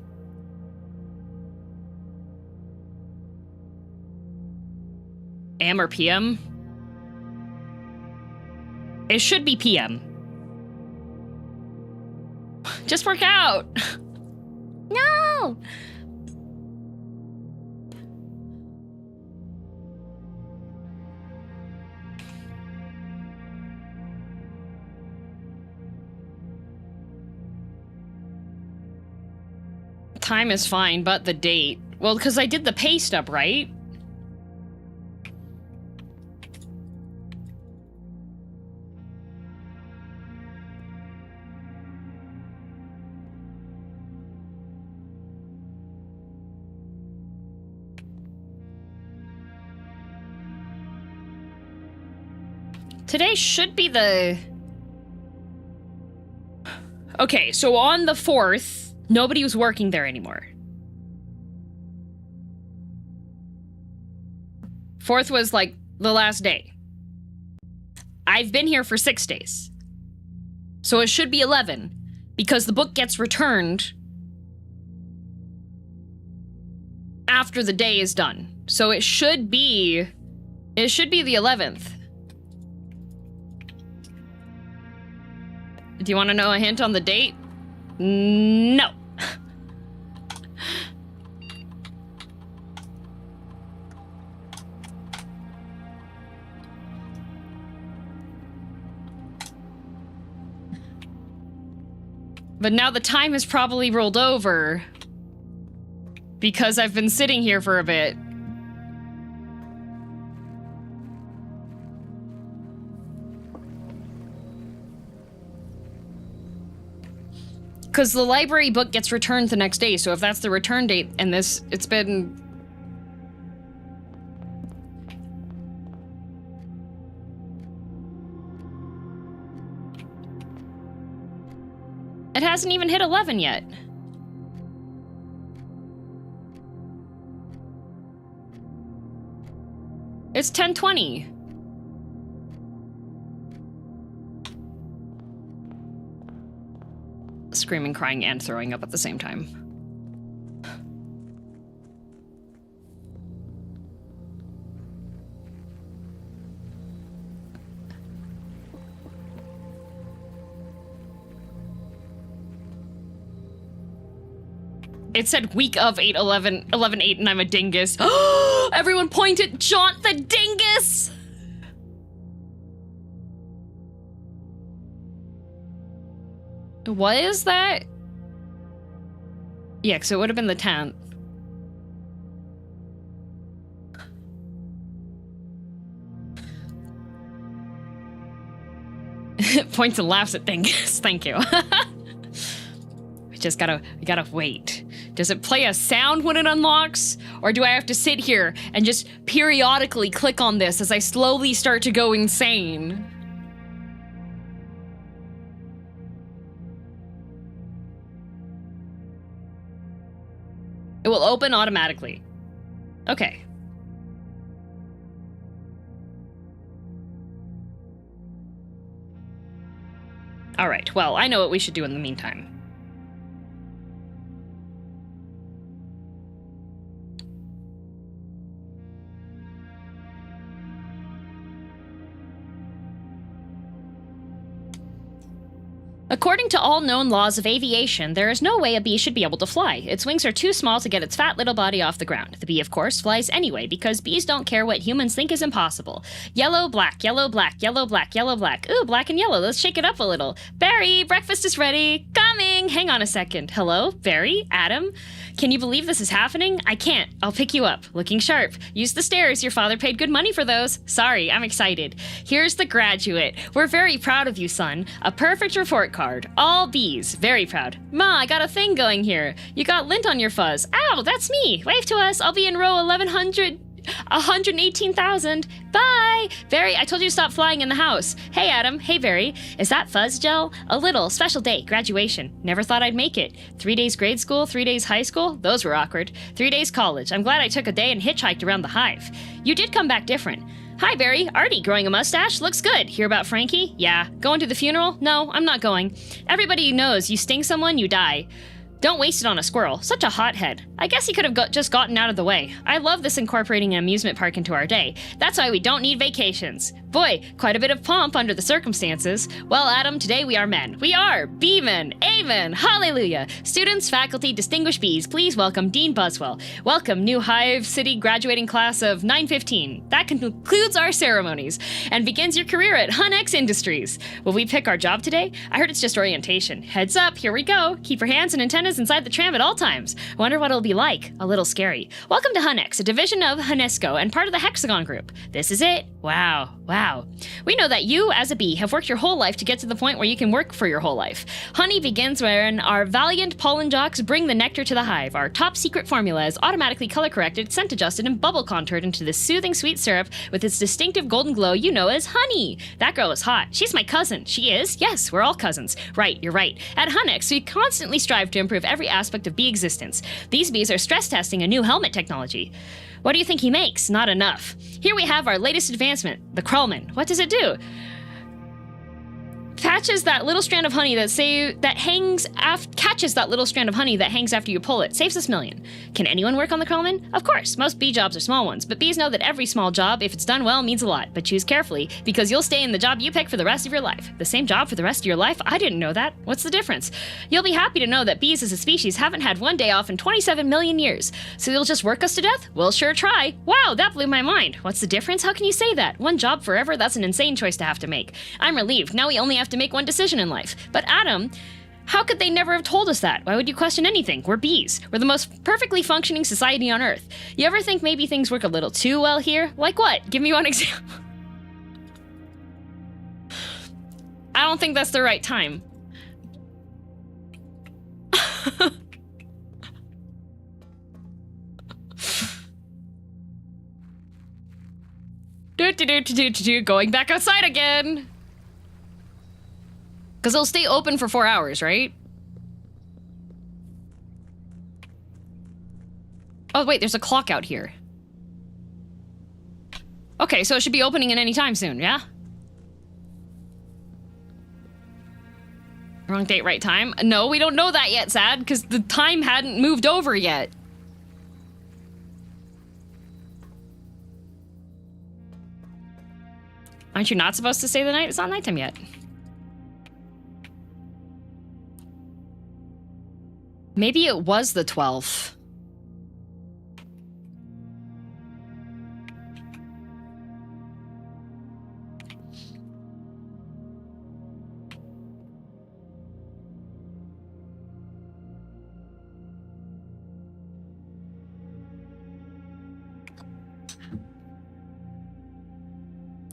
AM or PM? It should be PM. Just work out! No! Time is fine, but the date. Well, because I did the pay stub, right? Today should be the... Okay, so on the 4th, nobody was working there anymore. 4th was, like, the last day. I've been here for 6 days. So it should be 11, because the book gets returned after the day is done. So it should be the 11th. Do you want to know a hint on the date? No. But now the time has probably rolled over because I've been sitting here for a bit. Because the library book gets returned the next day, so if that's the return date, and it's been... It hasn't even hit 11 yet. It's 10:20. Screaming, crying, and throwing up at the same time. It said week of 8/11/11/8, and I'm a dingus. Everyone point at Jaunt the dingus! What is that? Yeah, so it would have been the 10th. Points and laughs at dingus. Thank you. We gotta wait. Does it play a sound when it unlocks? Or do I have to sit here and just periodically click on this as I slowly start to go insane? It will open automatically. Okay. All right, well, I know what we should do in the meantime. According to all known laws of aviation, there is no way a bee should be able to fly. Its wings are too small to get its fat little body off the ground. The bee, of course, flies anyway, because bees don't care what humans think is impossible. Yellow, black, yellow, black, yellow, black, yellow, black. Ooh, black and yellow, let's shake it up a little. Barry, breakfast is ready. Coming! Hang on a second. Hello? Barry? Adam? Can you believe this is happening? I can't. I'll pick you up. Looking sharp. Use the stairs. Your father paid good money for those. Sorry, I'm excited. Here's the graduate. We're very proud of you, son. A perfect report card. All B's. Very proud. Ma, I got a thing going here. You got lint on your fuzz. Ow, that's me. Wave to us. I'll be in row 118,000. Bye! Barry, I told you to stop flying in the house. Hey, Adam. Hey, Barry. Is that fuzz gel? A little. Special day. Graduation. Never thought I'd make it. 3 days grade school, 3 days high school? Those were awkward. 3 days college. I'm glad I took a day and hitchhiked around the hive. You did come back different. Hi, Barry. Artie, growing a mustache? Looks good. Hear about Frankie? Yeah. Going to the funeral? No, I'm not going. Everybody knows you sting someone, you die. Don't waste it on a squirrel. Such a hothead. I guess he could have just gotten out of the way. I love this incorporating an amusement park into our day. That's why we don't need vacations. Boy, quite a bit of pomp under the circumstances. Well, Adam, today we are men. We are B-men. Amen. Hallelujah. Students, faculty, distinguished bees, please welcome Dean Buswell. Welcome, new Hive City graduating class of 915. That concludes our ceremonies and begins your career at HunX Industries. Will we pick our job today? I heard it's just orientation. Heads up, here we go. Keep your hands and antennas bananas inside the tram at all times. I wonder what it'll be like. A little scary. Welcome to Hunex, a division of Hunesco and part of the Hexagon Group. This is it. Wow. Wow. We know that you, as a bee, have worked your whole life to get to the point where you can work for your whole life. Honey begins when our valiant pollen jocks bring the nectar to the hive. Our top secret formula is automatically color-corrected, scent-adjusted, and bubble-contoured into this soothing sweet syrup with its distinctive golden glow you know as honey. That girl is hot. She's my cousin. She is? Yes, we're all cousins. Right, you're right. At Hunex, we constantly strive to improve every aspect of bee existence. These bees are stress testing a new helmet technology. What do you think he makes? Not enough. Here we have our latest advancement, the Krellman. What does it do? Catches that little strand of honey catches that little strand of honey that hangs after you pull it. Saves us $1 million. Can anyone work on the Krellman? Of course, most bee jobs are small ones, but bees know that every small job, if it's done well, means a lot. But choose carefully, because you'll stay in the job you pick for the rest of your life. The same job for the rest of your life? I didn't know that. What's the difference? You'll be happy to know that bees as a species haven't had one day off in 27 million years. So you'll just work us to death? We'll sure try. Wow, that blew my mind. What's the difference? How can you say that? One job forever? That's an insane choice to have to make. I'm relieved. Now we only have to make one decision in life. But Adam, how could they never have told us that? Why would you question anything? We're bees. We're the most perfectly functioning society on Earth. You ever think maybe things work a little too well here? Like what? Give me one example. I don't think that's the right time. Going back outside again. Because they'll stay open for 4 hours, right? Oh, wait, there's a clock out here. Okay, so it should be opening at any time soon, yeah? Wrong date, right time? No, we don't know that yet, Sad, because the time hadn't moved over yet. Aren't you not supposed to stay the night? It's not nighttime yet. Maybe it was the 12th.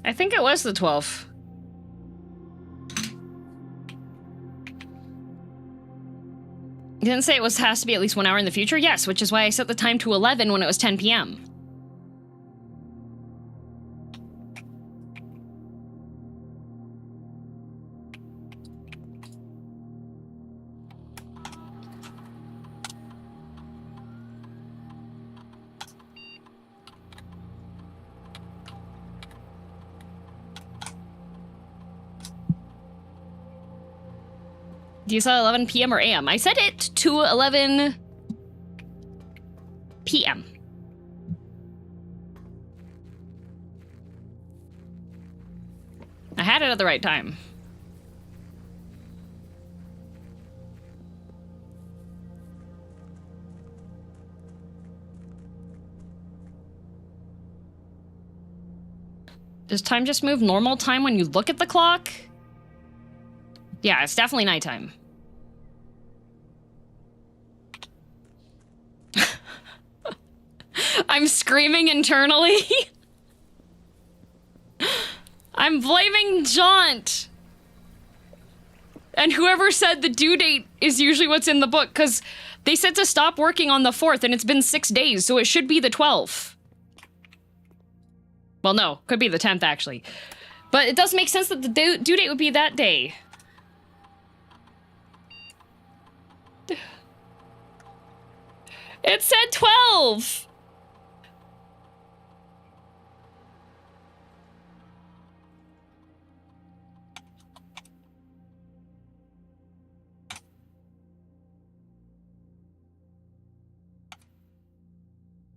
I think it was the 12th. You didn't say it has to be at least 1 hour in the future? Yes, which is why I set the time to 11 when it was 10 p.m. Do you say 11 p.m. or a.m.? I set it to 11 p.m. I had it at the right time. Does time just move normal time when you look at the clock? Yeah, it's definitely nighttime. I'm screaming internally. I'm blaming Jaunt. And whoever said the due date is usually what's in the book, because they said to stop working on the 4th, and it's been 6 days, so it should be the 12th. Well, no, could be the 10th, actually. But it does make sense that the due date would be that day. It said 12!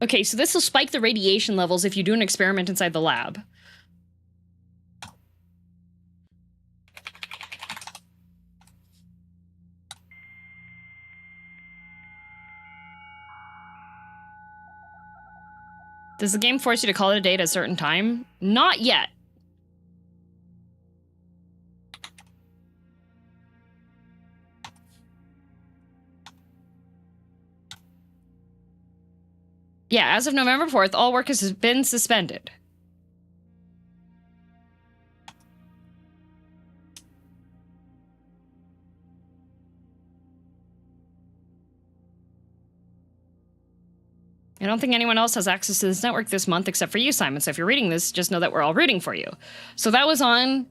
Okay, so this will spike the radiation levels if you do an experiment inside the lab. Does the game force you to call it a day at a certain time? Not yet. Yeah, as of November 4th, all work has been suspended. I don't think anyone else has access to this network this month except for you, Simon. So if you're reading this, just know that we're all rooting for you. So that was on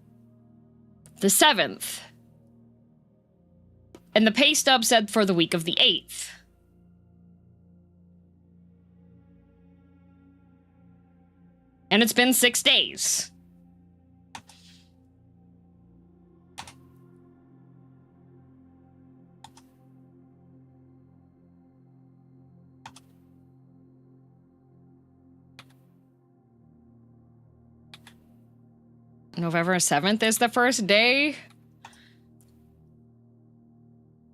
the 7th. And the pay stub said for the week of the 8th. And it's been 6 days. November 7th is the first day.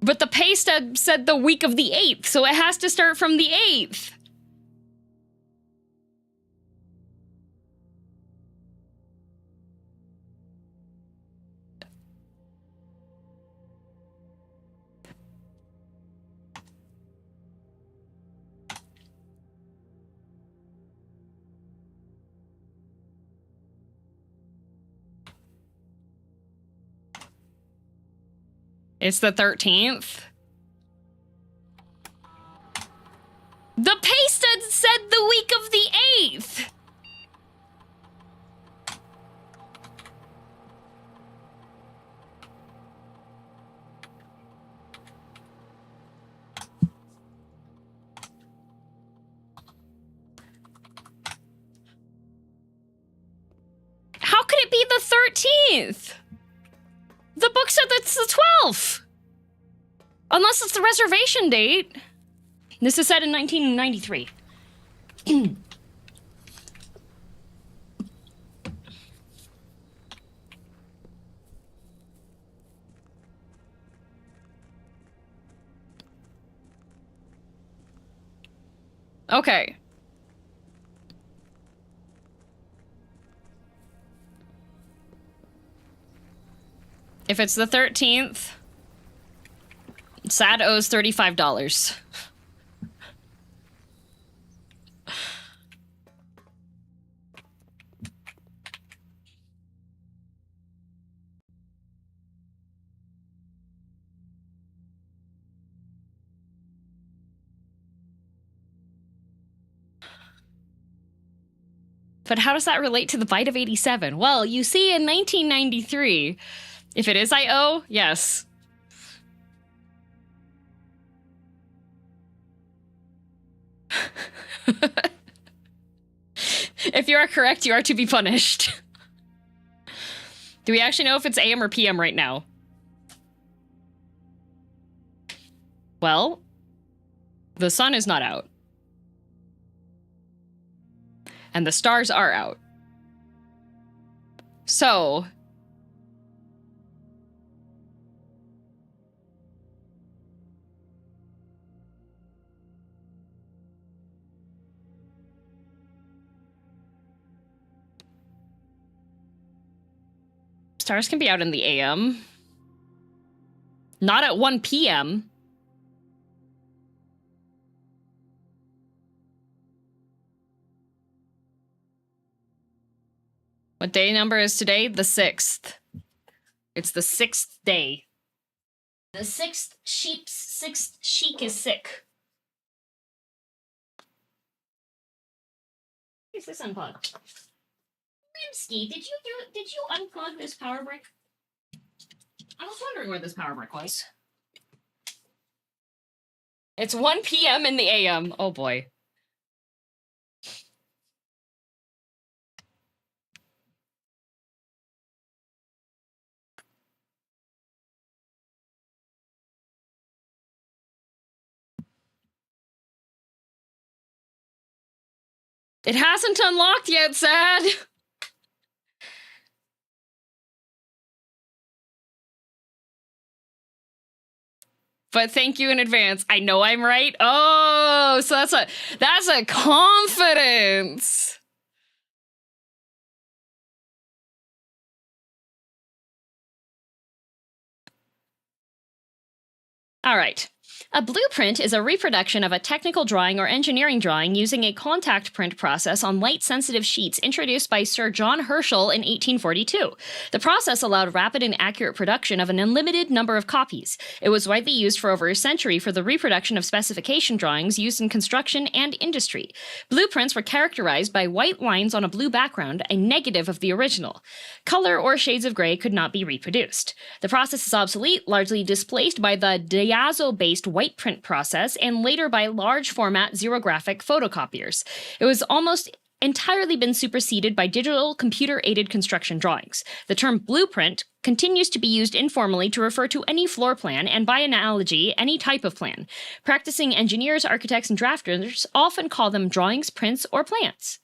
But the pay stub said the week of the 8th, so it has to start from the 8th. It's the 13th. The pay stub said the week of the 8th. How could it be the 13th? The book said that's the 12th. Unless it's the reservation date. This is set in 1993. Okay. If it's the 13th, Sad owes $35. But how does that relate to the bite of 87? Well, you see, in 1993, if it is I owe, yes. If you are correct, you are to be punished. Do we actually know if it's AM or PM right now? Well, the sun is not out. And the stars are out. So... stars can be out in the AM. Not at 1 PM. What day number is today? The 6th. It's the 6th day. The 6th sheik is sick. Is this unplugged? Rimsky, did you unplug this power brick? I was wondering where this power brick was. It's 1 PM in the AM. Oh boy. It hasn't unlocked yet, Sad. But thank you in advance. I know I'm right. Oh, so that's a confidence. All right. A blueprint is a reproduction of a technical drawing or engineering drawing using a contact print process on light-sensitive sheets introduced by Sir John Herschel in 1842. The process allowed rapid and accurate production of an unlimited number of copies. It was widely used for over a century for the reproduction of specification drawings used in construction and industry. Blueprints were characterized by white lines on a blue background, a negative of the original. Color or shades of gray could not be reproduced. The process is obsolete, largely displaced by the diazo-based white print process and later by large format xerographic photocopiers. It was almost entirely been superseded by digital computer-aided construction drawings. The term blueprint continues to be used informally to refer to any floor plan and, by analogy, any type of plan. Practicing engineers, architects, and drafters often call them drawings, prints, or plans.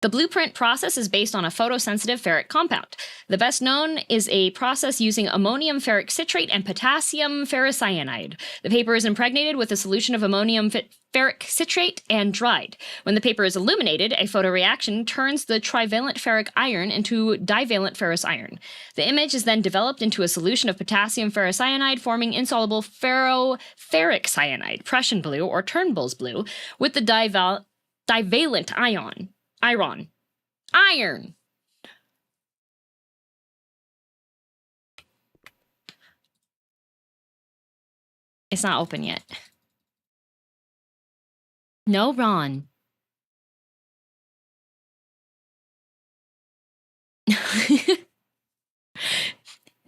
The blueprint process is based on a photosensitive ferric compound. The best known is a process using ammonium ferric citrate and potassium ferricyanide. The paper is impregnated with a solution of ammonium ferric citrate and dried. When the paper is illuminated, a photoreaction turns the trivalent ferric iron into divalent ferrous iron. The image is then developed into a solution of potassium ferricyanide, forming insoluble ferroferric cyanide, Prussian blue or Turnbull's blue, with the divalent iron. It's not open yet. No, Ron.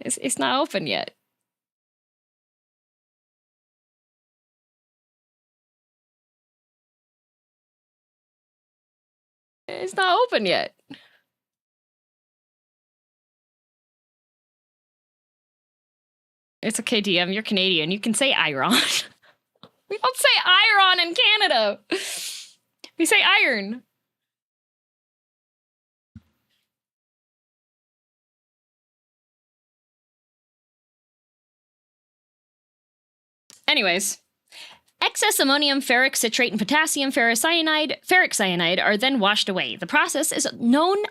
It's not open yet. It's not open yet. It's okay, DM. You're Canadian. You can say iron. We don't say iron in Canada. We say iron. Anyways. Excess ammonium ferric citrate and potassium ferric cyanide are then washed away. The process is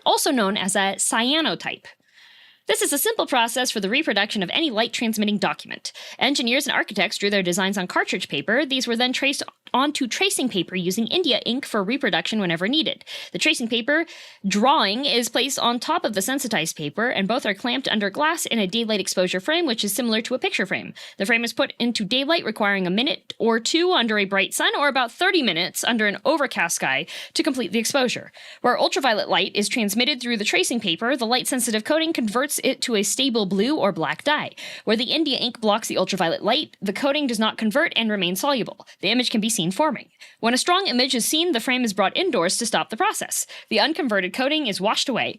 also known as a cyanotype. This is a simple process for the reproduction of any light-transmitting document. Engineers and architects drew their designs on cartridge paper. These were then traced onto tracing paper using India ink for reproduction whenever needed. The tracing paper drawing is placed on top of the sensitized paper, and both are clamped under glass in a daylight exposure frame, which is similar to a picture frame. The frame is put into daylight, requiring a minute or two under a bright sun, or about 30 minutes under an overcast sky to complete the exposure. Where ultraviolet light is transmitted through the tracing paper, the light-sensitive coating converts it to a stable blue or black dye. Where the India ink blocks the ultraviolet light, the coating does not convert and remains soluble. The image can be seen forming. When a strong image is seen, the frame is brought indoors to stop the process. The unconverted coating is washed away,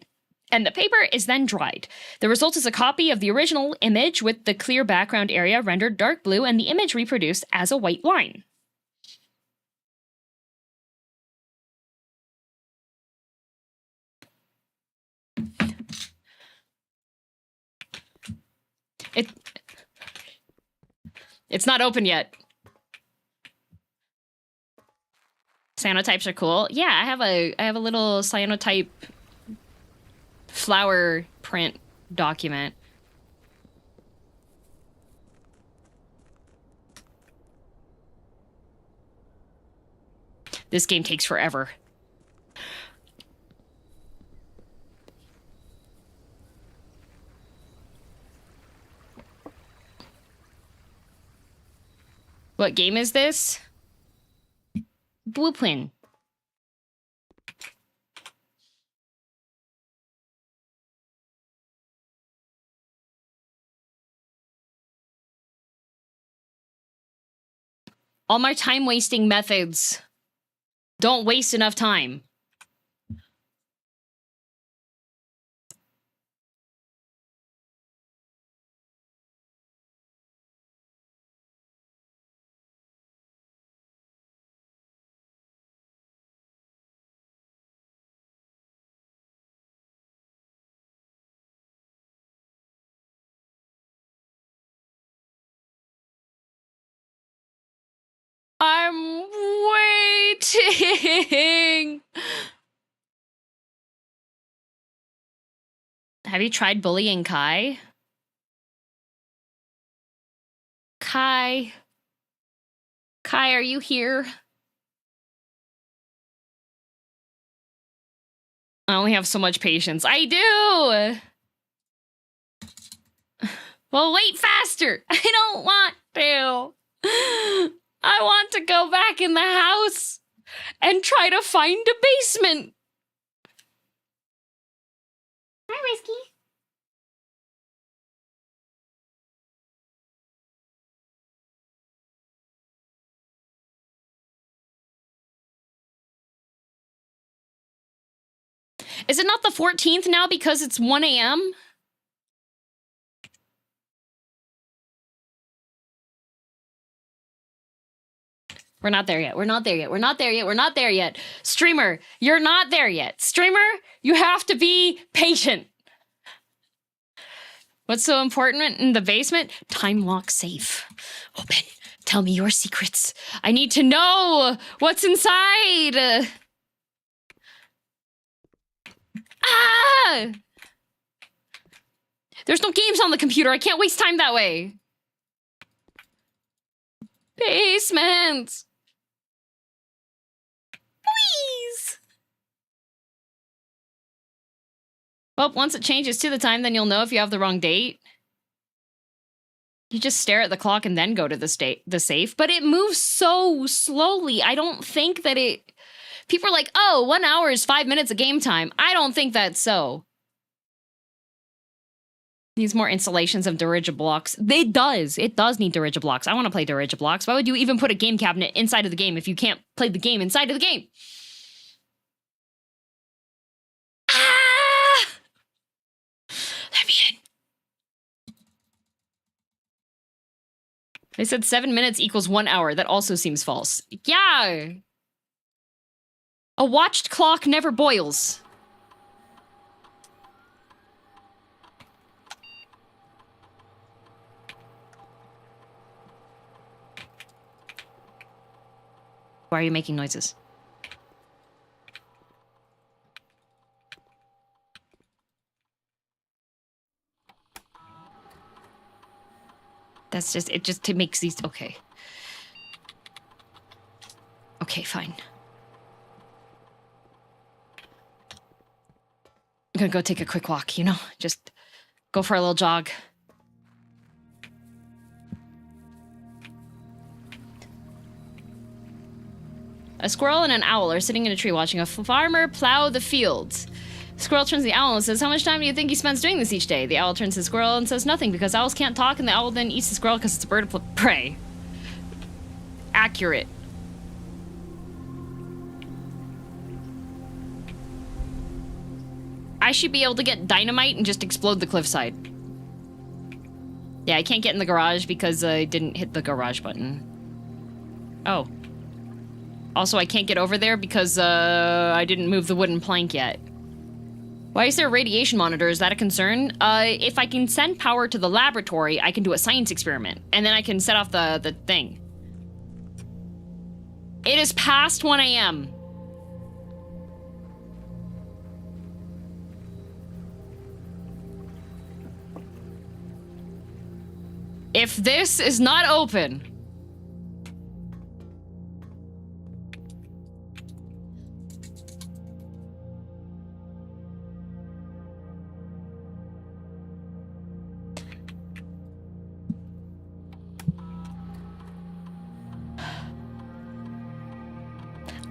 and the paper is then dried. The result is a copy of the original image with the clear background area rendered dark blue and the image reproduced as a white line. It's not open yet. Cyanotypes are cool. Yeah, I have a little cyanotype flower print document. This game takes forever. What game is this? Blueprint. All my time-wasting methods. Don't waste enough time. I'm waiting. Have you tried bullying Kai? Kai. Kai, are you here? I only have so much patience. I do! Well, wait faster! I don't want to. I want to go back in the house and try to find a basement. Hi, Risky. Is it not the 14th now because it's 1 a.m.? We're not there yet. We're not there yet. We're not there yet. We're not there yet. Streamer, you're not there yet. Streamer, you have to be patient. What's so important in the basement? Time lock safe. Open. Tell me your secrets. I need to know what's inside. Ah! There's no games on the computer. I can't waste time that way. Basement. Please. Well, once it changes to the time, then you'll know if you have the wrong date. You just stare at the clock and then go to the safe, but it moves so slowly. I don't think that it... People are like, oh, 1 hour is 5 minutes of game time. I don't think that's so. Needs more installations of Dirigiblocks. It does. It does need Dirigiblocks. I want to play Dirigiblocks. Why would you even put a game cabinet inside of the game if you can't play the game inside of the game? Ah! Let me in. They said 7 minutes equals 1 hour. That also seems false. Yeah. A watched clock never boils. Why are you making noises? That's just, it just makes these, okay. Okay, fine. I'm gonna go take a quick walk, you know? Just go for a little jog. A squirrel and an owl are sitting in a tree watching a farmer plow the fields. The squirrel turns to the owl and says, how much time do you think he spends doing this each day? The owl turns to the squirrel and says nothing because owls can't talk, and the owl then eats the squirrel because it's a bird of prey. Accurate. I should be able to get dynamite and just explode the cliffside. Yeah, I can't get in the garage because I didn't hit the garage button. Oh. Also, I can't get over there because I didn't move the wooden plank yet. Why is there a radiation monitor? Is that a concern? If I can send power to the laboratory, I can do a science experiment. And then I can set off the thing. It is past 1 a.m. If this is not open...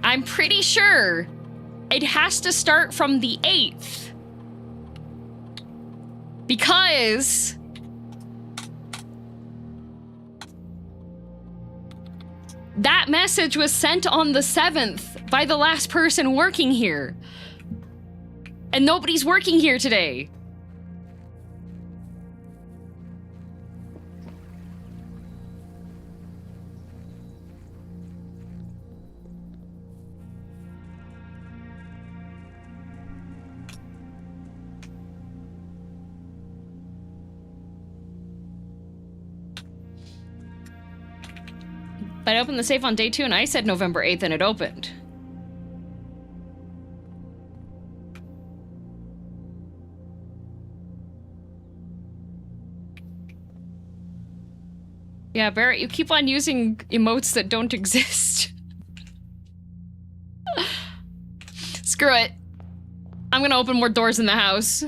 I'm pretty sure it has to start from the 8th. Because... that message was sent on the 7th by the last person working here. And nobody's working here today. But I opened the safe on day 2 and I said November 8th and it opened. Yeah, Barrett, you keep on using emotes that don't exist. Screw it. I'm gonna open more doors in the house.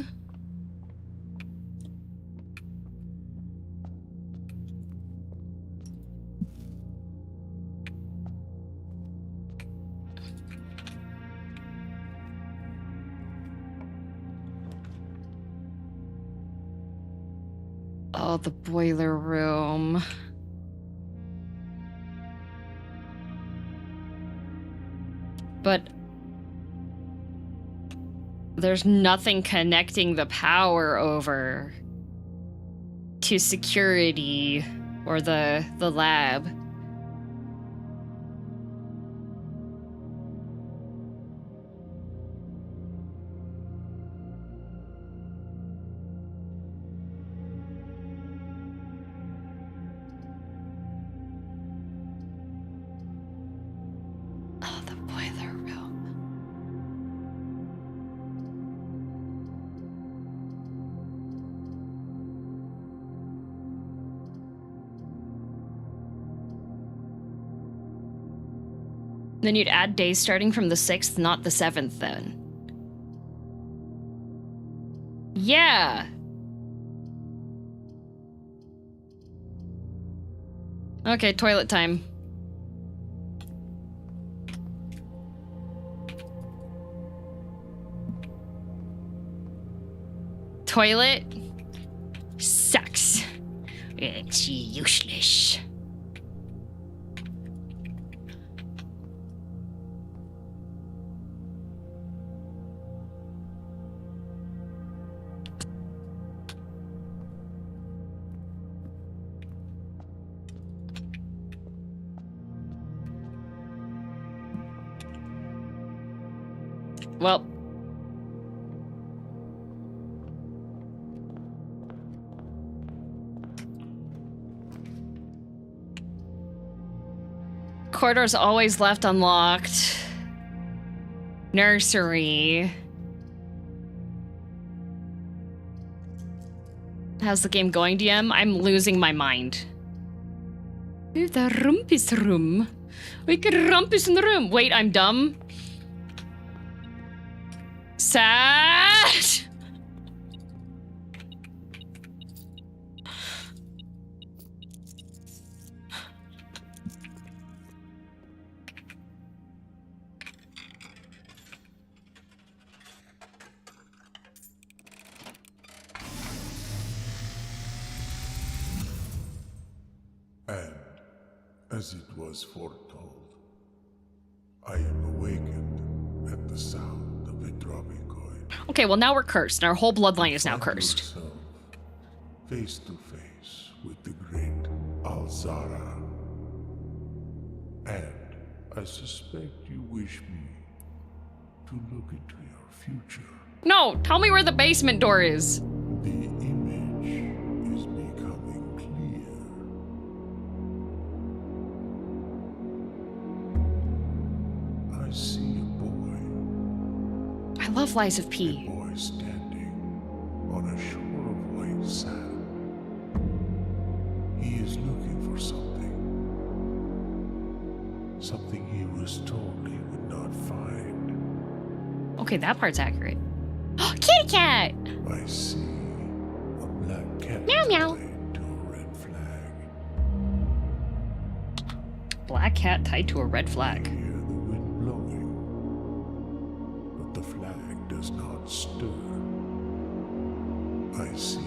Oh, the boiler room. But there's nothing connecting the power over to security or the lab. Oh, the boiler room. Then you'd add days starting from the 6th, not the 7th then. Yeah. Okay, toilet time. Toilet sucks. It's useless. Well, corridor's always left unlocked. Nursery. How's the game going, DM? I'm losing my mind. Ooh, the rumpus room. We could rumpus in the room. Wait, I'm dumb. Sad. And, as it was foretold, I am awakened at the sound of a dropping coin. Okay, well now we're cursed, and our whole bloodline is now Find cursed. yourself face to face with the great Alzara. And I suspect you wish me to look into your future. No, tell me where the basement door is. The image is becoming clear. I see a boy. I love Lies of A P. boy standing on a shore of white sand. He is looking for something. Something he was told he would not find. Okay, that part's accurate. Kitty cat! I see a black cat Meow, meow. tied to a red flag. Black cat tied to a red I flag. hear the wind blowing, but the flag does not stir. I see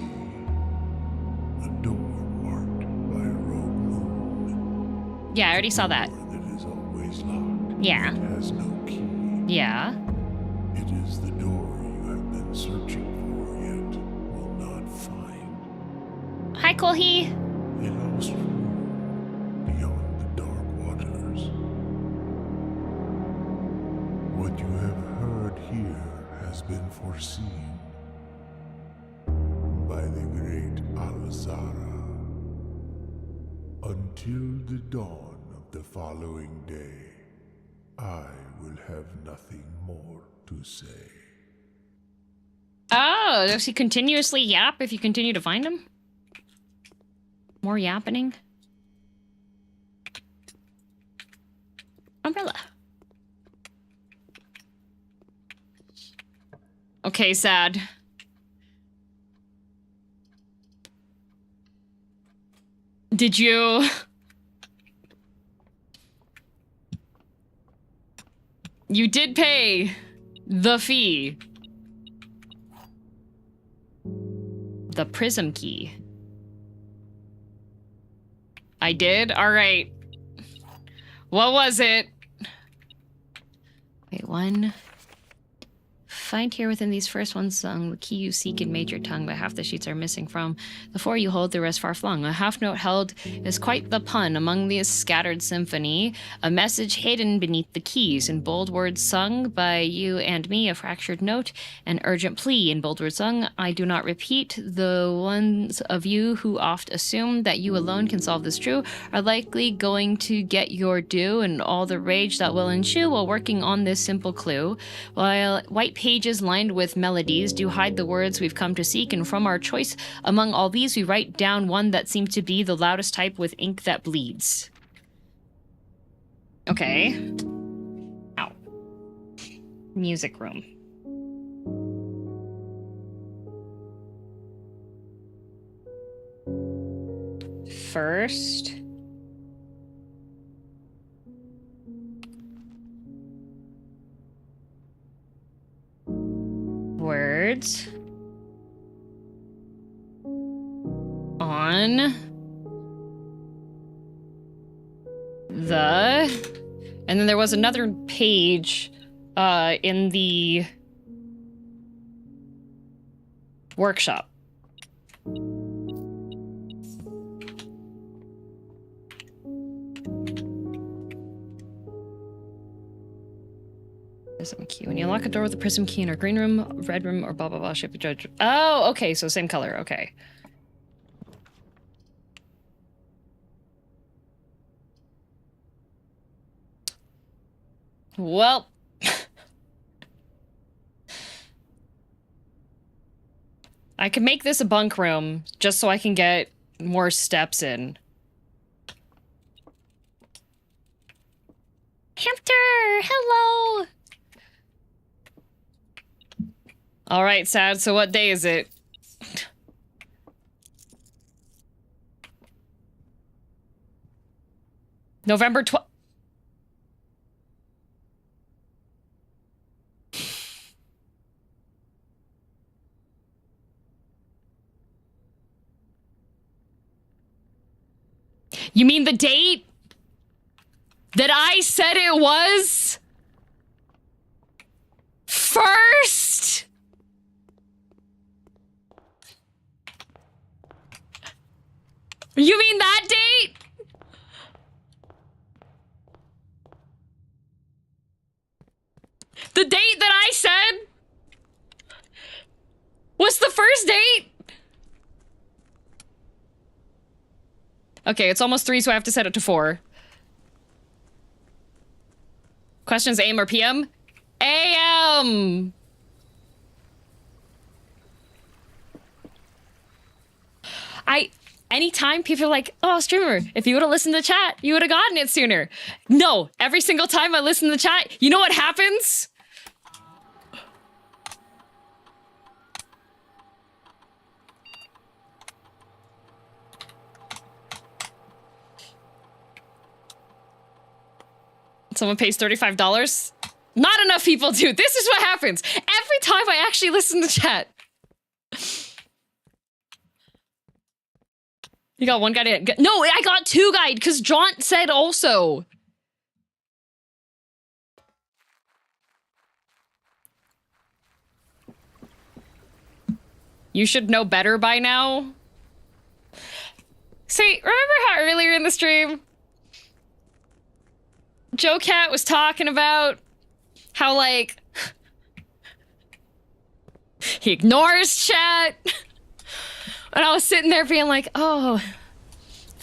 a door marked by a rogue moon. Yeah, I already saw that. Door that is always locked. Yeah. It has no key. Yeah. It is the door you have been searching for yet will not find. Hi, Kolhi. A lost room beyond the dark waters. What you have heard here has been foreseen by the great Alzara. Until the dawn of the following day, I will have nothing more to say. Oh, does he continuously yap if you continue to find him? More yappening? umbrella. Okay, sad. Did you... You did pay the fee. The prism key. I did? Alright. What was it? Wait, one. Find here within these first ones sung the key you seek in major tongue, but half the sheets are missing from the four you hold, the rest far flung. A half note held is quite the pun among this scattered symphony, a message hidden beneath the keys, in bold words sung by you and me, a fractured note, an urgent plea in bold words sung. I do not repeat, the ones of you who oft assume that you alone can solve this true are likely going to get your due and all the rage that will ensue while working on this simple clue. While white pages lined with melodies do hide the words we've come to seek, and from our choice among all these we write down one that seemed to be the loudest type with ink that bleeds. Okay. Ow. Music room. First... words on the, and then there was another page in the workshop. Prism key. When you unlock a door with a prism key in our green room, red room, or blah blah blah, should be judged. Oh, okay, so same color. Okay. Well, I could make this a bunk room just so I can get more steps in. Hamster, hello. All right, Sad, so what day is it? November 12th. You mean the date that I said it was? First? You mean that date? The date that I said was the first date? Okay, it's almost 3, so I have to set it to 4. Questions AM or PM? AM! Anytime people are like, oh, streamer, if you would have listened to the chat, you would have gotten it sooner. No, every single time I listen to the chat, you know what happens? Someone pays $35? Not enough people do. This is what happens. Every time I actually listen to chat. You got one guy to... No, I got 2 guys, because Jaunt said also. You should know better by now. See, remember how earlier in the stream, Joe Cat was talking about how, like, he ignores chat? And I was sitting there being like, oh,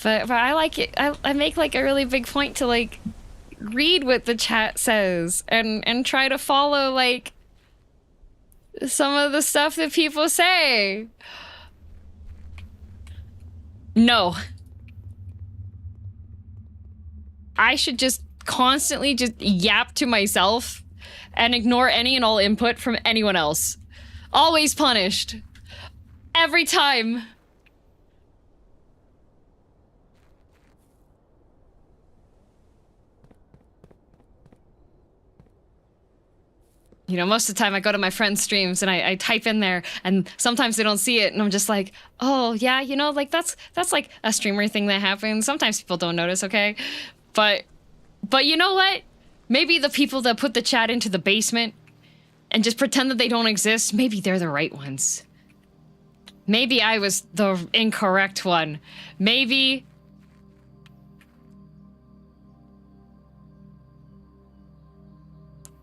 but I like it. I make, like, a really big point to, like, read what the chat says and try to follow, like, some of the stuff that people say. No. I should just constantly just yap to myself and ignore any and all input from anyone else. Always punished. Every time. You know, most of the time I go to my friends' streams and I type in there, and sometimes they don't see it, and I'm just like, oh yeah, you know, like that's like a streamer thing that happens. Sometimes people don't notice, okay? But you know what? Maybe the people that put the chat into the basement and just pretend that they don't exist, maybe they're the right ones. Maybe I was the incorrect one. Maybe...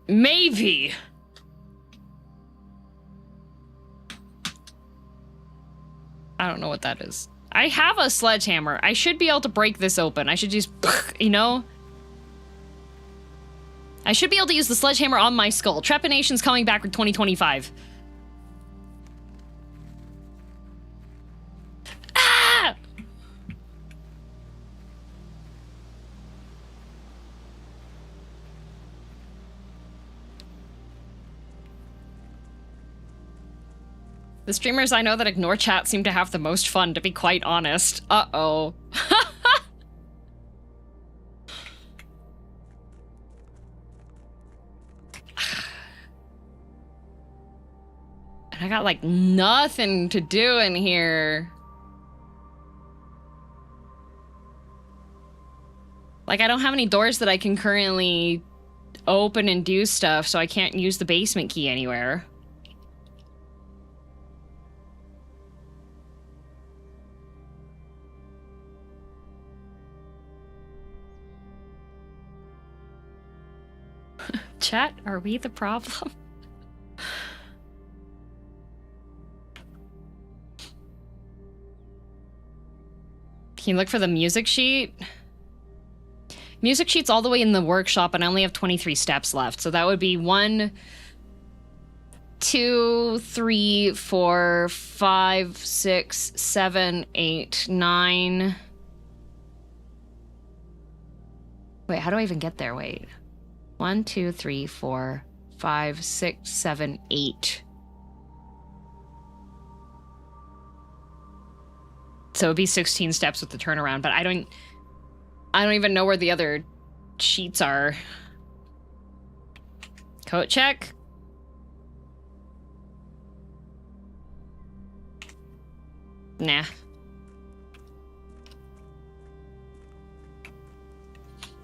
Maybe... I don't know what that is. I have a sledgehammer. I should be able to break this open. I should just, you know? I should be able to use the sledgehammer on my skull. Trepanation's coming back with 2025. Ah! The streamers I know that ignore chat seem to have the most fun, to be quite honest. Uh-oh. I got, like, nothing to do in here. Like, I don't have any doors that I can currently open and do stuff, so I can't use the basement key anywhere. Chat, are we the problem? Can you look for the music sheet? Music sheet's all the way in the workshop, and I only have 23 steps left. So that would be 1, 2, 3, 4, 5, 6, 7, 8, 9. Wait, how do I even get there? Wait. 1, 2, 3, 4, 5, 6, 7, 8. So it'd be 16 steps with the turnaround, but I don't even know where the other sheets are. Coat check. Nah.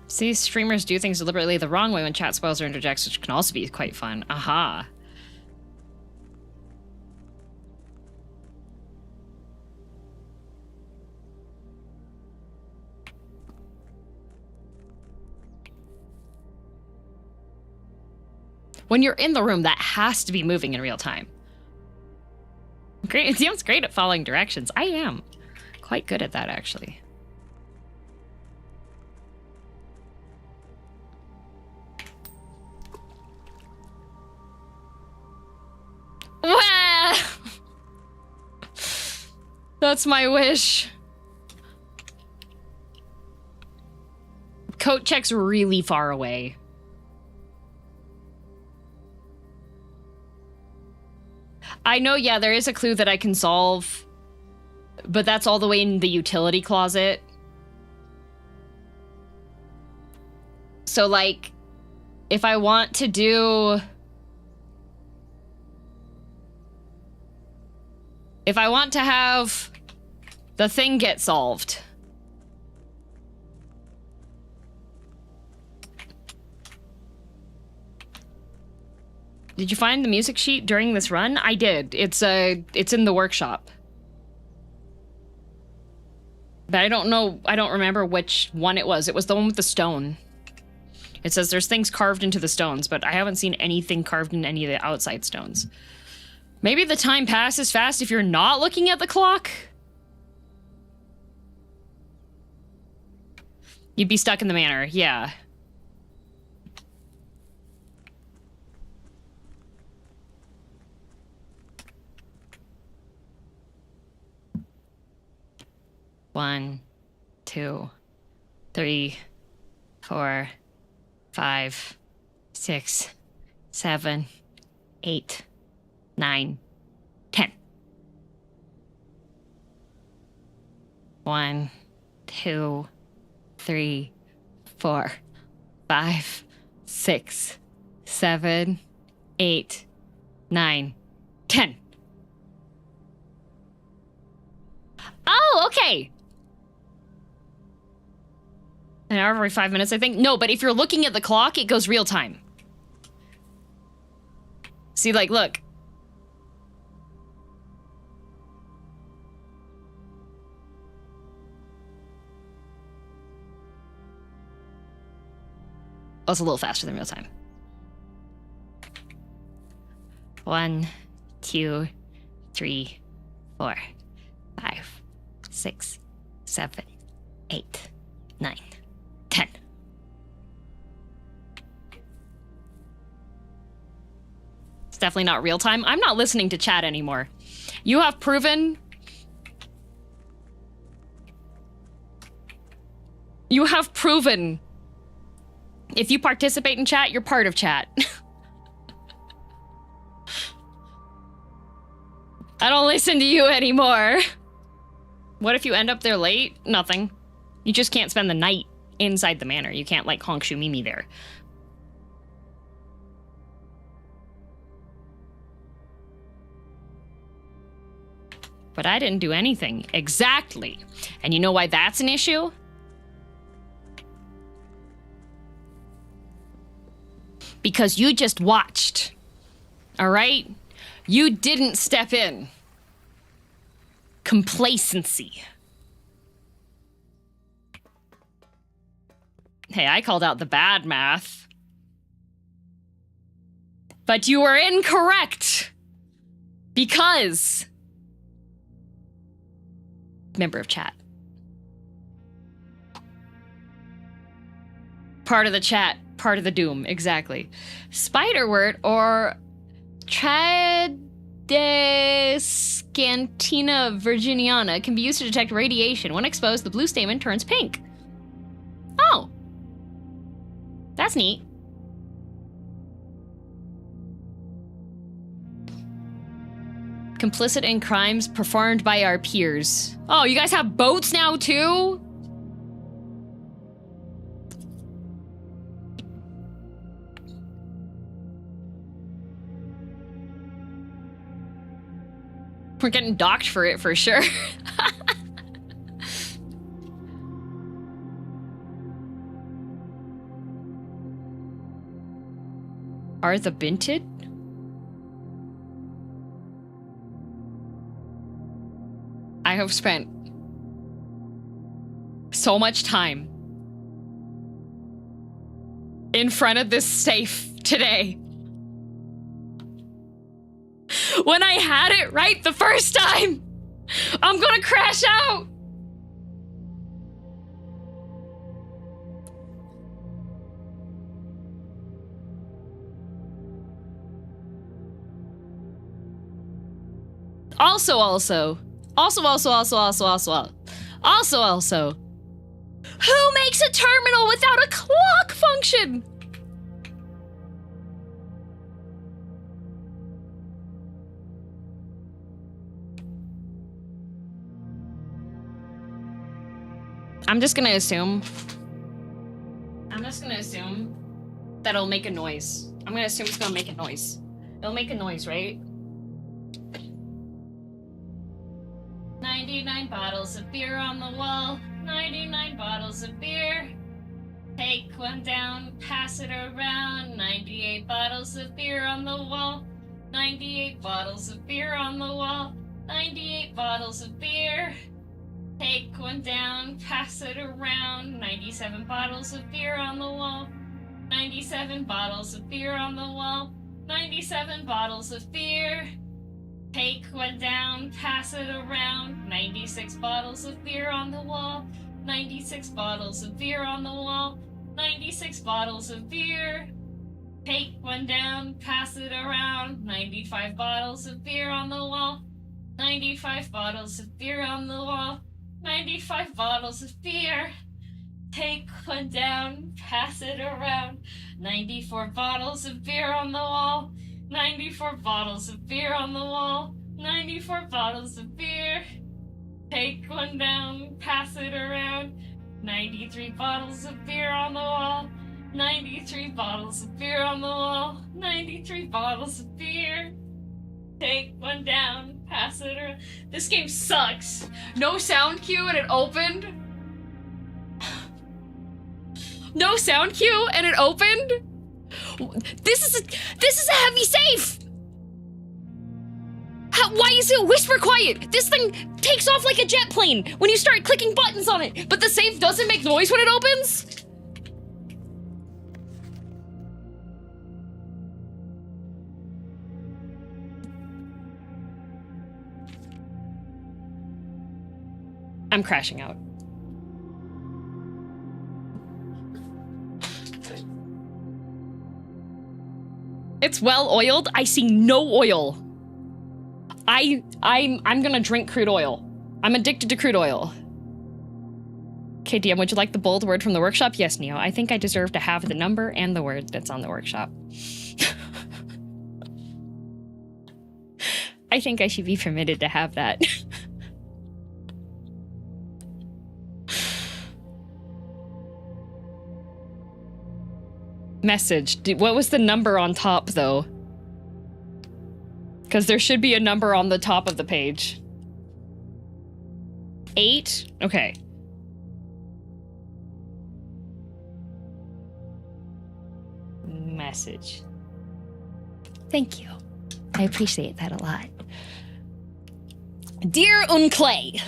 See, streamers do things deliberately the wrong way when chat spoils or interjects, which can also be quite fun. Aha. When you're in the room, that has to be moving in real time. Great. Dion's great at following directions. I am quite good at that, actually. Wah! That's my wish. Coat check's really far away. I know, yeah, there is a clue that I can solve, but that's all the way in the utility closet. So, like, if I want to do... If I want to have the thing get solved... Did you find the music sheet during this run? I did. It's in the workshop. But I don't remember which one it was. It was the one with the stone. It says there's things carved into the stones, but I haven't seen anything carved in any of the outside stones. Maybe the time passes fast if you're not looking at the clock? You'd be stuck in the manor, yeah. One, 2, 3, 4, 5, 6, 7, 8, 9, 10. 1, 2, 3, 4, 5, 6, 7, 8, 9, 10. Oh, okay. An hour every 5 minutes, I think. No, but if you're looking at the clock, it goes real time. See, like, look. Oh, it's a little faster than real time. 1, 2, 3, 4, 5, 6, 7, 8, 9, 10. It's definitely not real time. I'm not listening to chat anymore. You have proven... You have proven... If you participate in chat, you're part of chat. I don't listen to you anymore. What if you end up there late? Nothing. You just can't spend the night inside the manor. You can't, like, honk shoo mimi there. But I didn't do anything. Exactly. And you know why that's an issue? Because you just watched. All right? You didn't step in. Complacency. Hey, I called out the bad math. But you were incorrect. Because... Member of chat. Part of the chat. Part of the doom. Exactly. Spiderwort or... Tradescantina virginiana can be used to detect radiation. When exposed, the blue stamen turns pink. Oh. That's neat. Complicit in crimes performed by our peers. Oh, you guys have boats now too? We're getting docked for it for sure. Are the binted? I have spent so much time in front of this safe today. When I had it right the first time, I'm gonna crash out. Also, who makes a terminal without a clock function? I'm just gonna assume that it'll make a noise. I'm gonna assume it's gonna make a noise. It'll make a noise, right? 99 bottles of beer on the wall. 99 bottles of beer. Take one down, pass it around. 98 bottles of beer on the wall. 98 bottles of beer on the wall. 98 bottles of beer. Take one down, pass it around. 97 bottles of beer on the wall. 97 bottles of beer on the wall. 97 bottles of beer. Take one down, pass it around. 96 bottles of beer on the wall. 96 bottles of beer on the wall. 96 bottles of beer. Take one down, pass it around. 95 bottles of beer on the wall. 95 bottles of beer on the wall. 95 bottles of beer. Take one down, pass it around. 94 bottles of beer on the wall. 94 bottles of beer on the wall. 94 bottles of beer. Take one down, pass it around. 93 bottles of beer on the wall. 93 bottles of beer on the wall. 93 bottles of beer. Take one down, pass it around. This game sucks. No sound cue and it opened. No sound cue and it opened. This is a heavy safe. Why is it whisper quiet? This thing takes off like a jet plane when you start clicking buttons on it, but the safe doesn't make noise when it opens? I'm crashing out. It's well oiled. I see no oil. I'm gonna drink crude oil. I'm addicted to crude oil. Okay, DM, would you like the bold word from the workshop? Yes, Neo. I think I deserve to have the number and the word that's on the workshop. I think I should be permitted to have that. Message. What was the number on top, though? Because there should be a number on the top of the page. 8? Okay. Message. Thank you. I appreciate that a lot. Dear Unclay,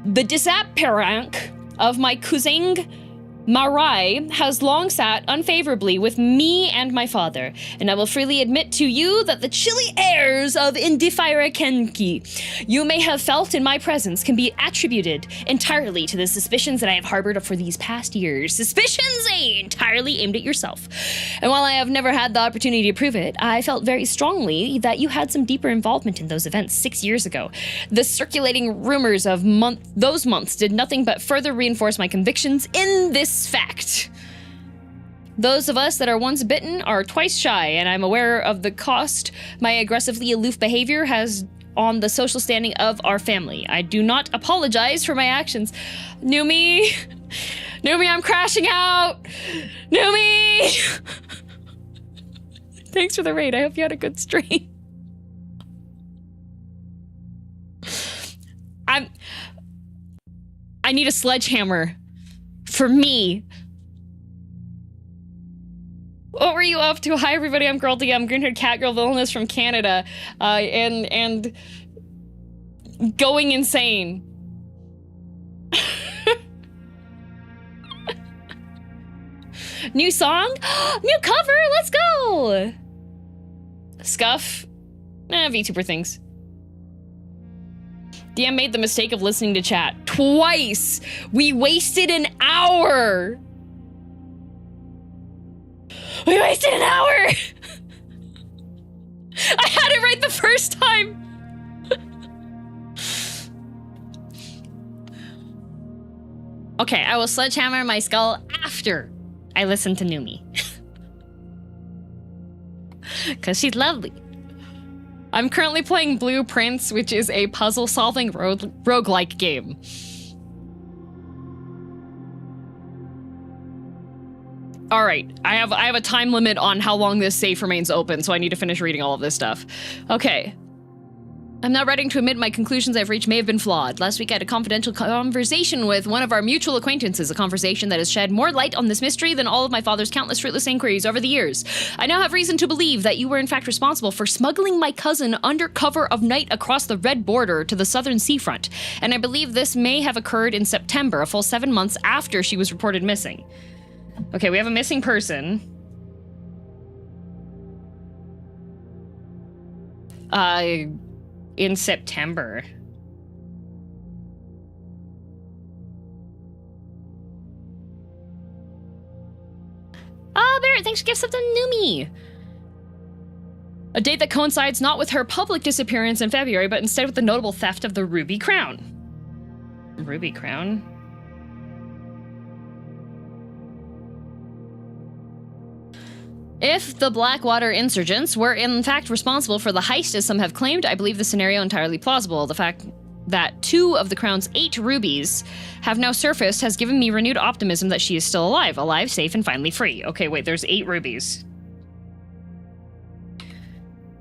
the disappearance of my cousin Marai has long sat unfavorably with me and my father, and I will freely admit to you that the chilly airs of Indifira Kenki you may have felt in my presence can be attributed entirely to the suspicions that I have harbored for these past years. Suspicions entirely aimed at yourself. And while I have never had the opportunity to prove it, I felt very strongly that you had some deeper involvement in those events 6 years ago. The circulating rumors of those months did nothing but further reinforce my convictions in this fact. Those of us that are once bitten are twice shy, and I'm aware of the cost my aggressively aloof behavior has on the social standing of our family. I do not apologize for my actions. Numi, I'm crashing out. Numi! Thanks for the raid. I hope you had a good stream. I need a sledgehammer. For me. What were you up to? Hi everybody, I'm girldm, green-haired cat girl villainess from Canada, and going insane. New song? New cover, let's go! Scuff? VTuber things. DM made the mistake of listening to chat twice. We wasted an hour. We wasted an hour. I had it right the first time. Okay, I will sledgehammer my skull after I listen to Numi. Because she's lovely. I'm currently playing Blueprints, which is a puzzle-solving roguelike game. All right, I have a time limit on how long this safe remains open, so I need to finish reading all of this stuff. Okay. I'm now ready to admit my conclusions I've reached may have been flawed. Last week I had a confidential conversation with one of our mutual acquaintances, a conversation that has shed more light on this mystery than all of my father's countless fruitless inquiries over the years. I now have reason to believe that you were in fact responsible for smuggling my cousin under cover of night across the red border to the southern seafront, and I believe this may have occurred in September, a full 7 months after she was reported missing. Okay, we have a missing person. In September. Barrett, thanks for gifts up to Numi. A date that coincides not with her public disappearance in February, but instead with the notable theft of the Ruby Crown. Ruby Crown? If the Blackwater insurgents were in fact responsible for the heist as some have claimed, I believe the scenario entirely plausible. The fact that 2 of the Crown's 8 rubies have now surfaced has given me renewed optimism that she is still alive, safe, and finally free. Okay, wait, there's 8 rubies.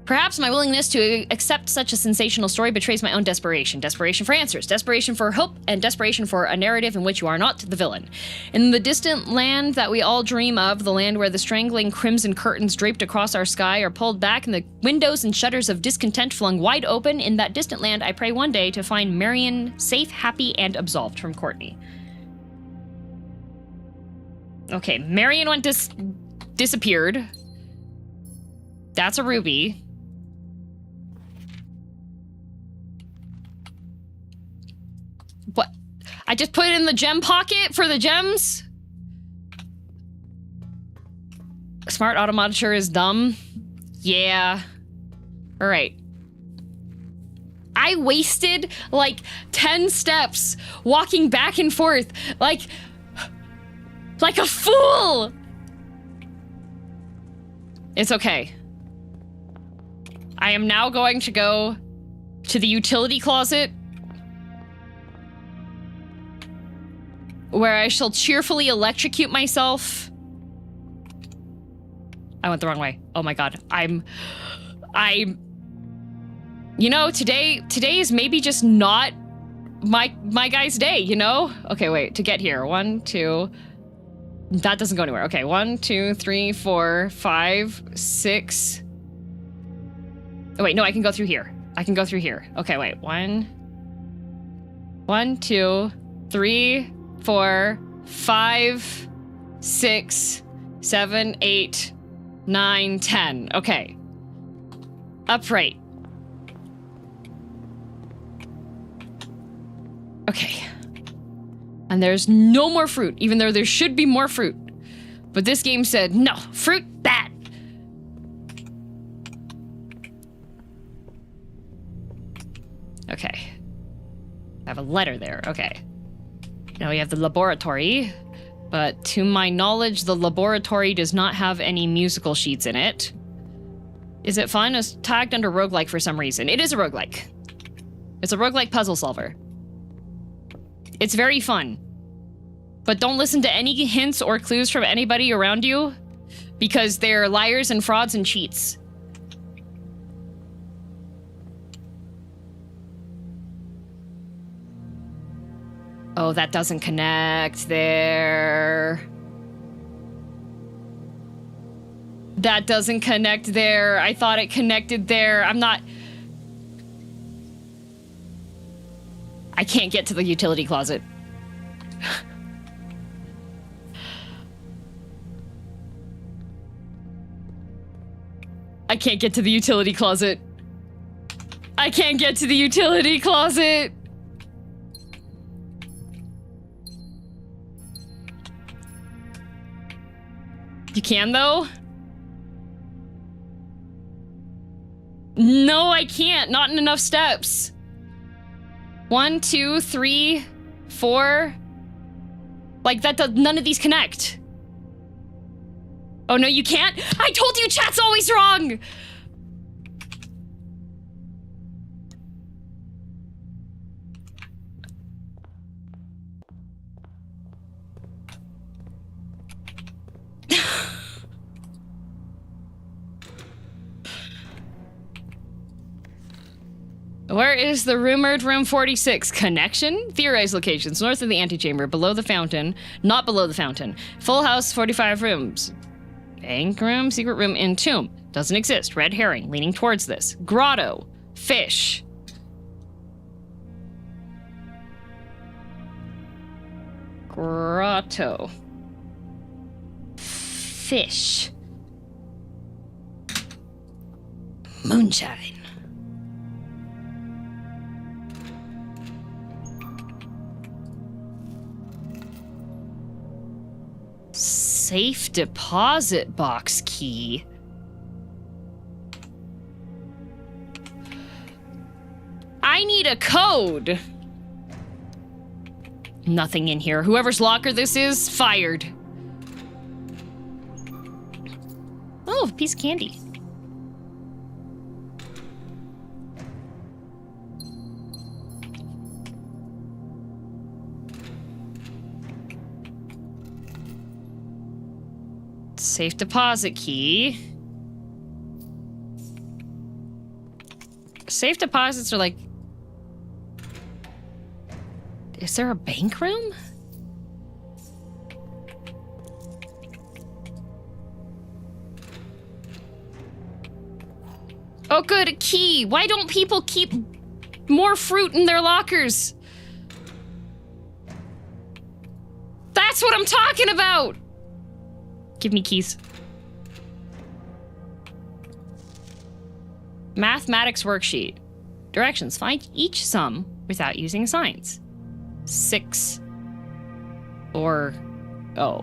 Perhaps my willingness to accept such a sensational story betrays my own desperation. Desperation for answers, desperation for hope, and desperation for a narrative in which you are not the villain. In the distant land that we all dream of, the land where the strangling crimson curtains draped across our sky are pulled back and the windows and shutters of discontent flung wide open, in that distant land I pray one day to find Marion safe, happy, and absolved. From Courtney. Okay, Marion went disappeared. That's a ruby. What? I just put it in the gem pocket for the gems? Smart automata sure is dumb. Yeah. All right. I wasted like 10 steps walking back and forth like a fool. It's okay. I am now going to go to the utility closet, where I shall cheerfully electrocute myself. I went the wrong way. Oh my god. You know, today is maybe just not my guy's day, you know? Okay, wait, to get here. 1, 2. That doesn't go anywhere. Okay, 1, 2, 3, 4, 5, 6. Oh wait, no, I can go through here. I can go through here. Okay, wait. 1, 2, 3, 4, 5, 6, 7, 8, 9, 10. Okay. Upright. Okay. And there's no more fruit, even though there should be more fruit. But this game said, no, fruit, bad. Okay. I have a letter there. Okay. Now we have the laboratory, but to my knowledge, the laboratory does not have any musical sheets in it. Is it fun? It's tagged under roguelike for some reason. It is a roguelike. It's a roguelike puzzle solver. It's very fun. But don't listen to any hints or clues from anybody around you, because they're liars and frauds and cheats. Oh, that doesn't connect there. That doesn't connect there. I thought it connected there. I can't get to the utility closet. I can't get to the utility closet. I can't get to the utility closet. You can, though? No, I can't. Not in enough steps. 1, 2, 3, 4. Like, that does, none of these connect. Oh, no, you can't? I told you chat's always wrong! Where is the rumored room 46? Connection? Theorized locations. North of the antechamber, below the fountain. Not below the fountain. Full house, 45 rooms. Bank room, secret room in tomb. Doesn't exist. Red herring, leaning towards this. Grotto. Fish. Grotto. Fish. Moonshine. Safe deposit box key. I need a code. Nothing in here. Whoever's locker this is, fired. Oh, piece of candy. Safe deposit key. Safe deposits are like... Is there a bank room? Oh good, a key! Why don't people keep more fruit in their lockers? That's what I'm talking about! Give me keys. Mathematics worksheet. Directions. Find each sum without using signs. 6 or O.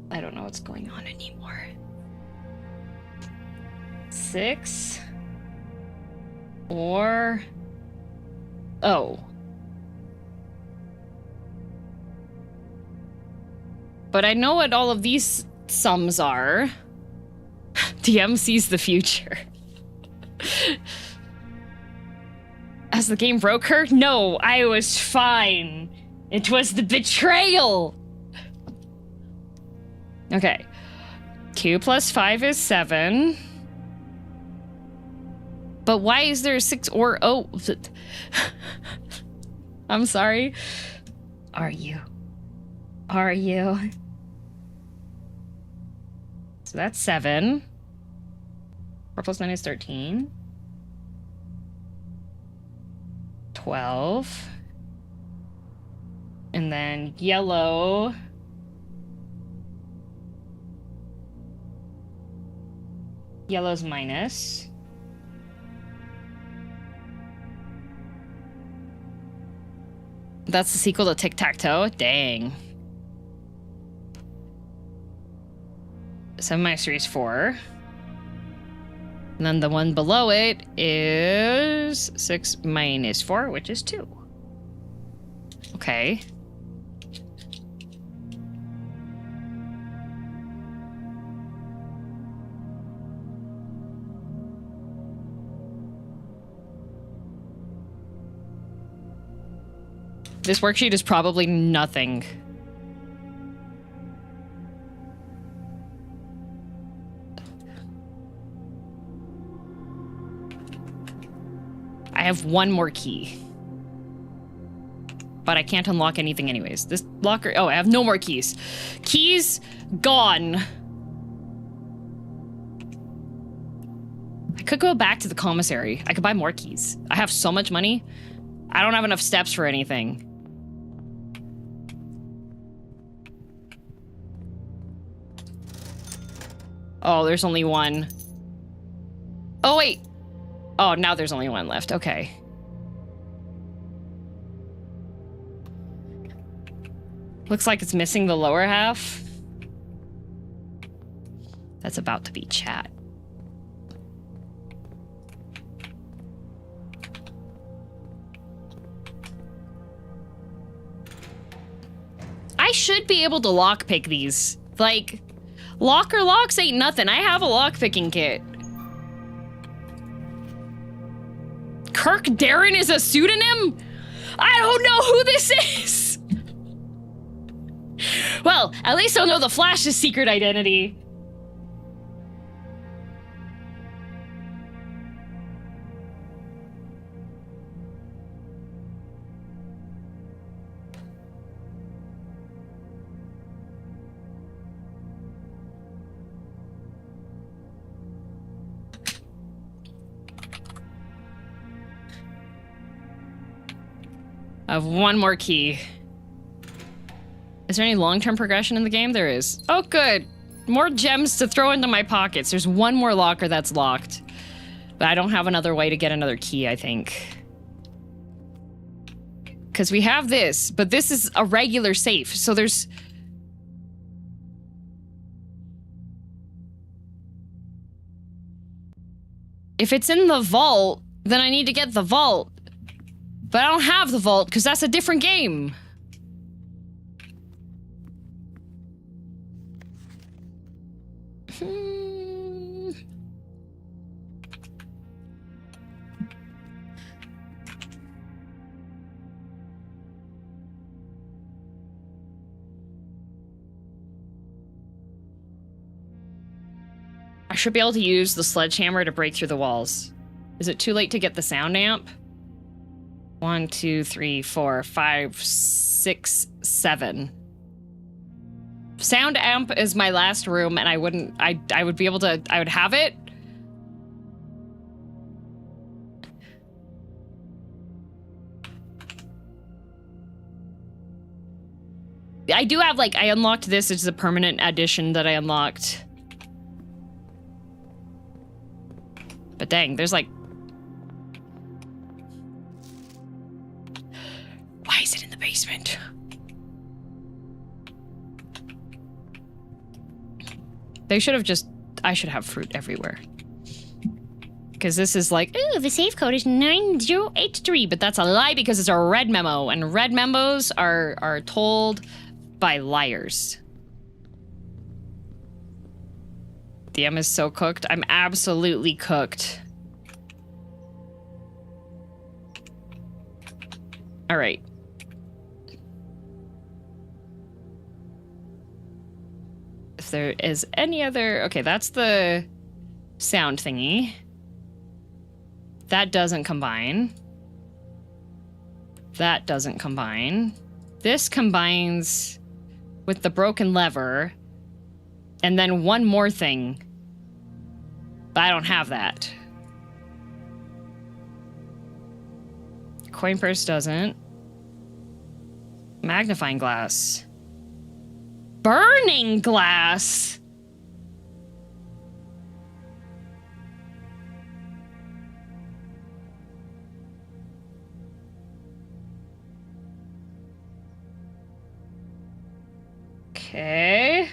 I don't know what's going on anymore. 6 or O. But I know what all of these sums are. DM sees the future. As the game broke her? No, I was fine. It was the betrayal. Okay. 2 plus 5 is 7. But why is there a 6 or O? I'm sorry. Are you? Are you? So that's 7. 4 plus 9 is 13. 12. And then yellow. Yellow's minus. That's the sequel to Tic-Tac-Toe? Dang. 7 minus 3 is 4. And then the one below it is 6 minus 4, which is 2. Okay. This worksheet is probably nothing. I have one more key. But I can't unlock anything anyways. This locker... Oh, I have no more keys. Keys gone. I could go back to the commissary. I could buy more keys. I have so much money. I don't have enough steps for anything. Oh, there's only one. Oh, wait. Oh, now there's only one left. Okay. Looks like it's missing the lower half. That's about to be chat. I should be able to lockpick these. Like, locker locks ain't nothing. I have a lockpicking kit. Kirk Darren is a pseudonym? I don't know who this is. Well, at least I'll know the Flash's secret identity. I have one more key. Is there any long-term progression in the game? There is. Oh, good. More gems to throw into my pockets. There's one more locker that's locked. But I don't have another way to get another key, I think. Because we have this, but this is a regular safe. So there's... If it's in the vault, then I need to get the vault. But I don't have the vault because that's a different game. I should be able to use the sledgehammer to break through the walls. Is it too late to get the sound amp? 1, 2, 3, 4, 5, 6, 7. Sound amp is my last room, and I would be able to, I would have it. I do have, like, I unlocked this. It's a permanent addition that I unlocked. But dang, there's like... Why is it in the basement? They should have just... I should have fruit everywhere. Because this is like, ooh, the safe code is 9083, but that's a lie because it's a red memo, and red memos are told by liars. DM is so cooked. I'm absolutely cooked. All right. If there is any other... Okay, that's the sound thingy. That doesn't combine. That doesn't combine. This combines with the broken lever. And then one more thing. But I don't have that. Coin purse doesn't. Magnifying glass. Burning glass! Okay.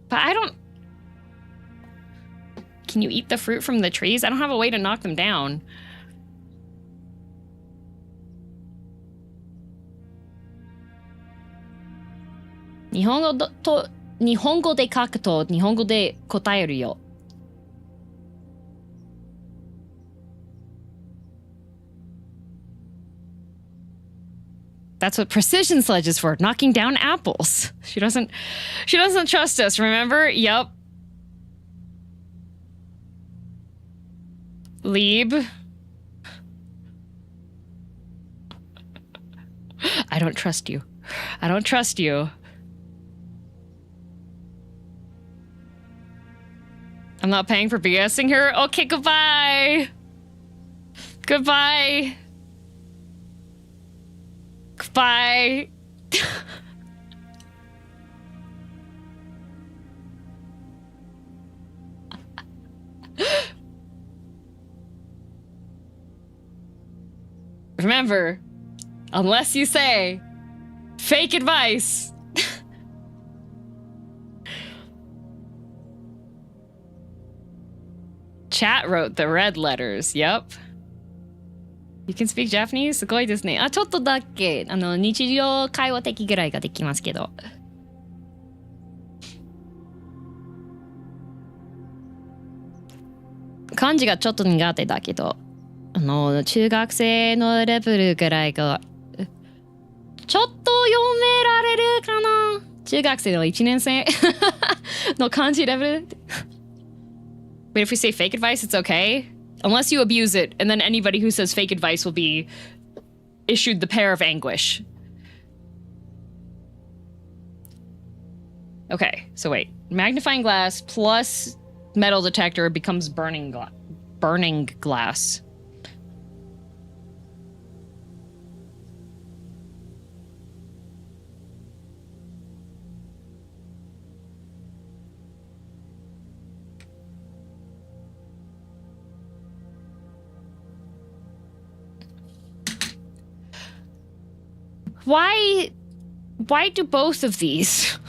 But I don't... Can you eat the fruit from the trees? I don't have a way to knock them down. Nihongo de kaku to Nihongo de kotaeru yo. That's what precision sledge is for, knocking down apples. She doesn't trust us, remember? Yup. Lieb. I don't trust you. I don't trust you. I'm not paying for BSing her? Okay, goodbye. Goodbye. Goodbye. Remember, unless you say fake advice. Chat wrote the red letters. Yep. You can speak Japanese? すごいですね。あ、ちょっとだけ。日常会話的ぐらいができますけど。漢字がちょっと苦手だけど、中学生のレベルぐらいが、ちょっと読められるかな。中学生の1年生の漢字レベル。Wait, if we say fake advice, it's okay? Unless you abuse it, and then anybody who says fake advice will be issued the pair of anguish. Okay, so wait. Magnifying glass plus metal detector becomes burning glass. Why do both of these?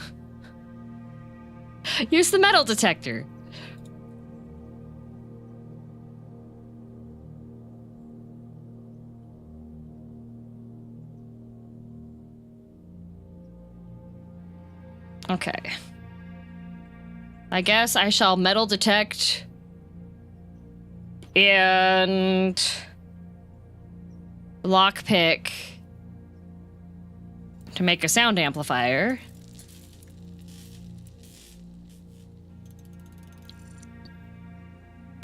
Use the metal detector. Okay. I guess I shall metal detect and lockpick to make a sound amplifier.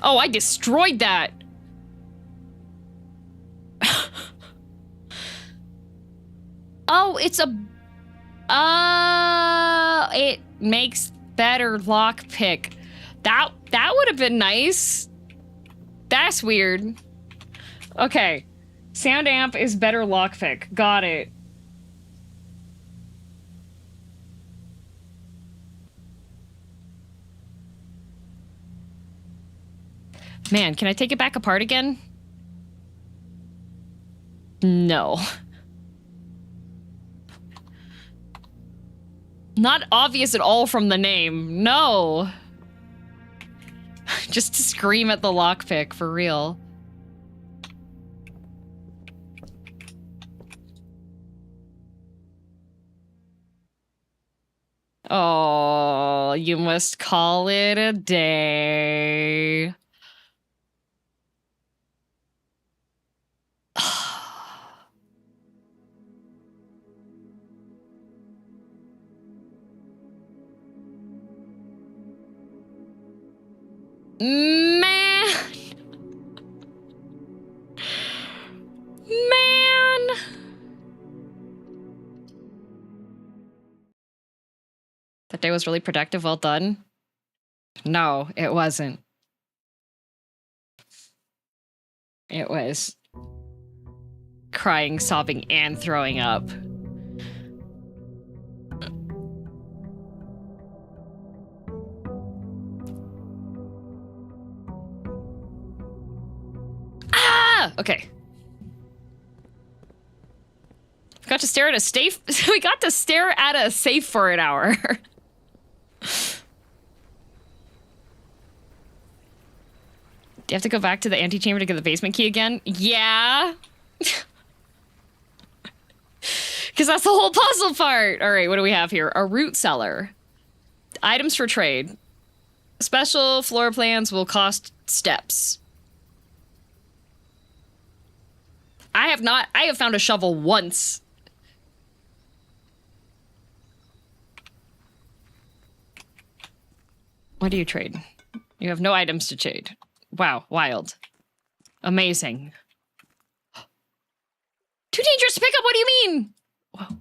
Oh, I destroyed that. Oh, it's a... it makes better lockpick. That would have been nice. That's weird. Okay. Sound amp is better lockpick. Got it. Man, can I take it back apart again? No. Not obvious at all from the name. No. Just to scream at the lockpick, for real. Oh, you must call it a day. Man. Man. That day was really productive. Well done. No, it wasn't. It was crying, sobbing, and throwing up. Ah! Okay. We got to stare at a safe. We got to stare at a safe for an hour. Do you have to go back to the antechamber to get the basement key again? Yeah. Because that's the whole puzzle part. All right, what do we have here? A root cellar. Items for trade. Special floor plans will cost steps. I have found a shovel once. What do you trade? You have no items to trade. Wow, wild. Amazing. Too dangerous to pick up, what do you mean? Whoa.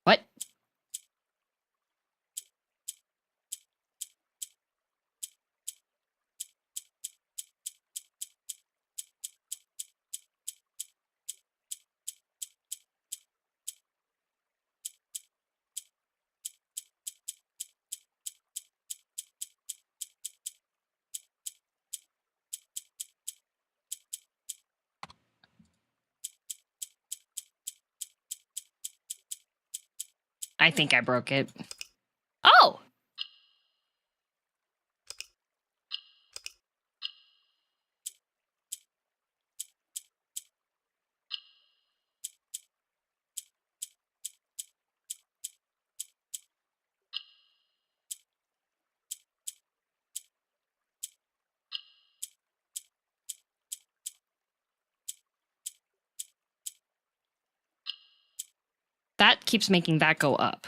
What? I think I broke it. Oh! That keeps making that go up.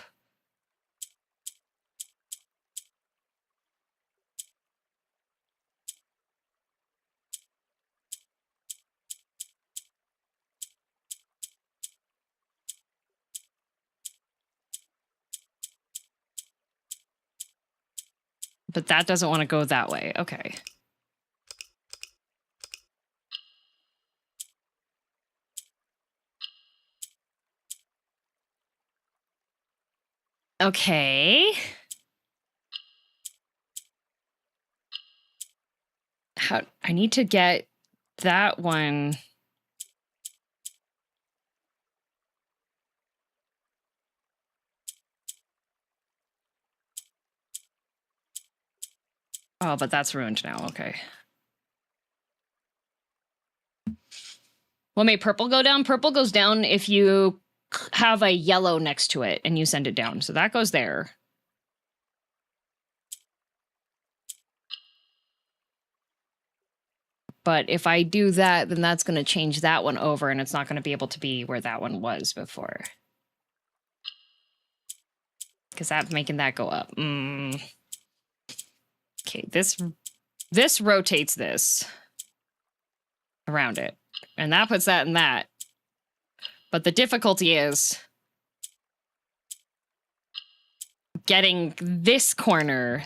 But that doesn't want to go that way. Okay. Okay. I need to get that one Oh, but that's ruined now. Okay. What made purple go down? Purple goes down if you have a yellow next to it and you send it down. So that goes there. But if I do that, then that's going to change that one over, and it's not going to be able to be where that one was before. Because that's making that go up. Okay, this rotates this around it. And that puts that in that. But the difficulty is getting this corner.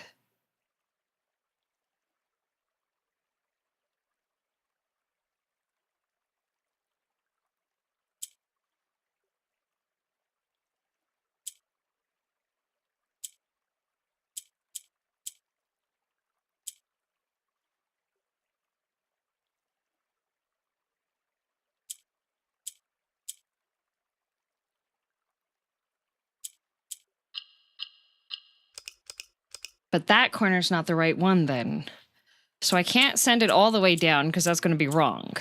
But that corner's not the right one then. So I can't send it all the way down because that's going to be wrong.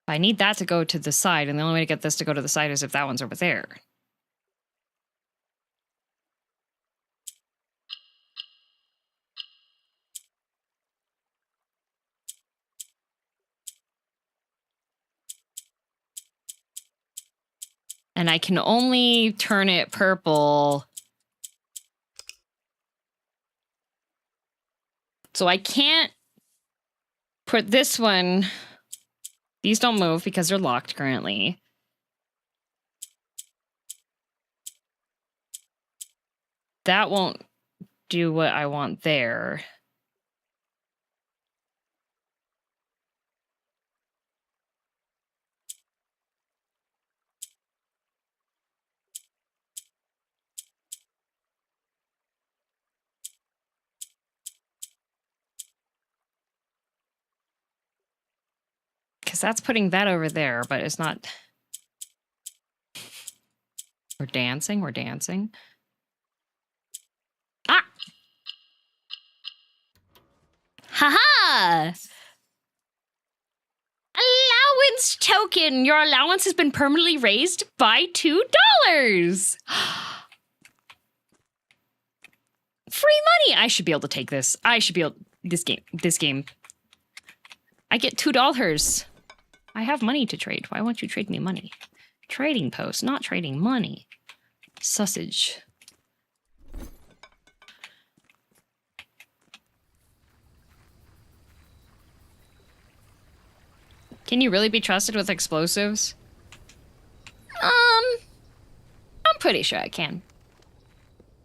I need that to go to the side, and the only way to get this to go to the side is if that one's over there. And I can only turn it purple. So I can't put this one. These don't move because they're locked currently. That won't do what I want there. Because that's putting that over there, but it's not. We're dancing, we're dancing. Ah! Haha! Allowance token! Your allowance has been permanently raised by $2! Free money! I should be able to take this. I should be able... This game. I get $2. I have money to trade. Why won't you trade me money? Trading post, not trading money. Sausage. Can you really be trusted with explosives? I'm pretty sure I can.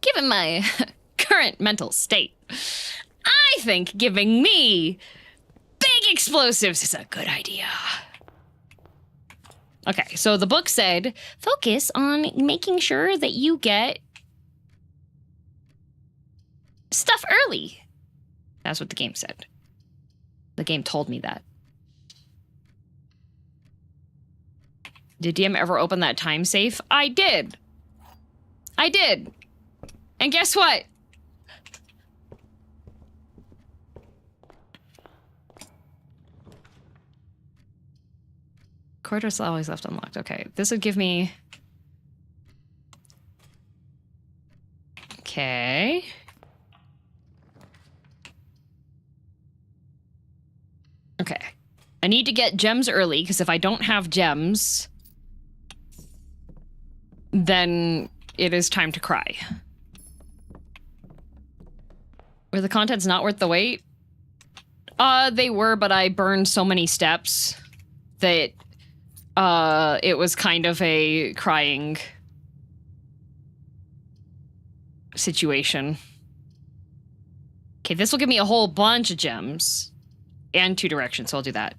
Given my current mental state, I think giving me big explosives is a good idea. Okay, so the book said, focus on making sure that you get stuff early. That's what the game said. The game told me that. Did DM ever open that time safe? I did. I did. And guess what? Corridor's always left unlocked. Okay, this would give me... Okay. Okay. I need to get gems early, because if I don't have gems, then it is time to cry. Were the contents not worth the wait? They were, but I burned so many steps that it was kind of a crying situation. Okay, this will give me a whole bunch of gems and 2 directions, so I'll do that.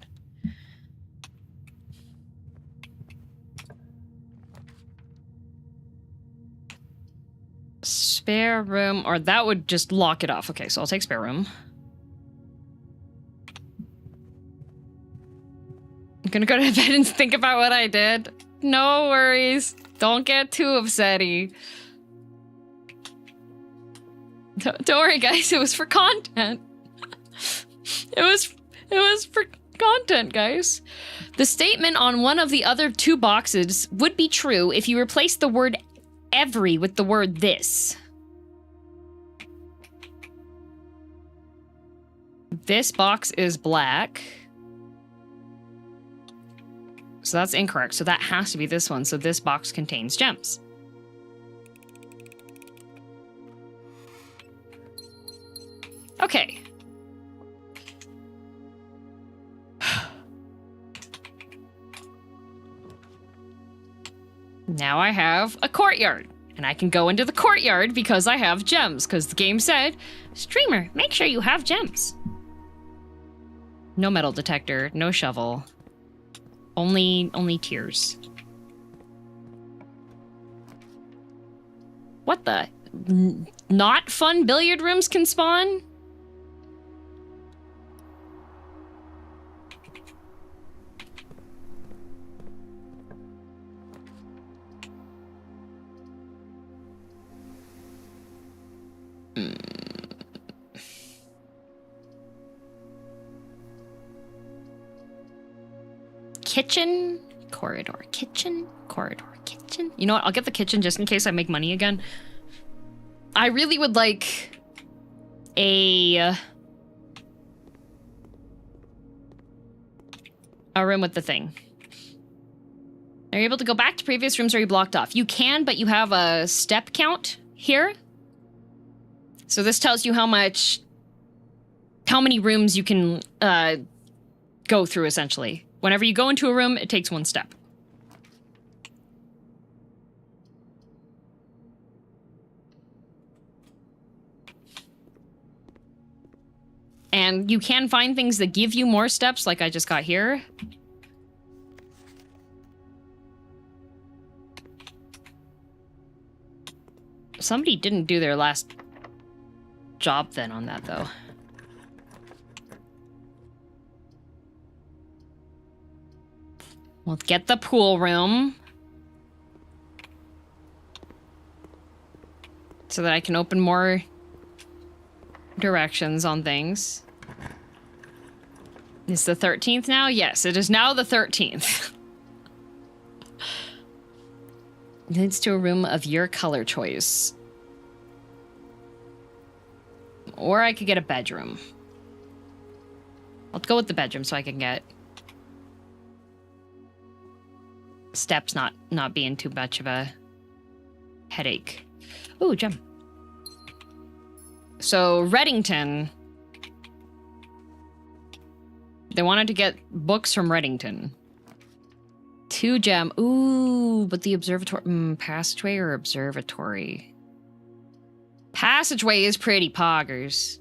Spare room, or that would just lock it off. Okay, so I'll take spare room. I'm gonna go to bed and think about what I did. No worries. Don't get too upsetty. Don't worry, guys. It was for content. It was for content, guys. The statement on one of the other two boxes would be true if you replaced the word every with the word this. This box is black. So that's incorrect. So that has to be this one. So this box contains gems. Okay. Now I have a courtyard. And I can go into the courtyard because I have gems. Because the game said, streamer, make sure you have gems. No metal detector, no shovel. Only tears. What the? Not fun billiard rooms can spawn? Kitchen, corridor, kitchen, corridor, kitchen. You know what? I'll get the kitchen just in case I make money again. I really would like a room with the thing. Are you able to go back to previous rooms or are you blocked off? You can, but you have a step count here. So this tells you how many rooms you can go through, essentially. Whenever you go into a room, it takes one step. And you can find things that give you more steps, like I just got here. Somebody didn't do their last job then on that, though. We'll get the pool room. So that I can open more directions on things. Is the 13th now? Yes, it is now the 13th. Leads to a room of your color choice. Or I could get a bedroom. I'll go with the bedroom so I can get steps not being too much of a headache. Ooh, gem. So Reddington. They wanted to get books from Reddington. 2 gem. Ooh, but the observatory. Passageway or observatory? Passageway is pretty poggers.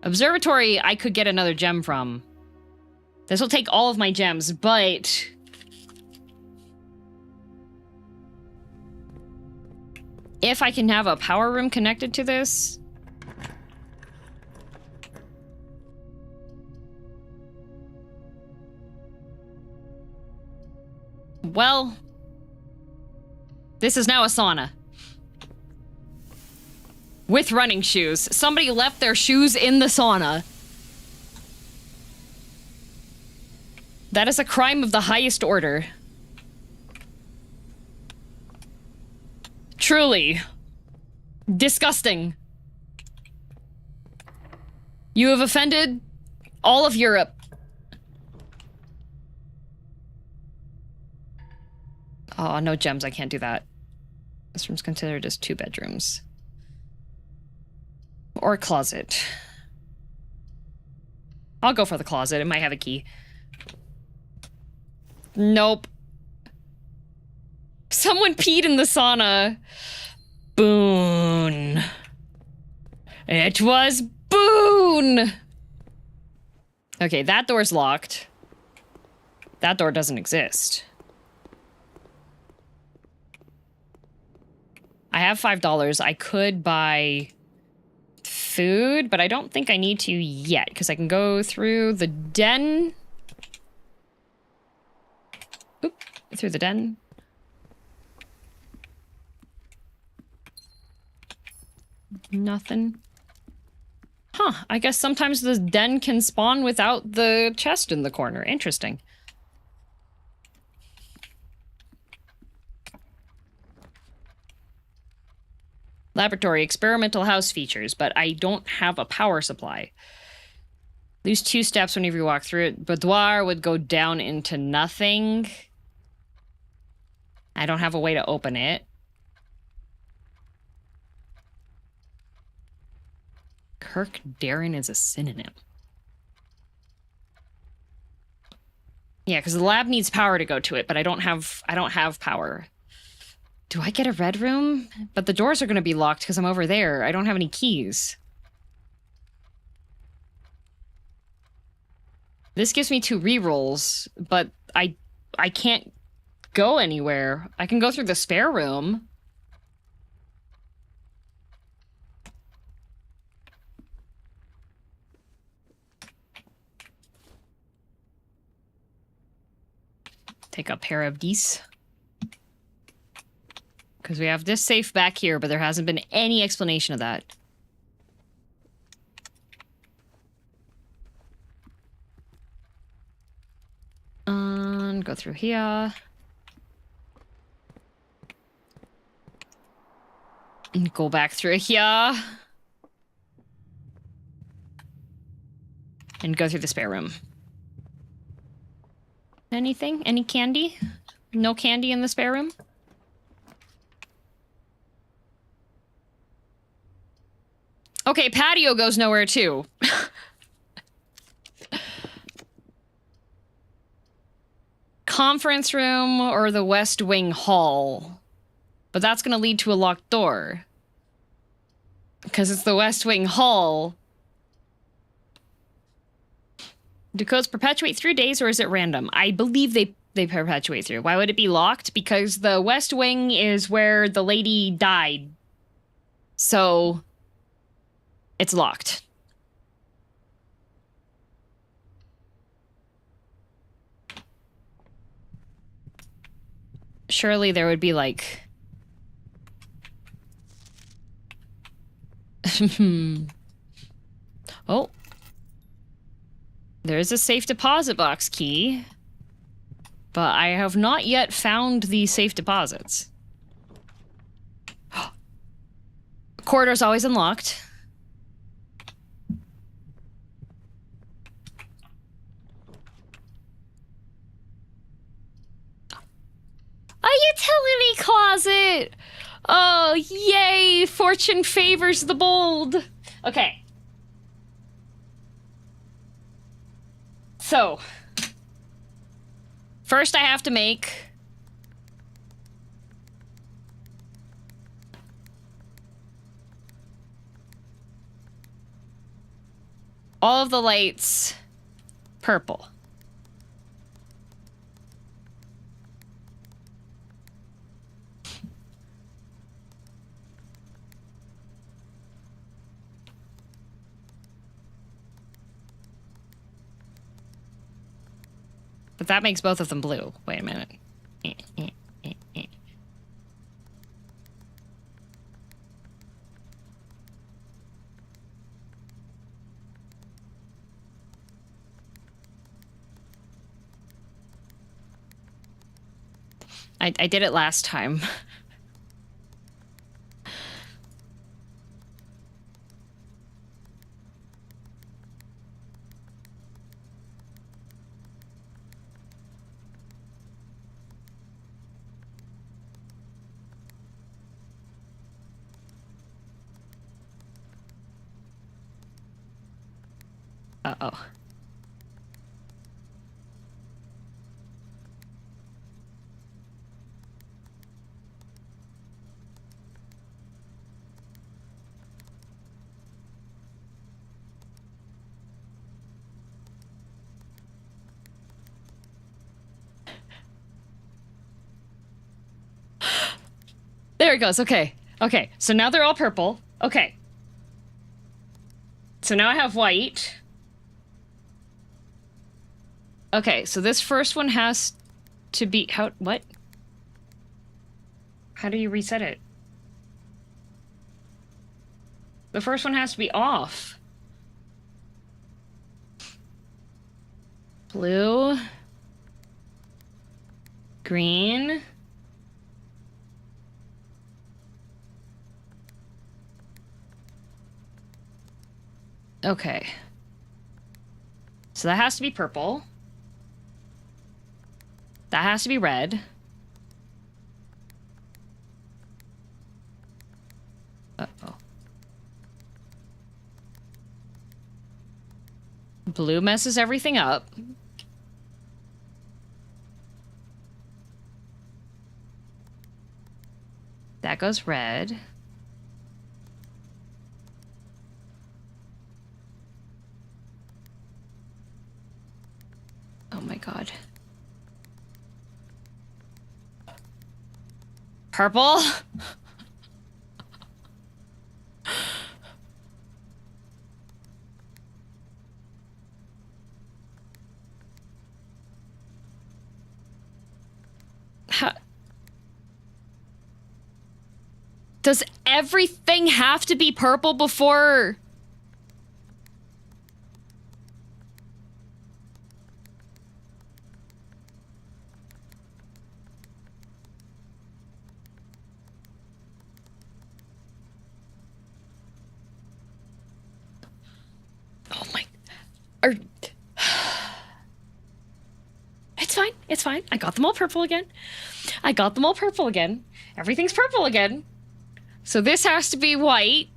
Observatory, I could get another gem from. This will take all of my gems, but if I can have a power room connected to this. Well, this is now a sauna. With running shoes. Somebody left their shoes in the sauna. That is a crime of the highest order. Truly. Disgusting. You have offended all of Europe. Oh, no gems. I can't do that. This room's considered as 2 bedrooms. Or a closet. I'll go for the closet. It might have a key. Nope. Someone peed in the sauna. Boon. It was Boon! Okay, that door's locked. That door doesn't exist. I have $5. I could buy food, but I don't think I need to yet, because I can go through the den. Oop, through the den. Nothing. Huh, I guess sometimes the den can spawn without the chest in the corner. Interesting. Laboratory, experimental house features, but I don't have a power supply. Lose 2 steps whenever you walk through it. Boudoir would go down into nothing. I don't have a way to open it. Kirk Darren is a synonym. Yeah, because the lab needs power to go to it, but I don't have power. Do I get a red room? But the doors are going to be locked because I'm over there. I don't have any keys. This gives me 2 rerolls, but I can't go anywhere. I can go through the spare room. Take a pair of these. Because we have this safe back here, but there hasn't been any explanation of that. Go through here. And go back through here. And go through the spare room. Anything? Any candy? No candy in the spare room? Okay, patio goes nowhere too. Conference room or the West Wing Hall. But that's going to lead to a locked door. Because it's the West Wing Hall. Do codes perpetuate through days or is it random? I believe they perpetuate through. Why would it be locked? Because the West Wing is where the lady died. So it's locked. Surely there would be like... Oh. There's a safe deposit box key. But I have not yet found the safe deposits. Corridor's always unlocked. A utility closet! Oh, yay! Fortune favors the bold. Okay. So. First I have to make... all of the lights purple. But that makes both of them blue. Wait a minute. I did it last time. Uh-oh. There it goes. Okay. Okay. So now they're all purple. Okay. So now I have white. Okay, so this first one has to be... How... What? How do you reset it? The first one has to be off. Blue. Green. Okay. So that has to be purple. That has to be red. Uh-oh. Blue messes everything up. That goes red. Oh my god. Purple? Does everything have to be purple before... Oh my... It's fine. It's fine. I got them all purple again. I got them all purple again. Everything's purple again. So this has to be white.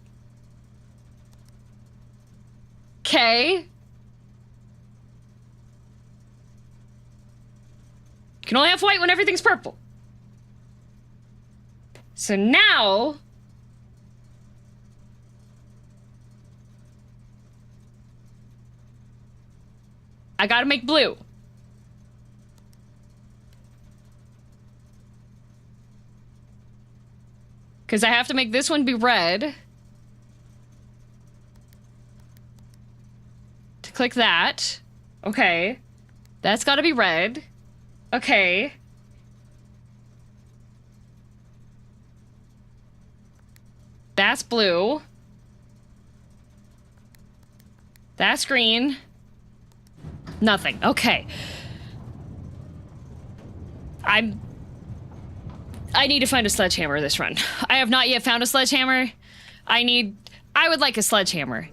Okay. You can only have white when everything's purple. So now... I gotta make blue. Because I have to make this one be red. To click that. Okay. That's gotta be red. Okay. That's blue. That's green. Nothing. Okay. I need to find a sledgehammer this run. I have not yet found a sledgehammer. I would like a sledgehammer.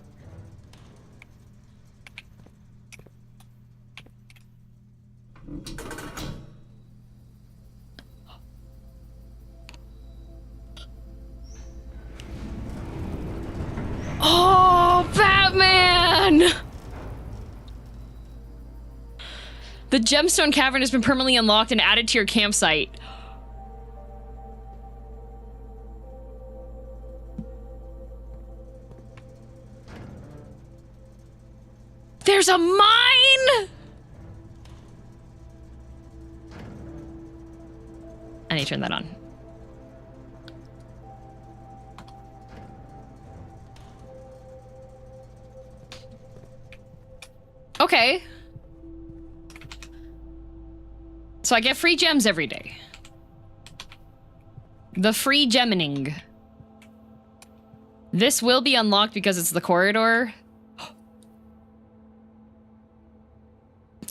Oh, Batman! The gemstone cavern has been permanently unlocked and added to your campsite. There's a mine! I need to turn that on. Okay. So I get free gems every day. The free gemmining. This will be unlocked because it's the corridor.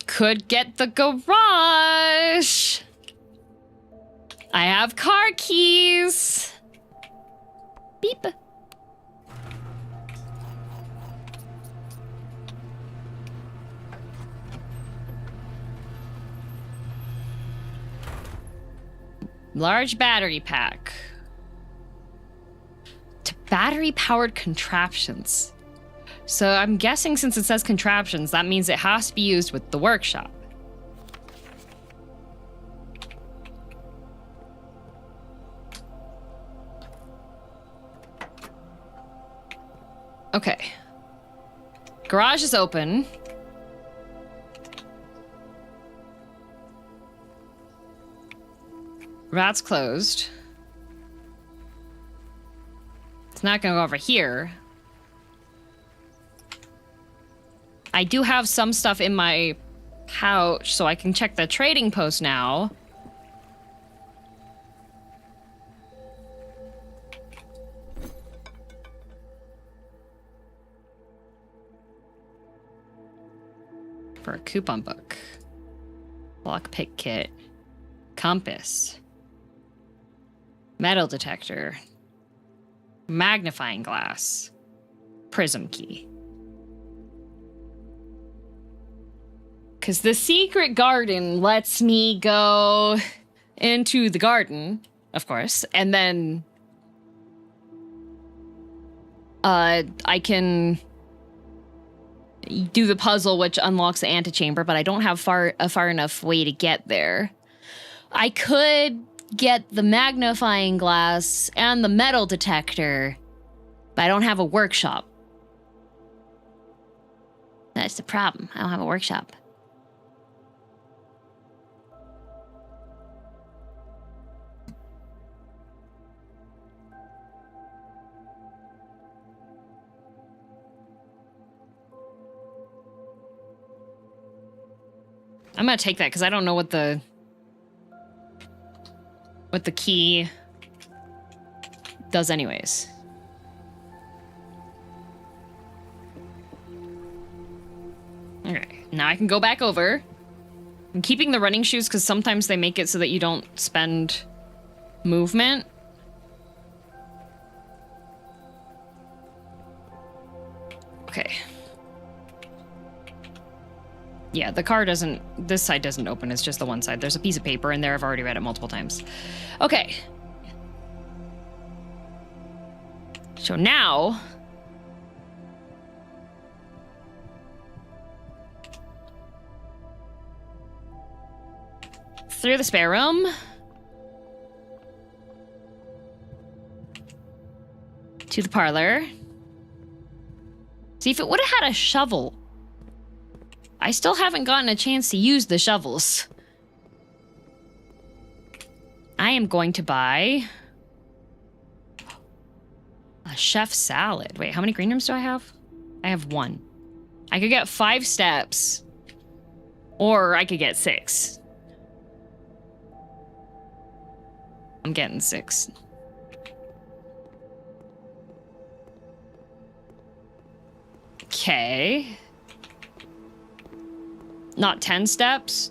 Could get the garage. I have car keys. Beep. Large battery pack. To battery-powered contraptions. So I'm guessing since it says contraptions, that means it has to be used with the workshop. Okay. Garage is open. Rat's closed. It's not gonna go over here. I do have some stuff in my pouch, so I can check the trading post now. for a coupon book. Lockpick kit. Compass. Metal detector. Magnifying glass. Prism key. Because the secret garden lets me go into the garden, of course, and then I can do the puzzle, which unlocks the antechamber, but I don't have a far enough way to get there. I could get the magnifying glass and the metal detector, but I don't have a workshop. That's the problem. I don't have a workshop. I'm gonna take that because I don't know what the key does anyways. Okay, now I can go back over. I'm keeping the running shoes because sometimes they make it so that you don't spend movement. Okay. Yeah, the car doesn't... This side doesn't open, it's just the one side. There's a piece of paper in there. I've already read it multiple times. Okay. So now... through the spare room. To the parlor. See, if it would have had a shovel... I still haven't gotten a chance to use the shovels. I am going to buy a chef salad. Wait, how many green rooms do I have? I have 1. I could get 5 steps, or I could get 6. I'm getting 6. Okay. Not 10 steps?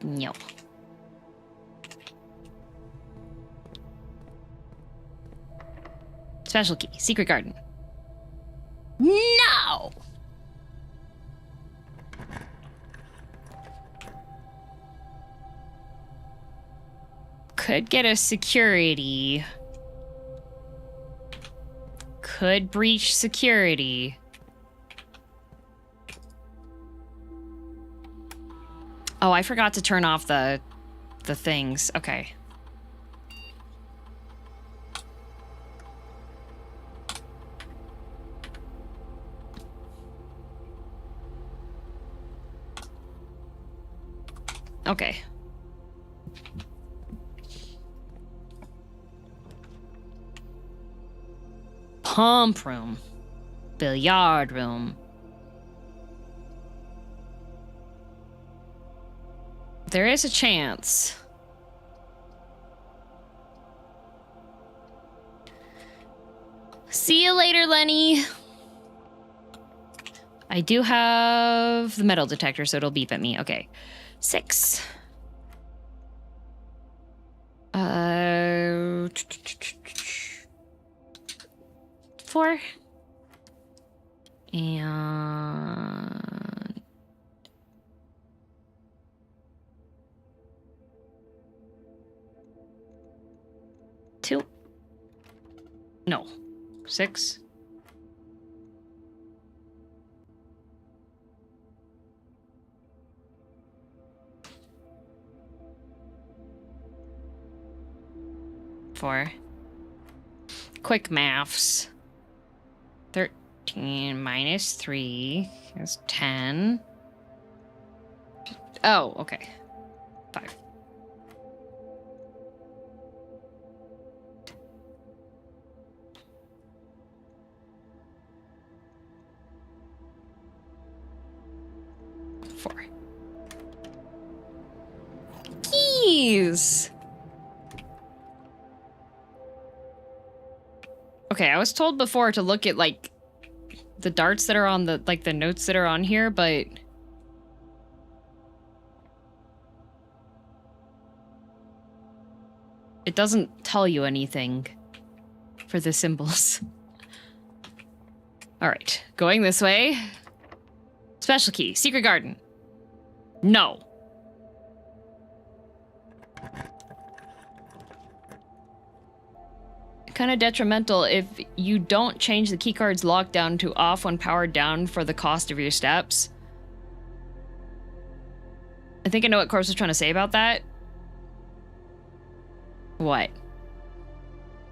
No. Special key. Secret garden. No! Could get a security. Could breach security. Oh, I forgot to turn off the things. Okay. Okay. Pump room. Billiard room. There is a chance. See you later, Lenny. I do have the metal detector, so it'll beep at me. Okay. 6. 4. And 2. No. 6. 4. Quick maths. 13 minus 3 is 10. Oh, okay. 5. Keys! Okay, I was told before to look at, like, the darts that are on the, like, the notes that are on here, but... it doesn't tell you anything for the symbols. Alright, going this way. Special key, secret garden. No. Kind of detrimental if you don't change the keycard's lockdown to off when powered down for the cost of your steps. I think I know what Corpse was trying to say about that. What?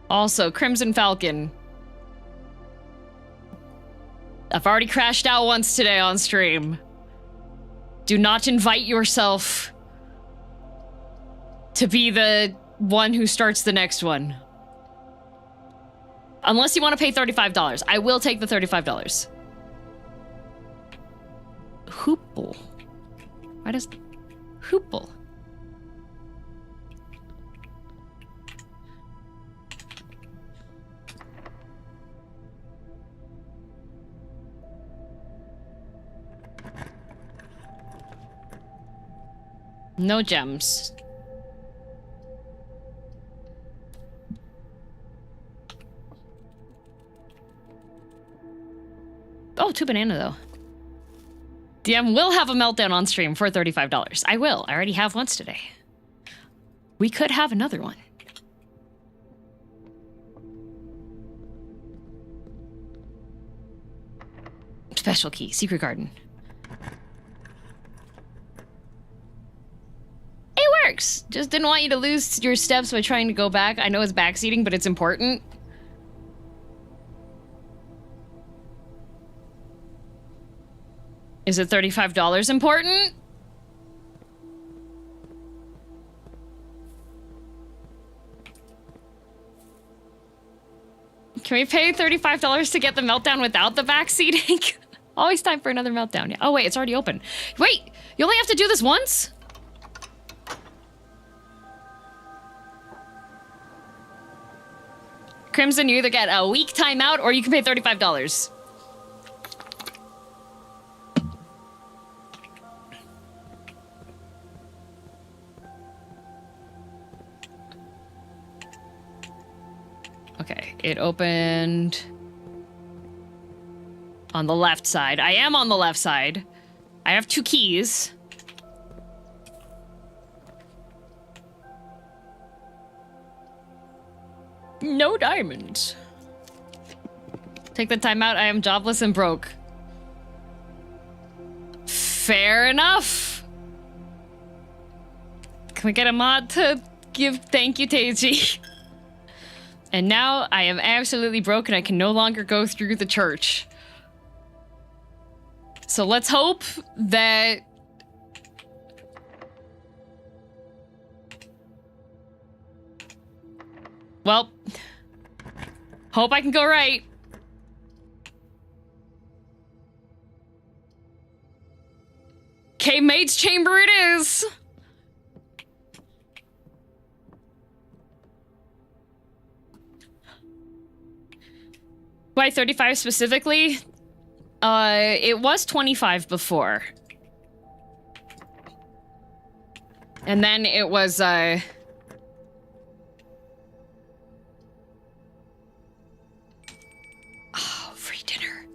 Also, Crimson Falcon. I've already crashed out once today on stream. Do not invite yourself to be the one who starts the next one. Unless you want to pay $35. I will take the $35. Hoople. Why does... Hoople? No gems. Oh, 2 banana though. DM will have a meltdown on stream for $35. I will. I already have once today. We could have another one. Special key, secret garden. It works! Just didn't want you to lose your steps by trying to go back. I know it's backseating, but it's important. Is it $35 important? Can we pay $35 to get the meltdown without the backseating? Always time for another meltdown. Yeah. Oh wait, it's already open. Wait, you only have to do this once? Crimson, you either get a week timeout or you can pay $35. Okay, it opened on the left side. I am on the left side. I have 2 keys. No diamonds. Take the time out. I am jobless and broke. Fair enough. Can we get a mod to give thank you, Teiji? And now I am absolutely broke and I can no longer go through the church. So let's hope that... well, hope I can go right. Okay, Maid's Chamber it is! Why 35 specifically? It was 25 before. And then it was, oh, free dinner.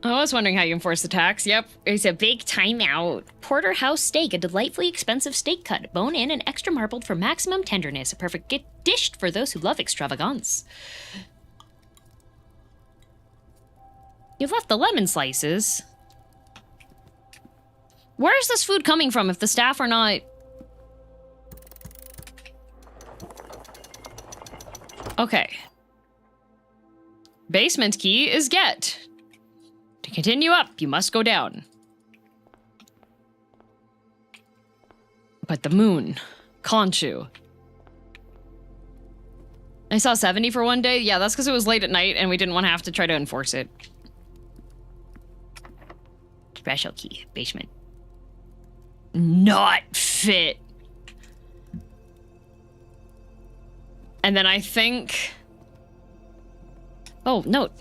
I was wondering how you enforce the tax. Yep, it's a big timeout. Porterhouse steak, a delightfully expensive steak cut, bone in and extra marbled for maximum tenderness. A perfect dish for those who love extravagance. You've left the lemon slices. Where is this food coming from if the staff are not... okay. Basement key is get. To continue up, you must go down. But the moon. Conchu. I saw 70 for one day. Yeah, that's because it was late at night and we didn't want to have to try to enforce it. Special key. Basement. Not fit. And then I think... Oh, note.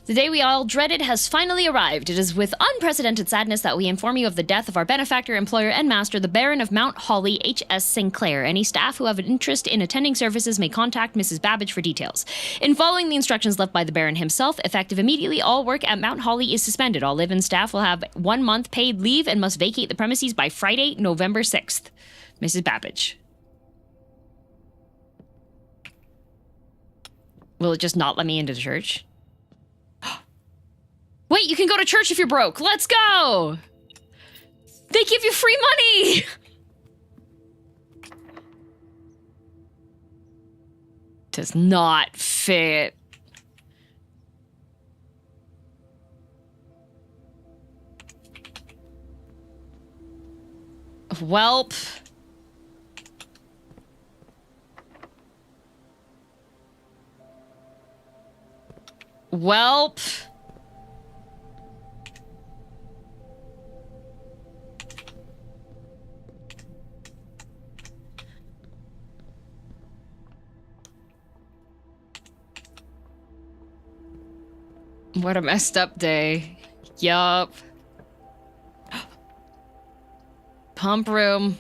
The day we all dreaded has finally arrived. It is with unprecedented sadness that we inform you of the death of our benefactor, employer, and master, the Baron of Mount Holly, H.S. Sinclair. Any staff who have an interest in attending services may contact Mrs. Babbage for details. In following the instructions left by the Baron himself, effective immediately, all work at Mount Holly is suspended. All live-in staff will have 1 month paid leave and must vacate the premises by Friday, November 6th. Mrs. Babbage. Will it just not let me into the church? Wait, you can go to church if you're broke. Let's go! They give you free money! Does not fit. Welp. Welp. What a messed up day. Yup. Pump room,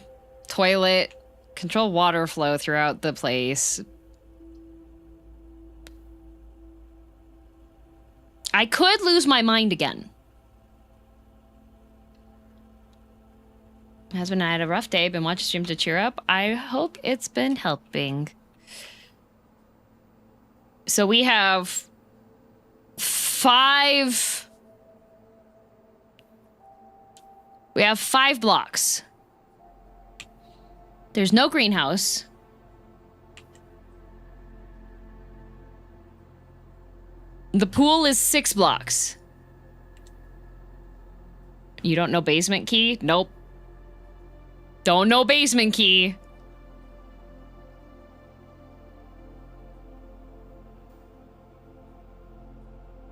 toilet, control water flow throughout the place. I could lose my mind again. My husband and I had a rough day, been watching stream to cheer up. I hope it's been helping. So we have 5... We have 5 blocks. There's no greenhouse. The pool is 6 blocks. You don't know basement key? Nope. Don't know basement key.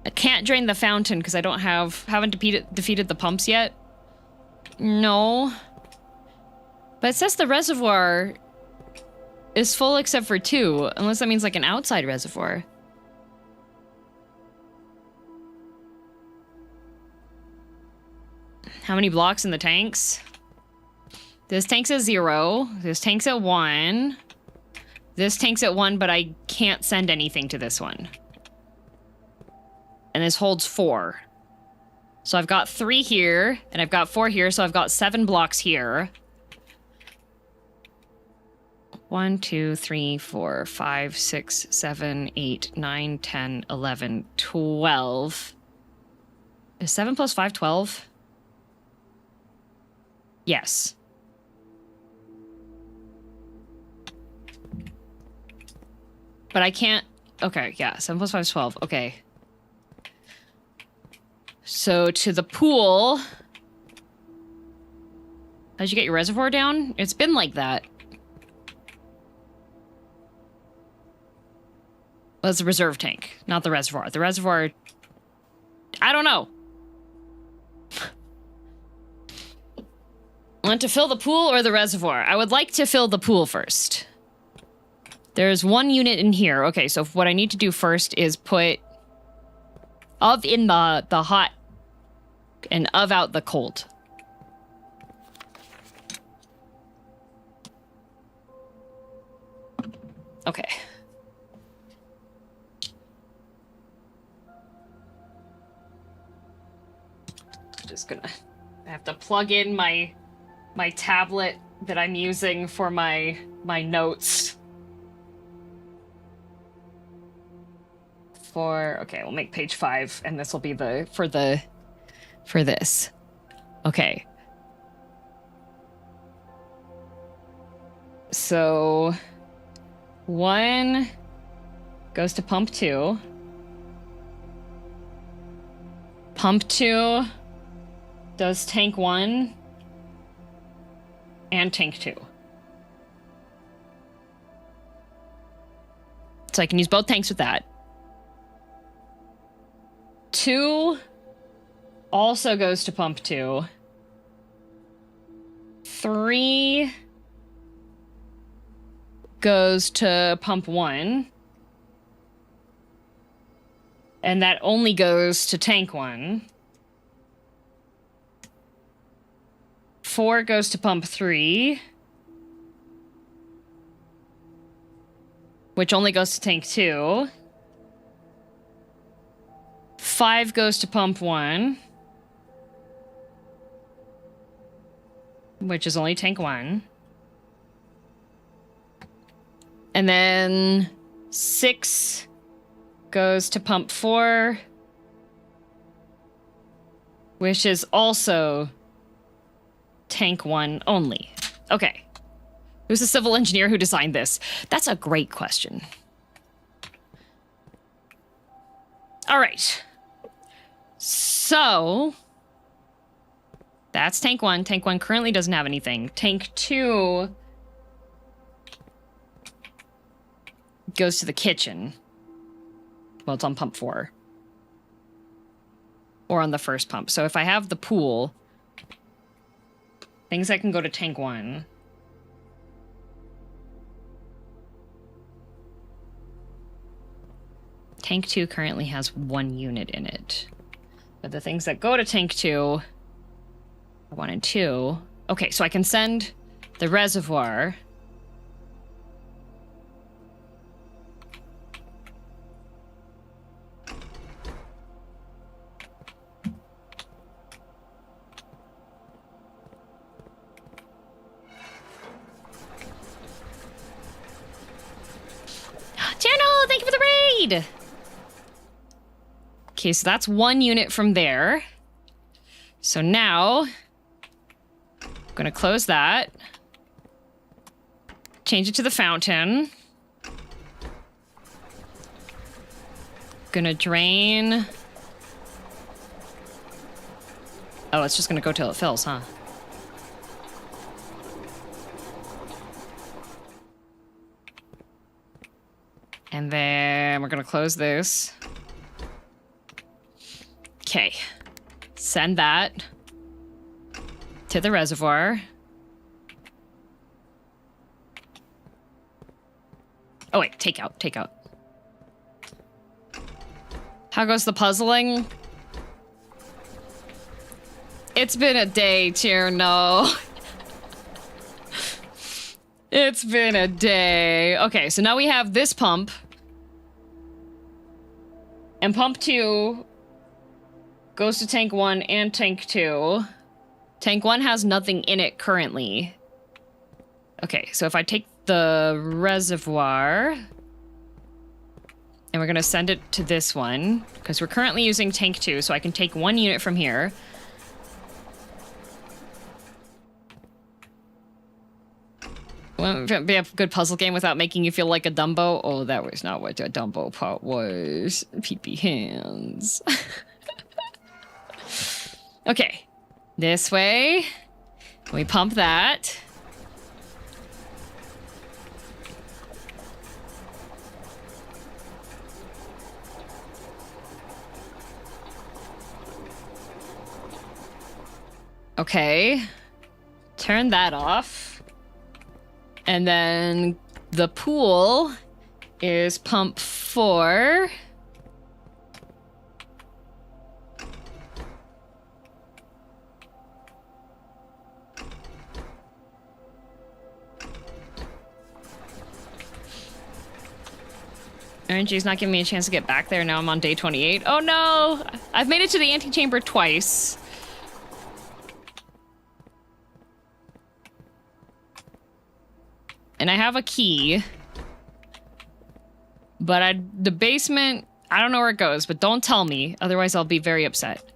I can't drain the fountain because I haven't defeated the pumps yet. No. But it says the reservoir is full except for 2, unless that means like an outside reservoir. How many blocks in the tanks? This tank's at 0. This tank's at 1. This tank's at 1, but I can't send anything to this one. And this holds 4. So I've got 3 here, and I've got 4 here, so I've got 7 blocks here. 1, 2, 3, 4, 5, 6, 7, 8, 9, 10, 11, 12. Is 7 plus 5 12? Yes. But I can't... Okay, yeah, 7 plus 5 is 12. Okay. So, to the pool... How'd you get your reservoir down? It's been like that. Well, it's a reserve tank, not the reservoir. The reservoir... I don't know. Want to fill the pool or the reservoir? I would like to fill the pool first. There's 1 unit in here. Okay, so what I need to do first is put of in the hot and of out the cold. Okay. Just gonna... I have to plug in my tablet that I'm using for my notes. Okay, we'll make page 5, and this will be for this. Okay. So 1 goes to pump 2. Pump 2 does tank 1 and tank 2. So I can use both tanks with that. 2 also goes to pump 2. 3 goes to pump 1. And that only goes to tank 1. 4 goes to pump 3. Which only goes to tank 2. 5 goes to pump 1. Which is only tank 1. And then 6 goes to pump 4. Which is also tank 1 only. Okay. Who's the civil engineer who designed this? That's a great question. All right. So, that's tank 1. Tank 1 currently doesn't have anything. Tank 2 goes to the kitchen. Well, it's on pump 4. Or on the first pump. So if I have the pool, things that can go to tank 1. Tank 2 currently has 1 unit in it. But the things that go to tank 2 are 1 and 2. Okay, so I can send the reservoir. Channel, thank you for the raid! Okay, so that's 1 unit from there. So now, I'm gonna close that. Change it to the fountain. Gonna drain. Oh, it's just gonna go till it fills, huh? And then we're gonna close this. Okay. Send that to the reservoir. Oh wait, take out. How goes the puzzling? It's been a day, Tierno. It's been a day. Okay, so now we have this pump. And pump 2 goes to tank 1 and tank 2. Tank 1 has nothing in it currently. Okay, so if I take the reservoir, and we're gonna send it to this one, because we're currently using tank 2, so I can take 1 unit from here. Won't be a good puzzle game without making you feel like a Dumbo. Oh, that was not what the Dumbo part was. Pee-pee hands. Okay. This way. We pump that. Okay. Turn that off. And then the pool is pump 4. RNG's not giving me a chance to get back there. Now I'm on day 28. Oh no! I've made it to the antechamber twice. And I have a key. But the basement, I don't know where it goes, but don't tell me. Otherwise I'll be very upset.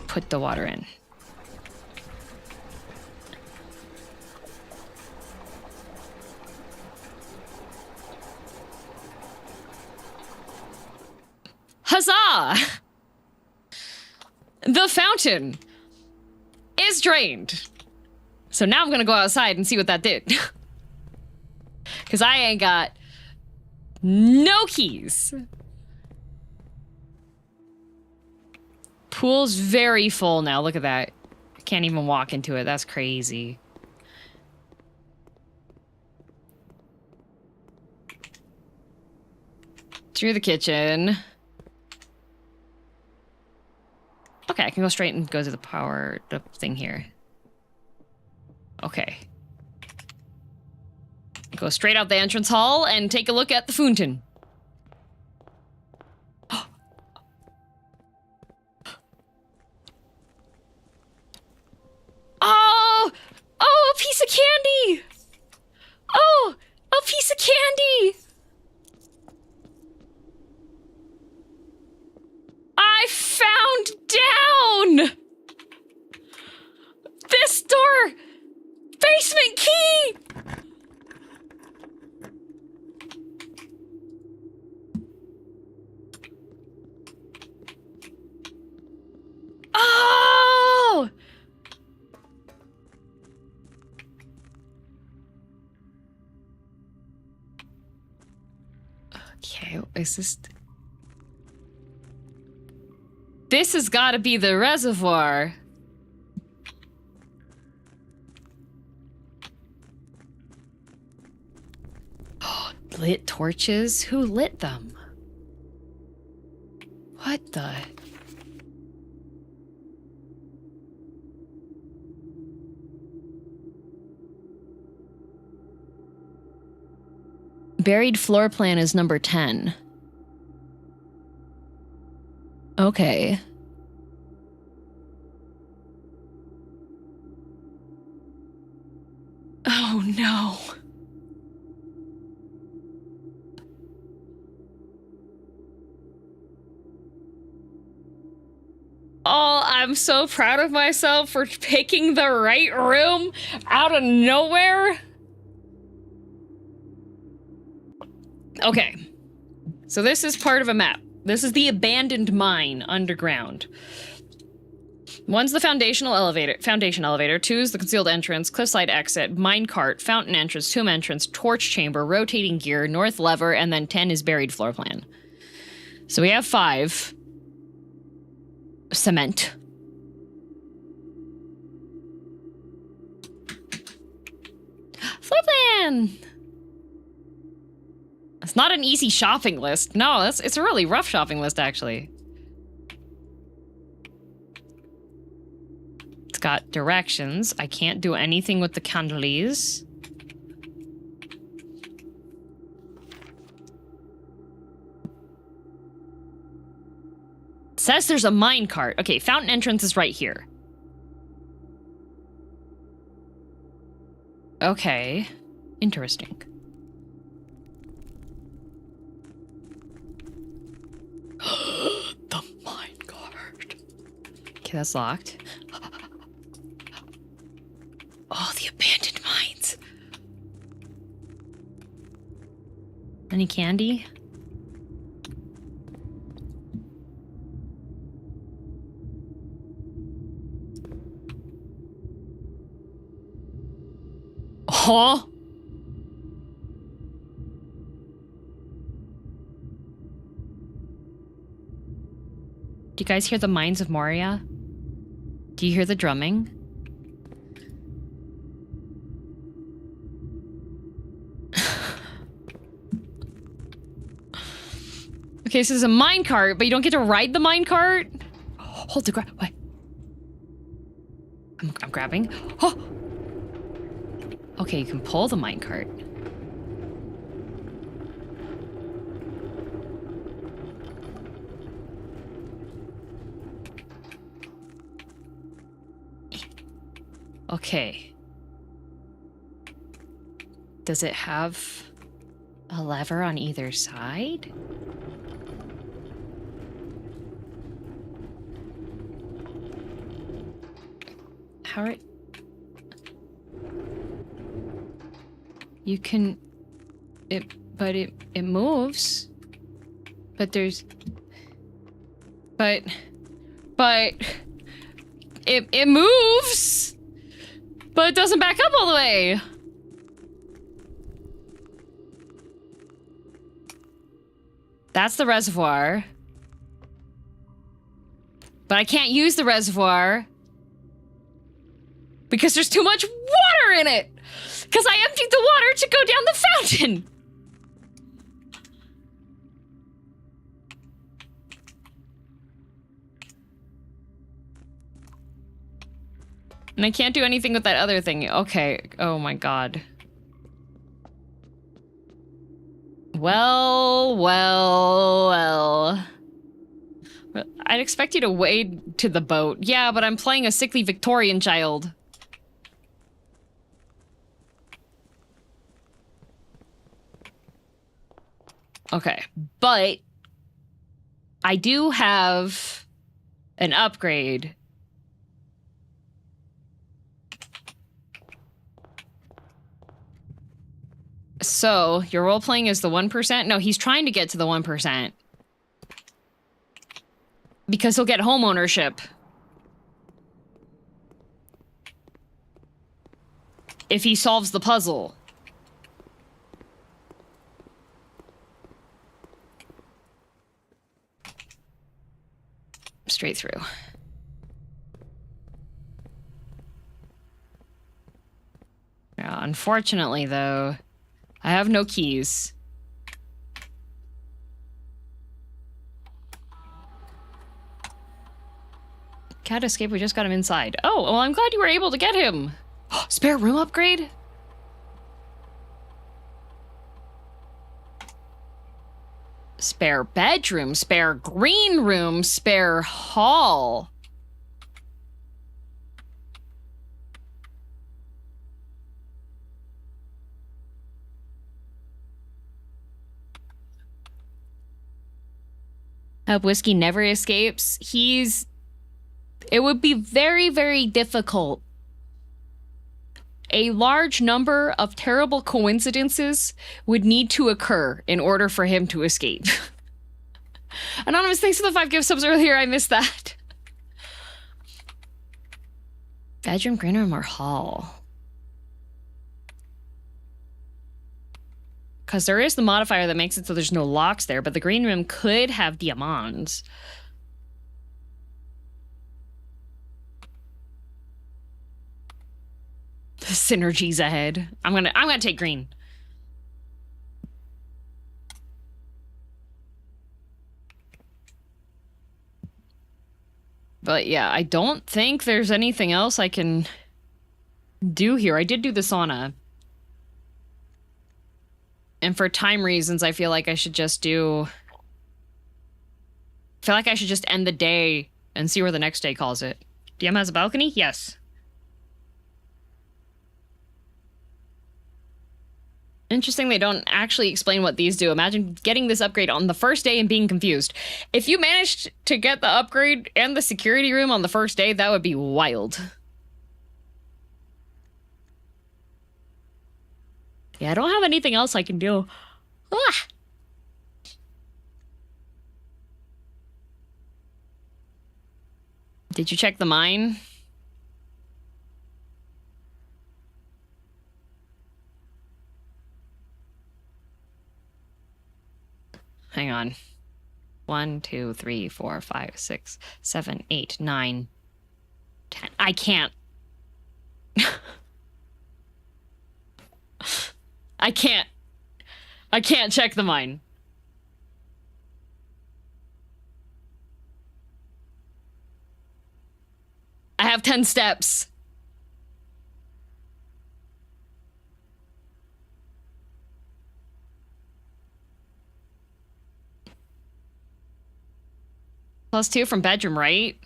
Put the water in. Huzzah! The fountain is drained. So now I'm gonna go outside and see what that did. Because I ain't got no keys. Pool's very full now. Look at that. I can't even walk into it. That's crazy. Through the kitchen. Okay, I can go straight and go to the thing here. Okay. Go straight out the entrance hall and take a look at the fountain. Oh! Oh, a piece of candy! Oh, a piece of candy! I found down! This door! Basement key! Oh! Okay, is this... This has got to be the reservoir. Lit torches? Who lit them? What the... Buried floor plan is number 10. Okay. Oh no. Oh, I'm so proud of myself for picking the right room out of nowhere. Okay. So this is part of a map. This is the abandoned mine underground. One's the foundation elevator. Two is the concealed entrance, cliffside exit, minecart, fountain entrance, tomb entrance, torch chamber, rotating gear, north lever, and then 10 is buried floor plan. So we have 5. Cement. Floor plan! It's not an easy shopping list. No, it's a really rough shopping list, actually. It's got directions. I can't do anything with the candeliers. It says there's a minecart. Okay, fountain entrance is right here. Okay. Interesting. The minecart. Okay, that's locked. Oh, the abandoned mines. Any candy? Huh? Do you guys hear the Mines of Moria? Do you hear the drumming? Okay, so there's a minecart, but you don't get to ride the minecart? Hold the grab. Wait. I'm grabbing. Oh! Okay, you can pull the minecart. Okay. Does it have a lever on either side? How are... You can... It moves. But there's... But... It moves! But it doesn't back up all the way! That's the reservoir. But I can't use the reservoir because there's too much water in it! Because I emptied the water to go down the fountain! And I can't do anything with that other thing. Okay. Oh my god. Well, well, well. I'd expect you to wade to the boat. Yeah, but I'm playing a sickly Victorian child. Okay, but I do have an upgrade. So, your role-playing is the 1%? No, he's trying to get to the 1%. Because he'll get home ownership. If he solves the puzzle. Straight through. Yeah, unfortunately, though, I have no keys. Cat escape, we just got him inside. Oh, well, I'm glad you were able to get him. Spare room upgrade? Spare bedroom, spare green room, spare hall. Hope Whiskey never escapes. It would be very, very difficult. A large number of terrible coincidences would need to occur in order for him to escape. Anonymous, thanks for the 5 gift subs earlier. I missed that. Bedroom, green room, or hall? Because there is the modifier that makes it so there's no locks there, but the green room could have diamonds. The synergies ahead. I'm gonna take green. But yeah, I don't think there's anything else I can do here. I did do the sauna. And for time reasons, I feel like I should just end the day and see where the next day calls it. DM has a balcony? Yes. Interesting, they don't actually explain what these do. Imagine getting this upgrade on the first day and being confused. If you managed to get the upgrade and the security room on the first day, that would be wild. Yeah, I don't have anything else I can do. Ah! Did you check the mine? Hang on. 1, 2, 3, 4, 5, 6, 7, 8, 9, 10. I can't. I can't check the mine. I have 10 steps. +2 from bedroom, right?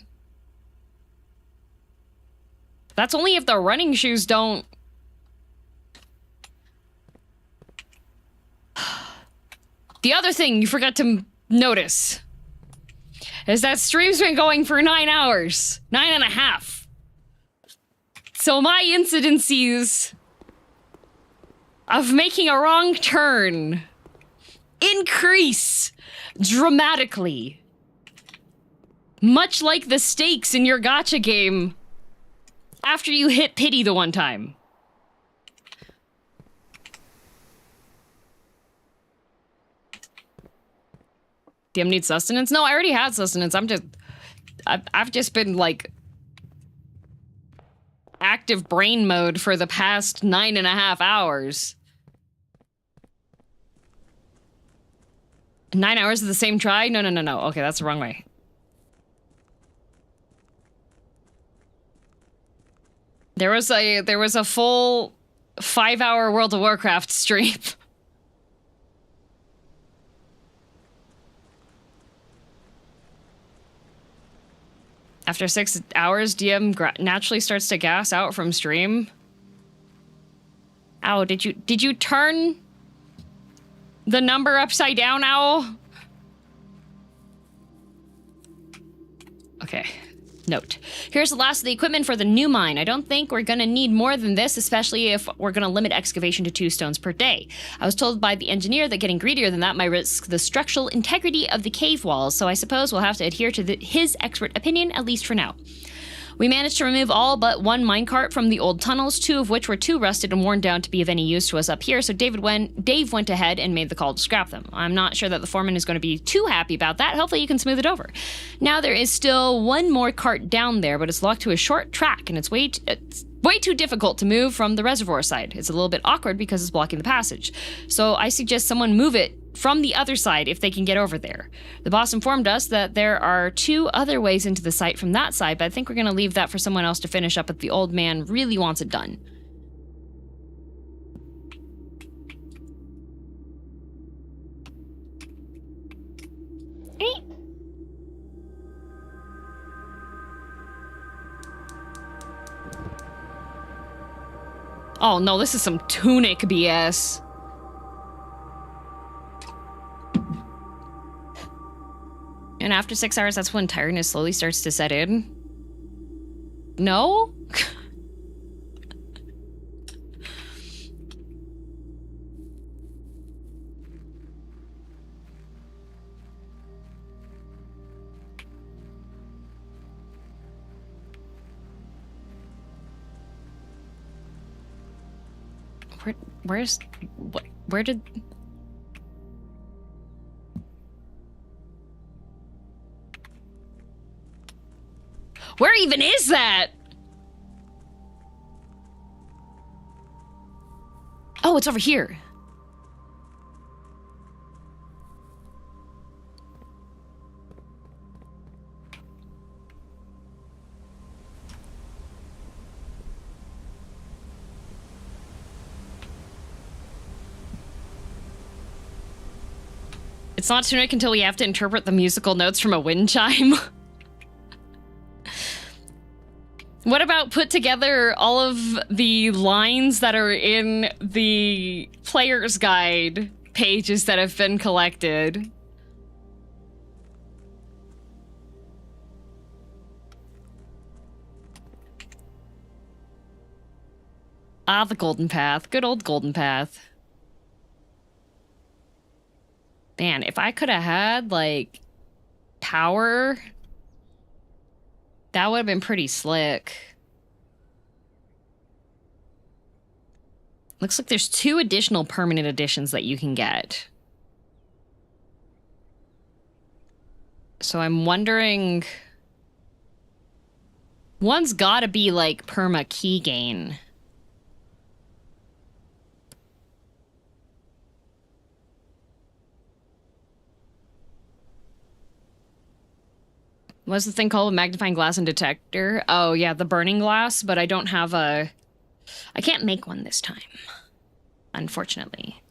That's only if the running shoes don't... The other thing you forgot to notice is that stream's been going for 9 hours. 9.5. So my incidences of making a wrong turn increase dramatically. Much like the stakes in your gacha game after you hit pity the one time. DM needs sustenance? No, I already had sustenance. I've just been like active brain mode for the past 9.5 hours. 9 hours of the same try? No. Okay, that's the wrong way. There was a full 5-hour World of Warcraft stream. After 6 hours, DM naturally starts to gas out from stream. Ow, did you turn the number upside down, Owl? Okay. Note. Here's the last of the equipment for the new mine. I don't think we're gonna need more than this, especially if we're gonna limit excavation to 2 stones per day. I was told by the engineer that getting greedier than that might risk the structural integrity of the cave walls, so I suppose we'll have to adhere to his expert opinion, at least for now. We managed to remove all but 1 minecart from the old tunnels, 2 of which were too rusted and worn down to be of any use to us up here, so Dave went ahead and made the call to scrap them. I'm not sure that the foreman is going to be too happy about that. Hopefully you can smooth it over. Now there is still 1 more cart down there, but it's locked to a short track, and it's way too difficult to move from the reservoir side. It's a little bit awkward because it's blocking the passage. So I suggest someone move it from the other side if they can get over there. The boss informed us that there are 2 other ways into the site from that side, but I think we're going to leave that for someone else to finish up if the old man really wants it done. Oh no, this is some tunic BS. And after 6 hours, that's when tiredness slowly starts to set in. No? Where did... Where even is that? Oh, it's over here. It's not tunic until we have to interpret the musical notes from a wind chime. What about put together all of the lines that are in the player's guide pages that have been collected? Ah, the golden path. Good old golden path. Man, if I could have had, like, power, that would have been pretty slick. Looks like there's 2 additional permanent additions that you can get. So I'm wondering... One's gotta be, like, perma key gain. What's the thing called? A magnifying glass and detector? Oh, yeah, the burning glass, but I don't have a... I can't make one this time, unfortunately.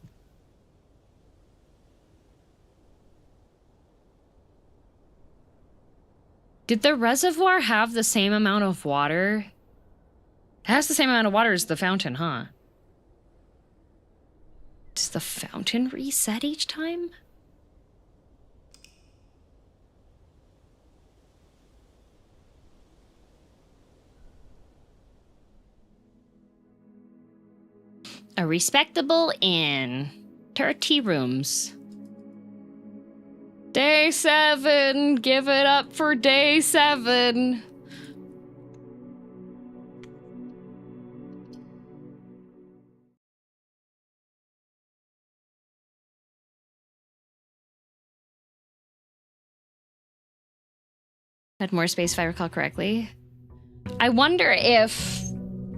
Did the reservoir have the same amount of water? It has the same amount of water as the fountain, huh? Does the fountain reset each time? A respectable inn. 30 rooms. Day 7. Give it up for day 7. Had more space if I recall correctly. I wonder if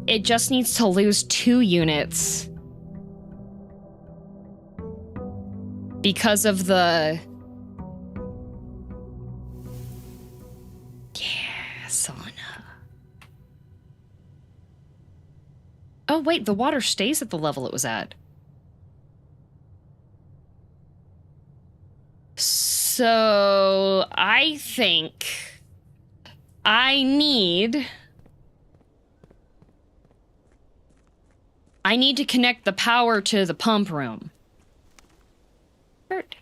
it just needs to lose 2 units because of the... Yeah, sauna. Oh, wait, the water stays at the level it was at. So, I think I need to connect the power to the pump room. Bird.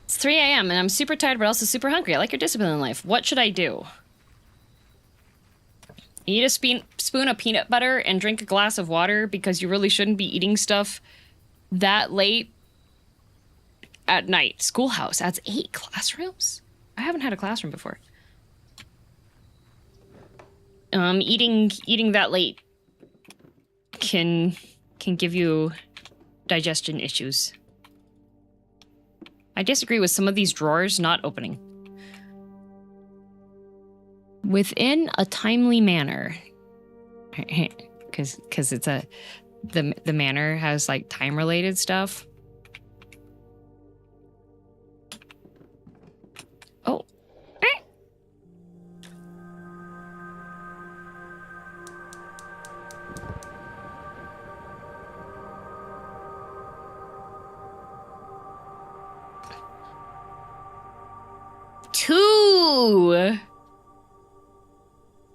It's 3 a.m. and I'm super tired but also super hungry. I like your discipline in life. What should I do? Eat a spoon of peanut butter and drink a glass of water because you really shouldn't be eating stuff that late at night. Schoolhouse adds 8 classrooms? I haven't had a classroom before. Eating that late can give you digestion issues. I disagree with some of these drawers not opening. Within a timely manner. Because it's the manner has like time related stuff. Oh.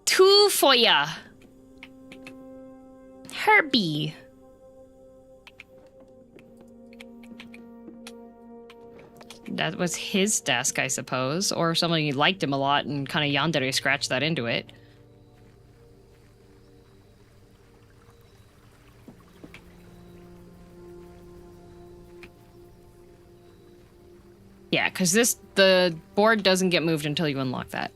Two for ya. Herbie. That was his desk, I suppose. Or somebody liked him a lot and kind of yandere scratched that into it. Yeah, because the board doesn't get moved until you unlock that.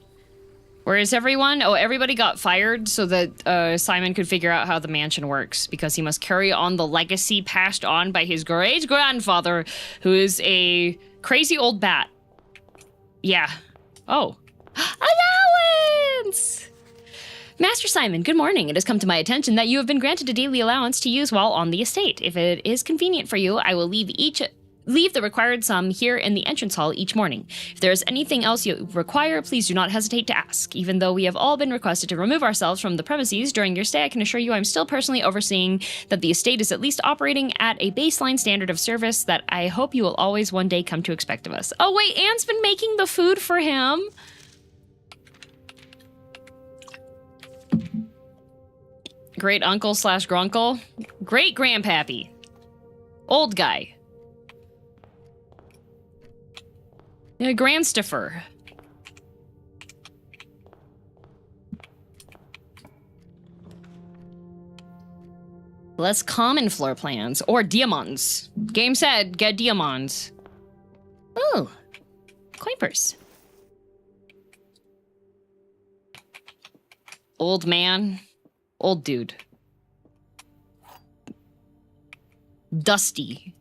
Where is everyone? Oh, everybody got fired so that Simon could figure out how the mansion works, because he must carry on the legacy passed on by his great-grandfather, who is a crazy old bat. Yeah. Oh. Allowance! Master Simon, good morning. It has come to my attention that you have been granted a daily allowance to use while on the estate. If it is convenient for you, I will leave the required sum here in the entrance hall each morning. If there is anything else you require, please do not hesitate to ask. Even though we have all been requested to remove ourselves from the premises during your stay, I can assure you I'm still personally overseeing that the estate is at least operating at a baseline standard of service that I hope you will always one day come to expect of us. Oh wait, Anne's been making the food for him. Great uncle / grunkle. Great grandpappy. Old guy. Grandstaffer. Less common floor plans. Or diamonds. Game said, get diamonds. Ooh. Coin purse. Old man. Old dude. Dusty.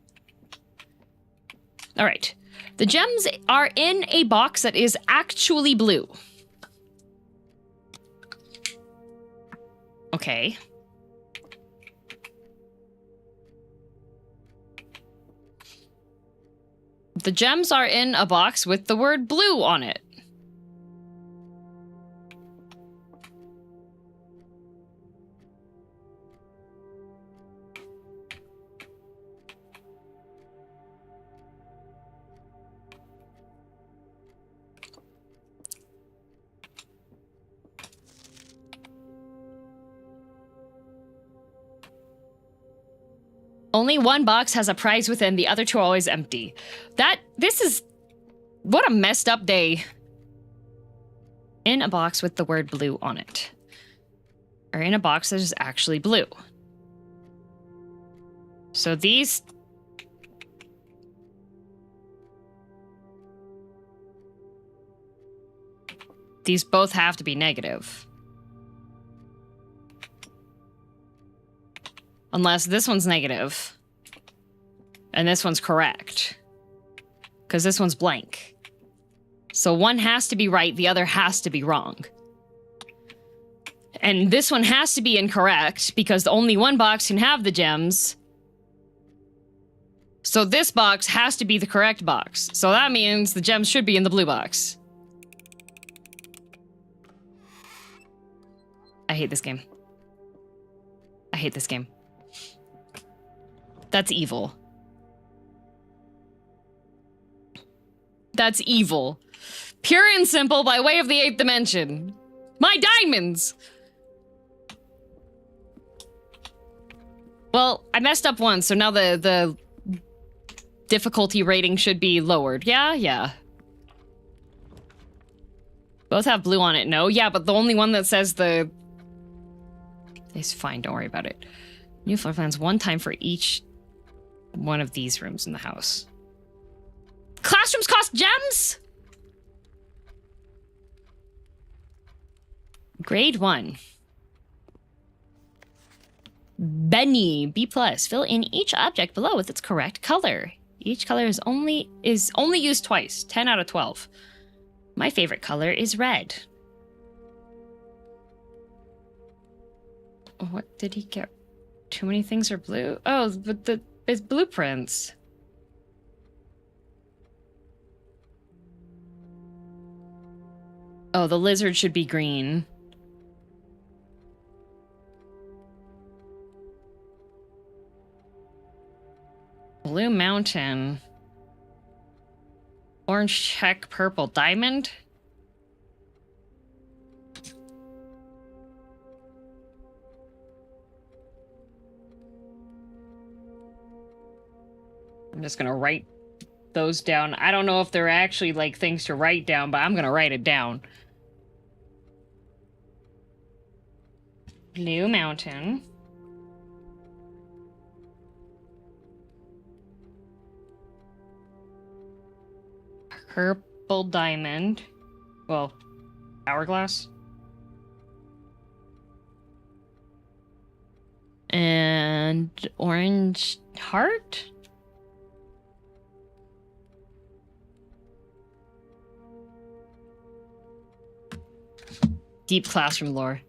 All right. The gems are in a box that is actually blue. Okay. The gems are in a box with the word blue on it. Only one box has a prize within, the other 2 are always empty. This is... What a messed up day. In a box with the word blue on it. Or in a box that is actually blue. So these... These both have to be negative. Unless this one's negative. And this one's correct. Because this one's blank. So one has to be right, the other has to be wrong. And this one has to be incorrect, because only one box can have the gems. So this box has to be the correct box. So that means the gems should be in the blue box. I hate this game. I hate this game. That's evil. That's evil. Pure and simple by way of the 8th dimension. My diamonds! Well, I messed up once, so now the difficulty rating should be lowered. Yeah, yeah. Both have blue on it. No, yeah, but the only one that says the... It's fine, don't worry about it. New floor plans one time for each one of these rooms in the house. Classrooms cost gems? Grade 1. Benny, B+. Fill in each object below with its correct color. Each color is only used twice. 10 out of 12. My favorite color is red. What did he get? Too many things are blue? Oh, but it's blueprints. Oh, the lizard should be green. Blue mountain. Orange check, purple diamond. I'm just gonna write those down. I don't know if they're actually like things to write down, but I'm gonna write it down. Blue mountain. Purple diamond. Well, hourglass. And orange heart? Deep classroom lore.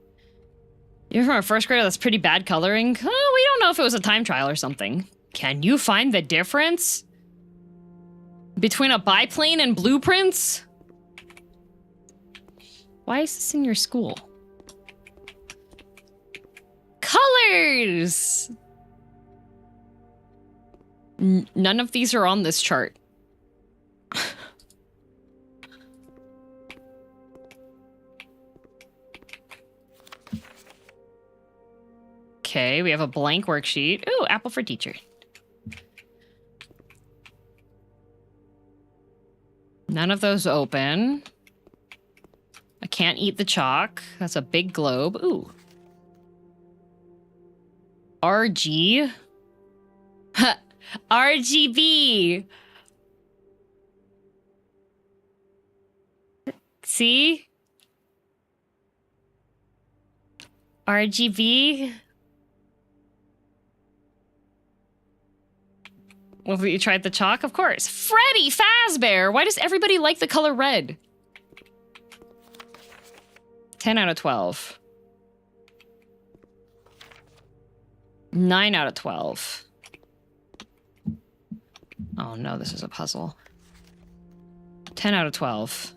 You're from a first grader, that's pretty bad coloring. Oh, we don't know if it was a time trial or something. Can you find the difference between a biplane and blueprints? Why is this in your school? Colors! None of these are on this chart. Okay, we have a blank worksheet. Ooh, apple for teacher. None of those open. I can't eat the chalk. That's a big globe. Ooh. RG. RGB. See? RGB. Well, you tried the chalk? Of course. Freddy Fazbear! Why does everybody like the color red? 10 out of 12. 9 out of 12. Oh no, this is a puzzle. 10 out of 12.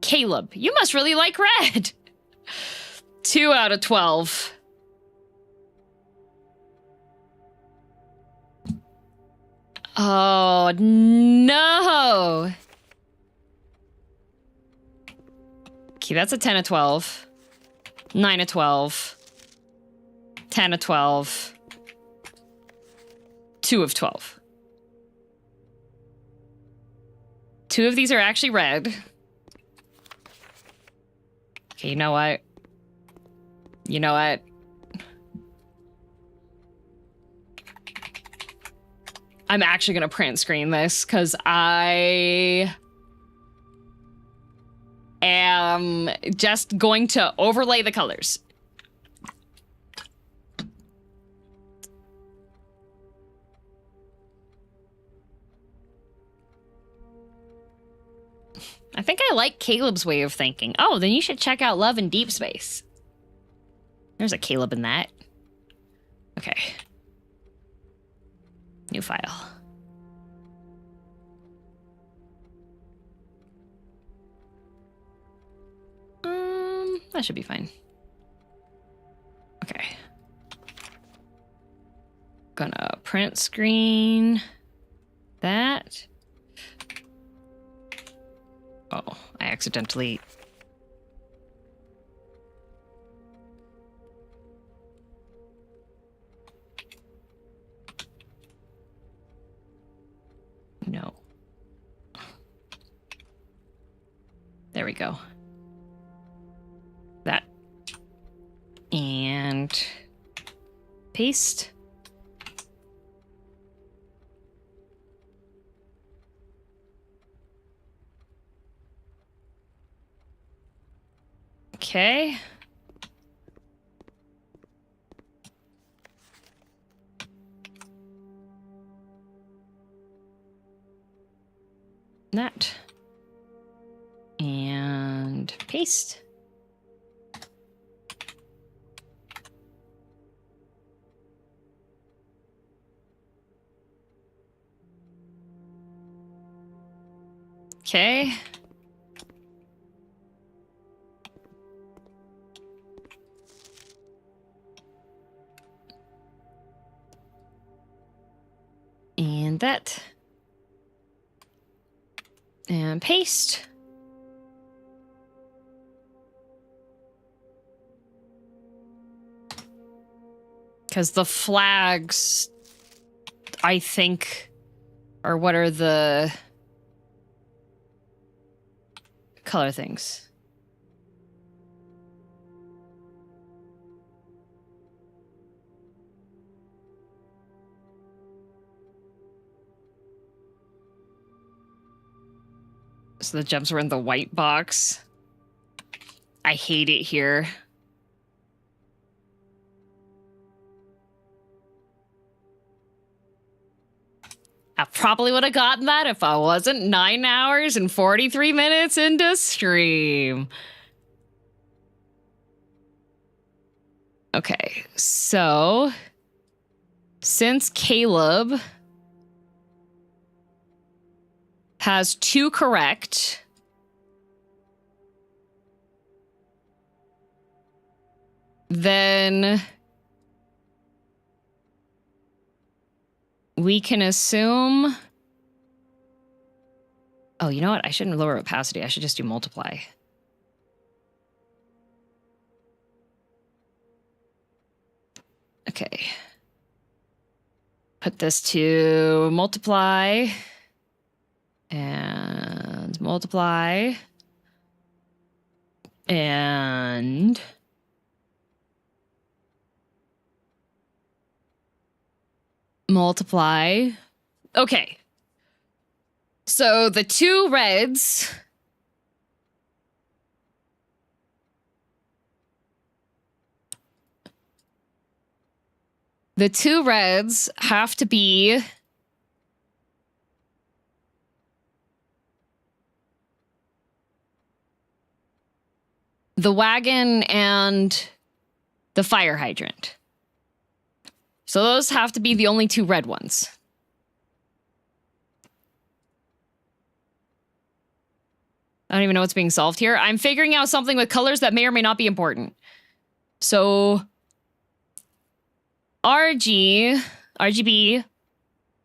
Caleb, you must really like red! 2 out of 12. Oh, no. Okay, that's a 10 of 12. 9 of 12. 10 of 12. 2 of 12. 2 of these are actually red. Okay, you know what? You know what? I'm actually gonna print screen this because I am just going to overlay the colors. I think I like Caleb's way of thinking. Oh, then you should check out Love in Deep Space. There's a Caleb in that. Okay. New file. That should be fine. gonna print screen that. Oh, I accidentally... No. There we go. That. And paste. Okay. That. And paste. Okay. And that. And paste. Because the flags, I think, are what are the color things. So the gems were in the white box. I hate it here. I probably would have gotten that if I wasn't 9 hours and 43 minutes into stream. Okay, so since Caleb has 2 correct, then we can assume... Oh, you know what? I shouldn't lower opacity. I should just do multiply. Okay. Put this to multiply. And multiply. And... multiply. Okay. So the 2 reds... The 2 reds have to be... the wagon and the fire hydrant. So those have to be the only 2 red ones. I don't even know what's being solved here. I'm figuring out something with colors that may or may not be important. So RGB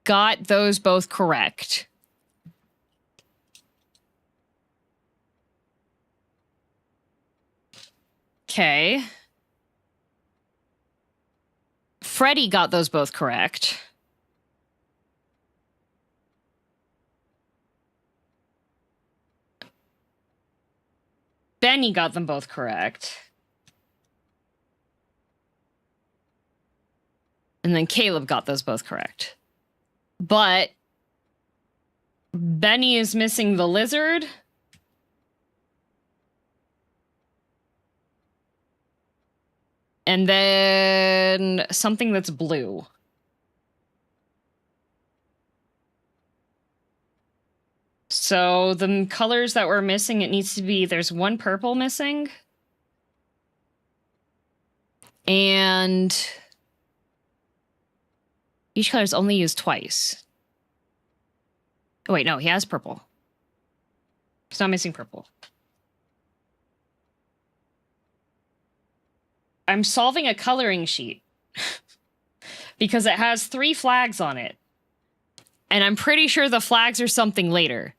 got those both correct. Okay. Freddy got those both correct. Benny got them both correct. And then Caleb got those both correct. But Benny is missing the lizard. And then something that's blue. So the colors that we're missing, it needs to be, there's 1 purple missing. And each color is only used twice. Oh wait, no, he has purple. He's not missing purple. I'm solving a coloring sheet. because it has 3 flags on it. And I'm pretty sure the flags are something later.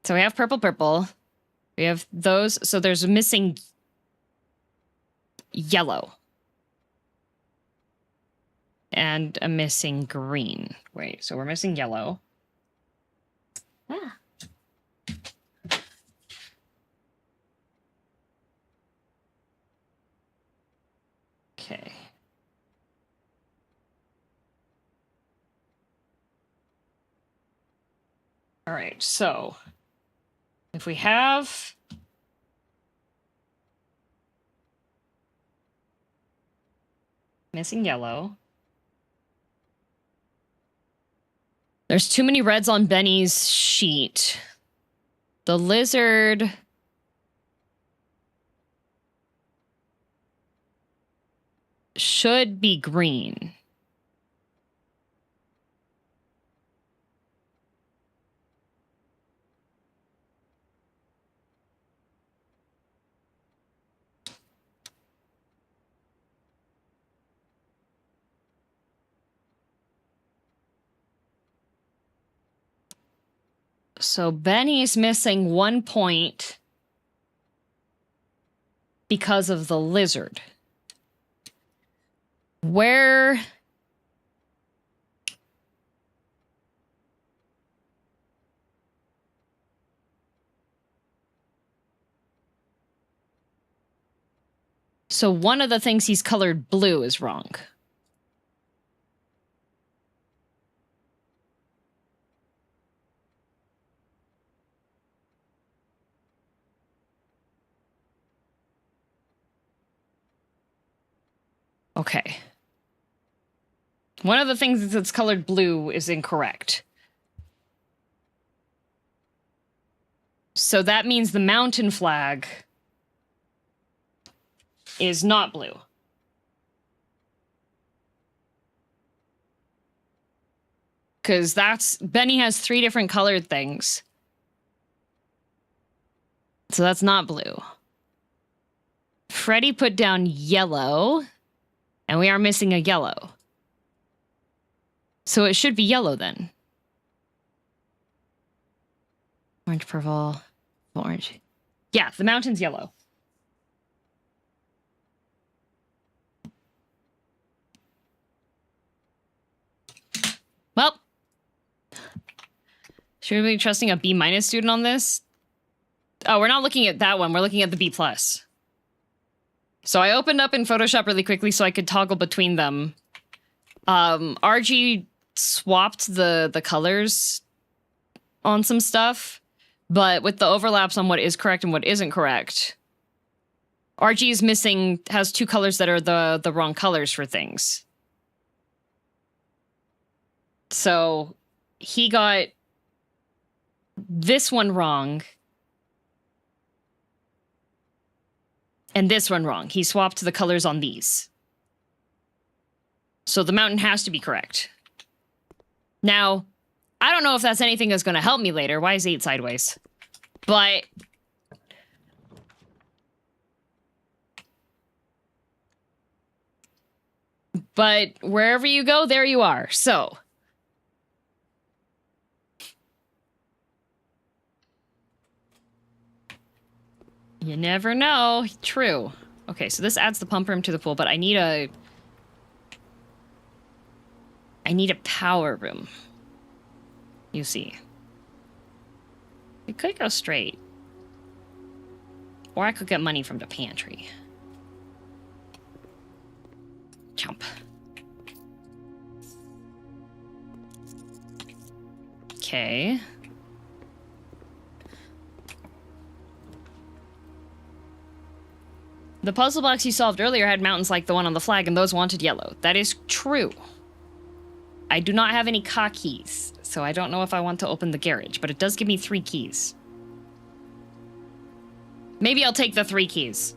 So we have purple, purple. We have those. So there's a missing yellow. And a missing green. Wait, so we're missing yellow. Ah. Okay. All right, so if we have missing yellow, there's too many reds on Benny's sheet. The lizard should be green. So Benny's missing 1 point because of the lizard. Where... So one of the things he's colored blue is wrong. Okay. One of the things that's colored blue is incorrect. So that means the mountain flag is not blue. Because that's... Benny has 3 different colored things. So that's not blue. Freddy put down yellow. And we are missing a yellow. So it should be yellow then. Orange, purple, orange. Yeah, the mountain's yellow. Well. Should we be trusting a B- student on this? Oh, we're not looking at that one. We're looking at the B+. So I opened up in Photoshop really quickly so I could toggle between them. RG swapped the colors on some stuff, but with the overlaps on what is correct and what isn't correct, RG is missing, has 2 colors that are the wrong colors for things. So he got this one wrong. And this one wrong. He swapped the colors on these. So the mountain has to be correct. Now, I don't know if that's anything that's going to help me later. Why is 8 sideways? But... But wherever you go, there you are. So... You never know. True. Okay, so this adds the pump room to the pool, but I need a power room. You see. We could go straight. Or I could get money from the pantry. Jump. Okay. The puzzle box you solved earlier had mountains like the one on the flag, and those wanted yellow. That is true. I do not have any car keys, so I don't know if I want to open the garage, but it does give me 3 keys. Maybe I'll take the 3 keys.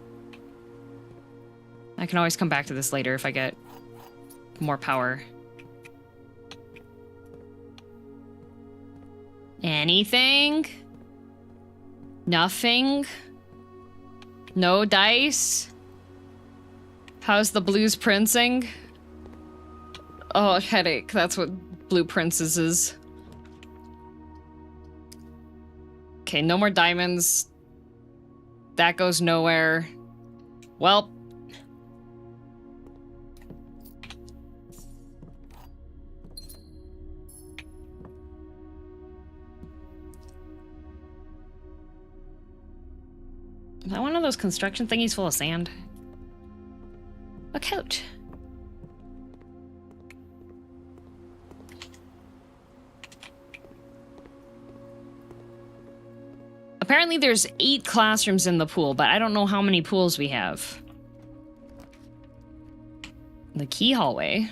I can always come back to this later if I get more power. Anything? Nothing. No dice. How's the blues princing? Oh, headache. That's what blue princess is. Okay, no more diamonds. That goes nowhere. Well. Is that one of those construction thingies full of sand? A coat. Apparently there's 8 classrooms in the pool, but I don't know how many pools we have. The key hallway.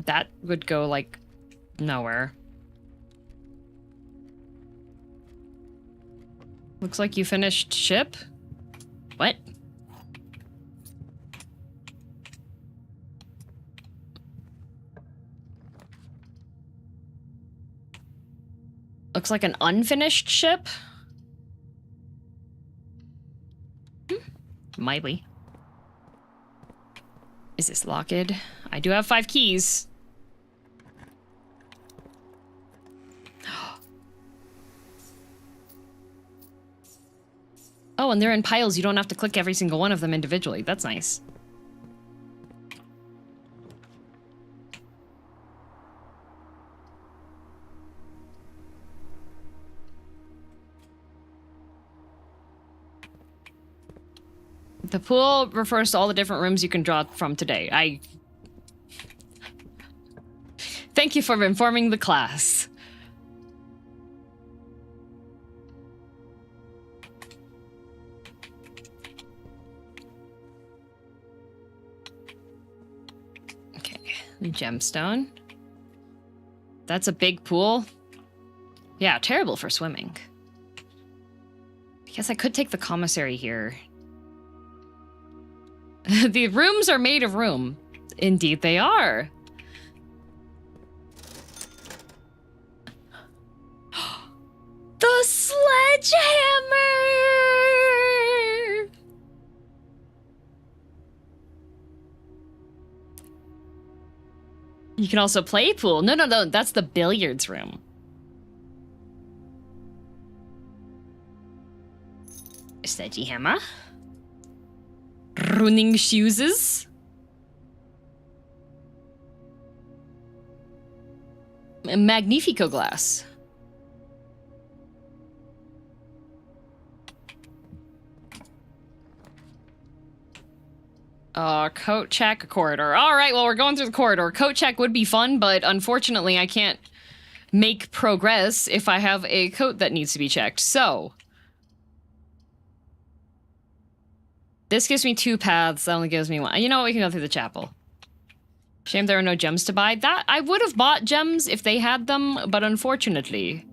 That would go, like, nowhere. Looks like you finished ship? What? Looks like an unfinished ship? Might be. Is this locked? I do have 5 keys. Oh, and they're in piles. You don't have to click every single one of them individually. That's nice. The pool refers to all the different rooms you can draw from today. Thank you for informing the class. Okay, the gemstone. That's a big pool. Yeah, terrible for swimming. I guess I could take the commissary here. The rooms are made of room. Indeed they are. The sledgehammer! You can also play pool. No, no, no, that's the billiards room. Sledgehammer. Running shoes. Magnifico glass. Coat check, corridor. All right, well, we're going through the corridor. Coat check would be fun, but unfortunately, I can't make progress if I have a coat that needs to be checked. So, this gives me 2 paths. That only gives me 1. You know what? We can go through the chapel. Shame there are no gems to buy. That I would have bought gems if they had them, but unfortunately.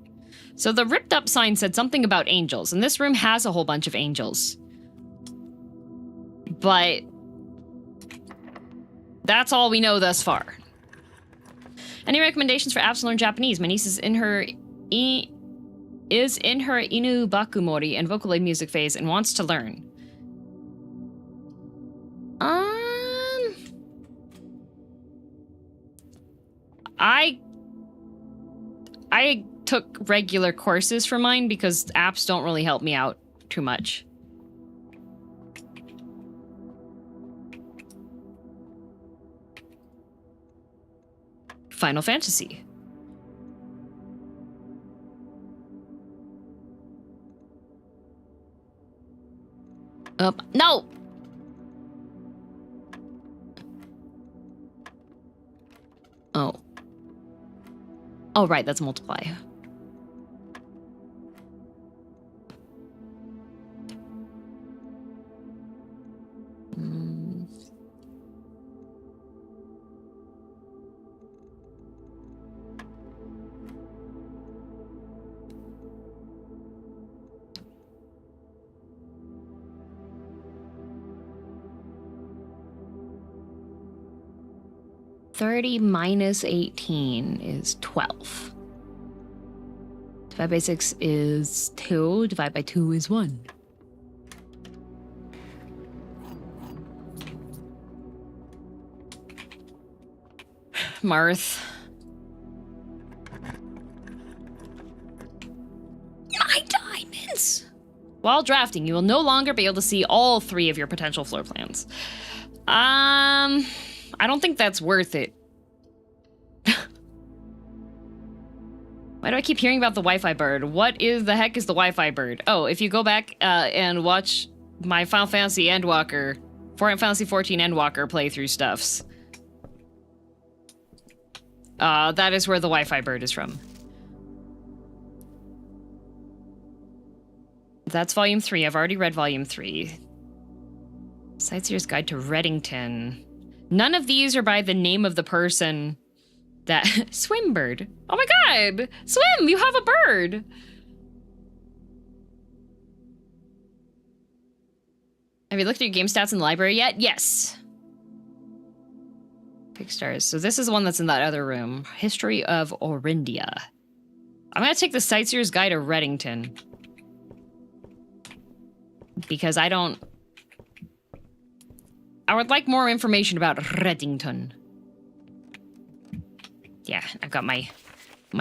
So the ripped up sign said something about angels, and this room has a whole bunch of angels. But that's all we know thus far. Any recommendations for apps to learn Japanese? My niece is in her Inu Bakumori and vocal aid music phase and wants to learn. I took regular courses for mine because apps don't really help me out too much. Final Fantasy. No! Oh. Oh, right, that's multiply. 30 minus 18 is 12. Divided by 6 is 2. Divided by 2 is 1. Marth. My diamonds! While drafting, you will no longer be able to see all 3 of your potential floor plans. I don't think that's worth it. Why do I keep hearing about the Wi-Fi bird? What is the heck is the Wi-Fi bird? Oh, if you go back and watch my Final Fantasy Endwalker, Final Fantasy 14 Endwalker playthrough stuffs, that is where the Wi-Fi bird is from. That's volume 3. I've already read volume 3. Sightseer's Guide to Reddington. None of these are by the name of the person that... Swimbird. Oh my god! Swim! You have a bird! Have you looked at your game stats in the library yet? Yes. Pick stars. So this is the one that's in that other room. History of Orindia. I'm gonna take the Sightseer's Guide to Reddington. Because I would like more information about Reddington. Yeah, I've got my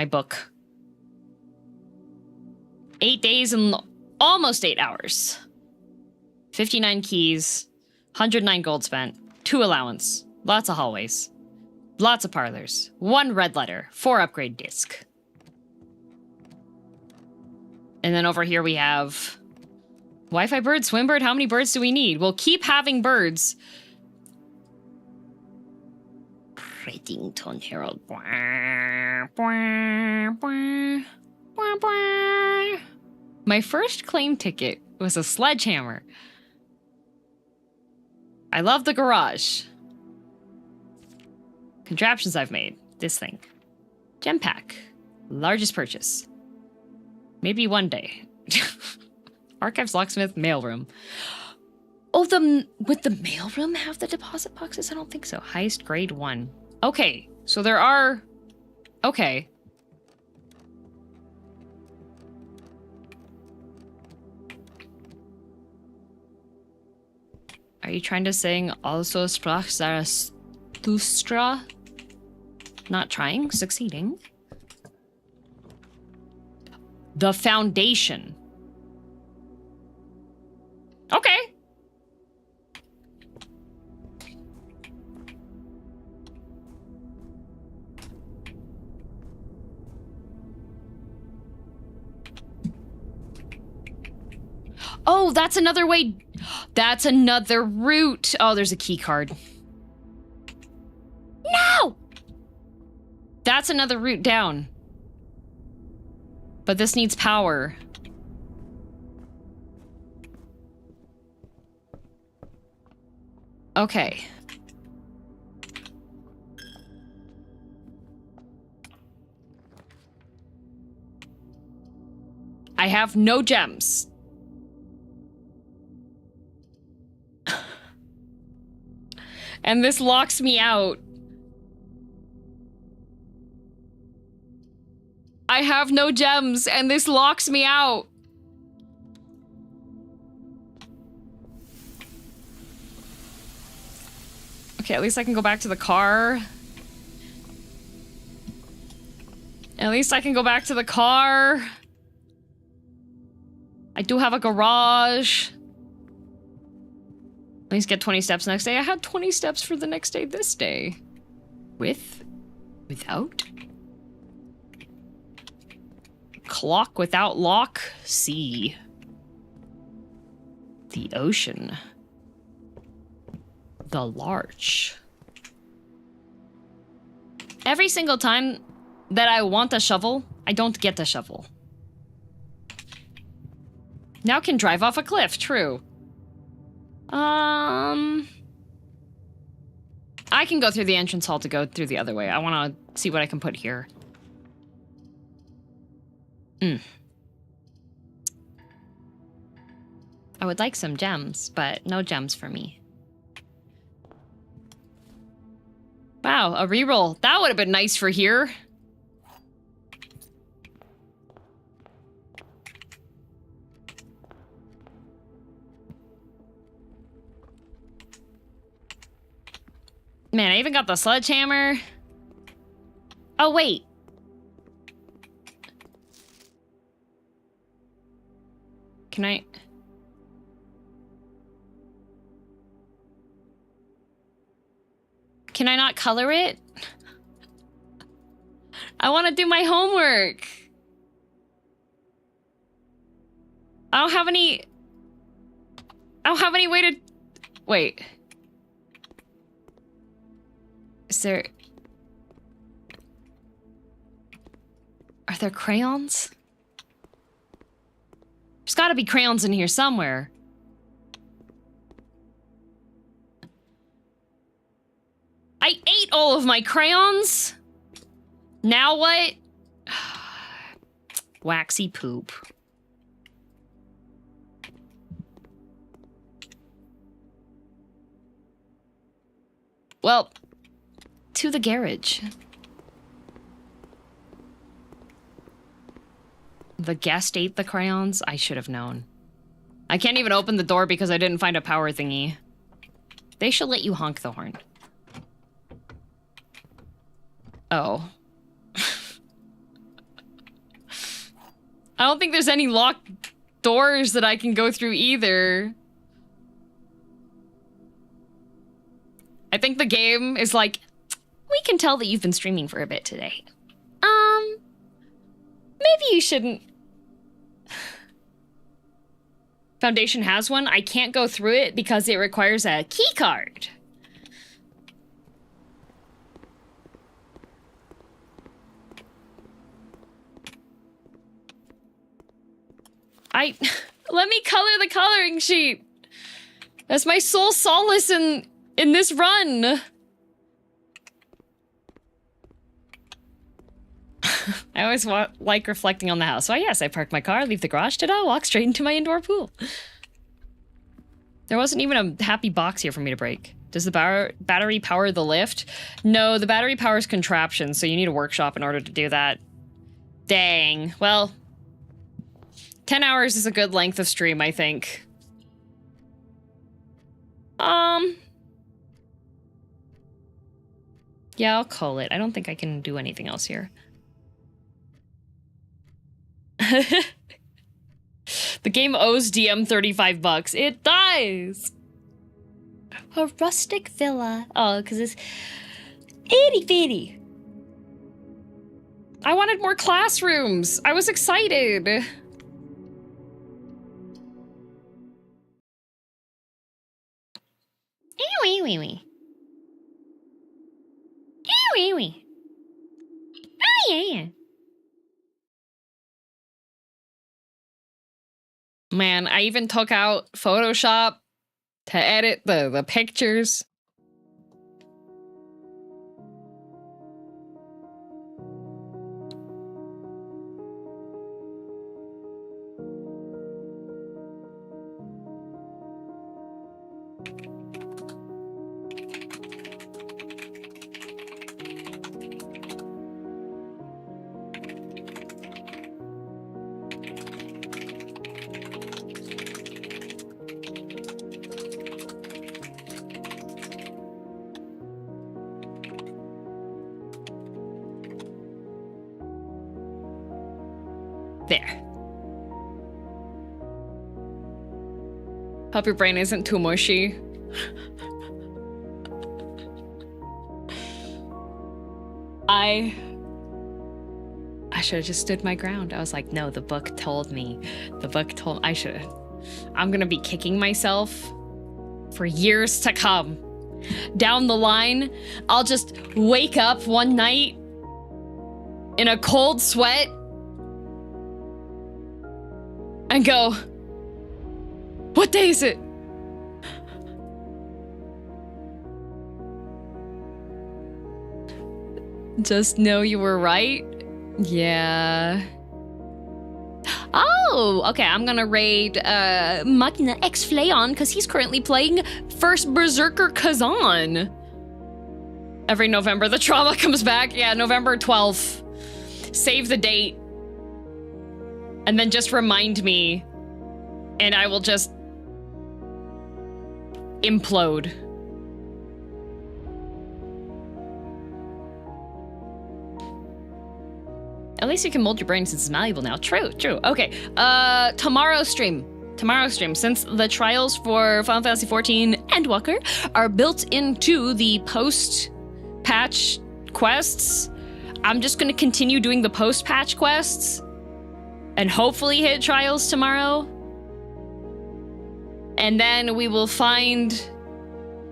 book. 8 days and almost 8 hours. 59 keys, 109 gold spent, 2 allowance, lots of hallways, lots of parlors, 1 red letter, 4 upgrade disc. And then over here we have Wi-Fi bird, swim bird. How many birds do we need? We'll keep having birds. Reddington Herald. My first claim ticket was a sledgehammer. I love the garage. Contraptions I've made. This thing. Gem pack. Largest purchase. Maybe one day. Archives, locksmith, mailroom. Oh, would the mailroom have the deposit boxes? I don't think so. Highest grade 1. Okay, so there are... Okay. Are you trying to sing also sprach Zarathustra? Not trying, succeeding. The Foundation. Okay. Oh, that's another way. That's another route. Oh, there's a key card. No! That's another route down. But this needs power. Okay. I have no gems. And this locks me out. I have no gems, and this locks me out. Okay, at least I can go back to the car. At least I can go back to the car. I do have a garage. At least get 20 steps next day. I had 20 steps for the next day this day. Without? Clock without lock? Sea. The ocean. The larch. Every single time that I want a shovel, I don't get a shovel. Now can drive off a cliff, true. I can go through the entrance hall to go through the other way. I want to see what I can put here. I would like some gems, but no gems for me. Wow, a reroll. That would have been nice for here. Man, I even got the sledgehammer. Oh, wait. Can I... Can I not color it? I want to do my homework. I don't have any way to... Wait. Is there... Are there crayons? There's gotta be crayons in here somewhere. I ate all of my crayons. Now what? Waxy poop. Well, to the garage. The guest ate the crayons? I should have known. I can't even open the door because I didn't find a power thingy. They should let you honk the horn. Oh. I don't think there's any locked doors that I can go through either. I think the game is like, we can tell that you've been streaming for a bit today. Maybe you shouldn't. Foundation has one. I can't go through it because it requires a key card. Let me color the coloring sheet. That's my sole solace in this run. I always like reflecting on the house. Why, yes, I park my car, leave the garage, ta-da, walk straight into my indoor pool. There wasn't even a happy box here for me to break. Does the battery power the lift? No, the battery powers contraptions, so you need a workshop in order to do that. Dang. Well, 10 hours is a good length of stream, I think. Yeah, I'll call it. I don't think I can do anything else here. The game owes DM 35 bucks. It does! A rustic villa. Oh, because it's itty bitty. I wanted more classrooms. I was excited. Ew. Oh, yeah. Man, I even took out Photoshop to edit the pictures. There. Hope your brain isn't too mushy. I should have just stood my ground. I was like, no, the book told me. The book told... I should have. I'm gonna be kicking myself for years to come. Down the line, I'll just wake up one night in a cold sweat and go, what day is it? Just know you were right? Yeah. Oh, okay, I'm gonna raid Machina X Flayon because he's currently playing First Berserker Kazan. Every November, the trauma comes back. Yeah, November 12th. Save the date. And then just remind me. And I will just implode. At least you can mold your brain since it's malleable now. True, true. Okay, tomorrow's stream. Since the trials for Final Fantasy XIV Endwalker are built into the post-patch quests, I'm just gonna continue doing the post-patch quests and hopefully hit trials tomorrow. And then we will find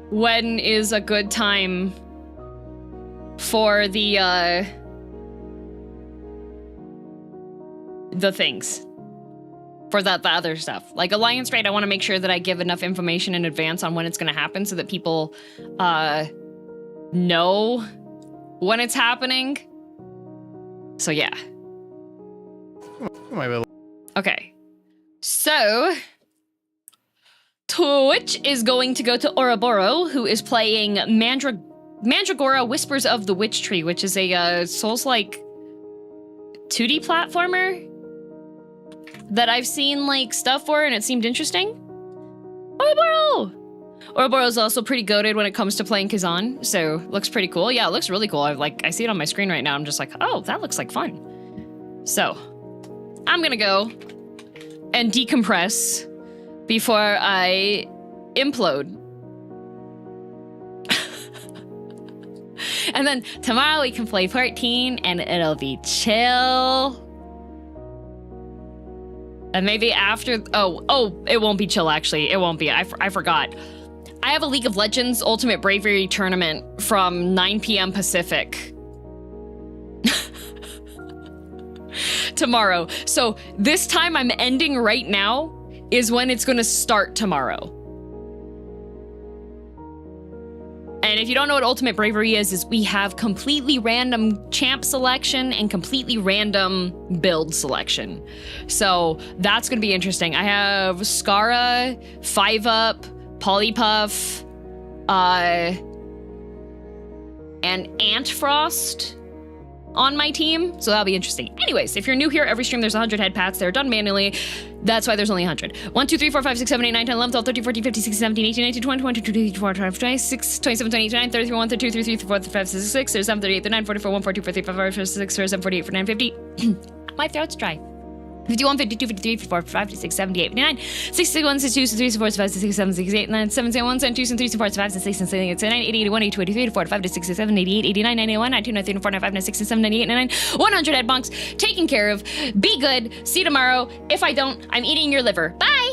when is a good time for the things. For the other stuff. Like Alliance Raid, I want to make sure that I give enough information in advance on when it's going to happen so that people know when it's happening. So yeah. Okay. So Twitch is going to go to Ouroboros, who is playing Mandragora Whispers of the Witch Tree, which is a Souls-like 2D platformer that I've seen like stuff for and it seemed interesting. Ouroboros is also pretty goated when it comes to playing Kazan, so looks pretty cool. Yeah, it looks really cool. I see it on my screen right now. I'm just like, oh, that looks like fun. So I'm gonna go and decompress before I implode. And then tomorrow we can play 14 and it'll be chill. And maybe after, oh, it won't be chill actually. It won't be, I forgot. I have a League of Legends Ultimate Bravery tournament from 9 p.m. Pacific. Tomorrow. So this time I'm ending right now is when it's gonna start tomorrow. And if you don't know what Ultimate Bravery is we have completely random champ selection and completely random build selection. So that's gonna be interesting. I have Skara, 5-Up, Polypuff, and Antfrost on my team, so that'll be interesting. Anyways, if you're new here, every stream there's 100 head pats. They're done manually. That's why there's only 100. 1, 2, 3, 4, 5, 6, 7, 8, 9, 10, 11, 12, 13, 14, 15, 16, 17, 18, 19, 20, 21, 22, 23, 24, 25, 26, 27, 28, 29, 30, 31, 32, 33, 34, 35, 36, 37, 38, 39, 44, 1, 42, 43, 45, 46, 47, 48, 49, 50. My throat's dry. 51, 52, 53, 54, 55, 56, 58, 59, 61, 62, 63, 64, 65, 66, 67, 68, 69, 70, 71, 72, 73, 74, 75, 76, 77, 79, 80, 81, 82, 83, 84, 85, 67, 88, 89, 91, 92, 93, 94, 95, 96, 97, 98, 99, 100 head bonks, taken care of. Be good. See you tomorrow. If I don't, I'm eating your liver. Bye!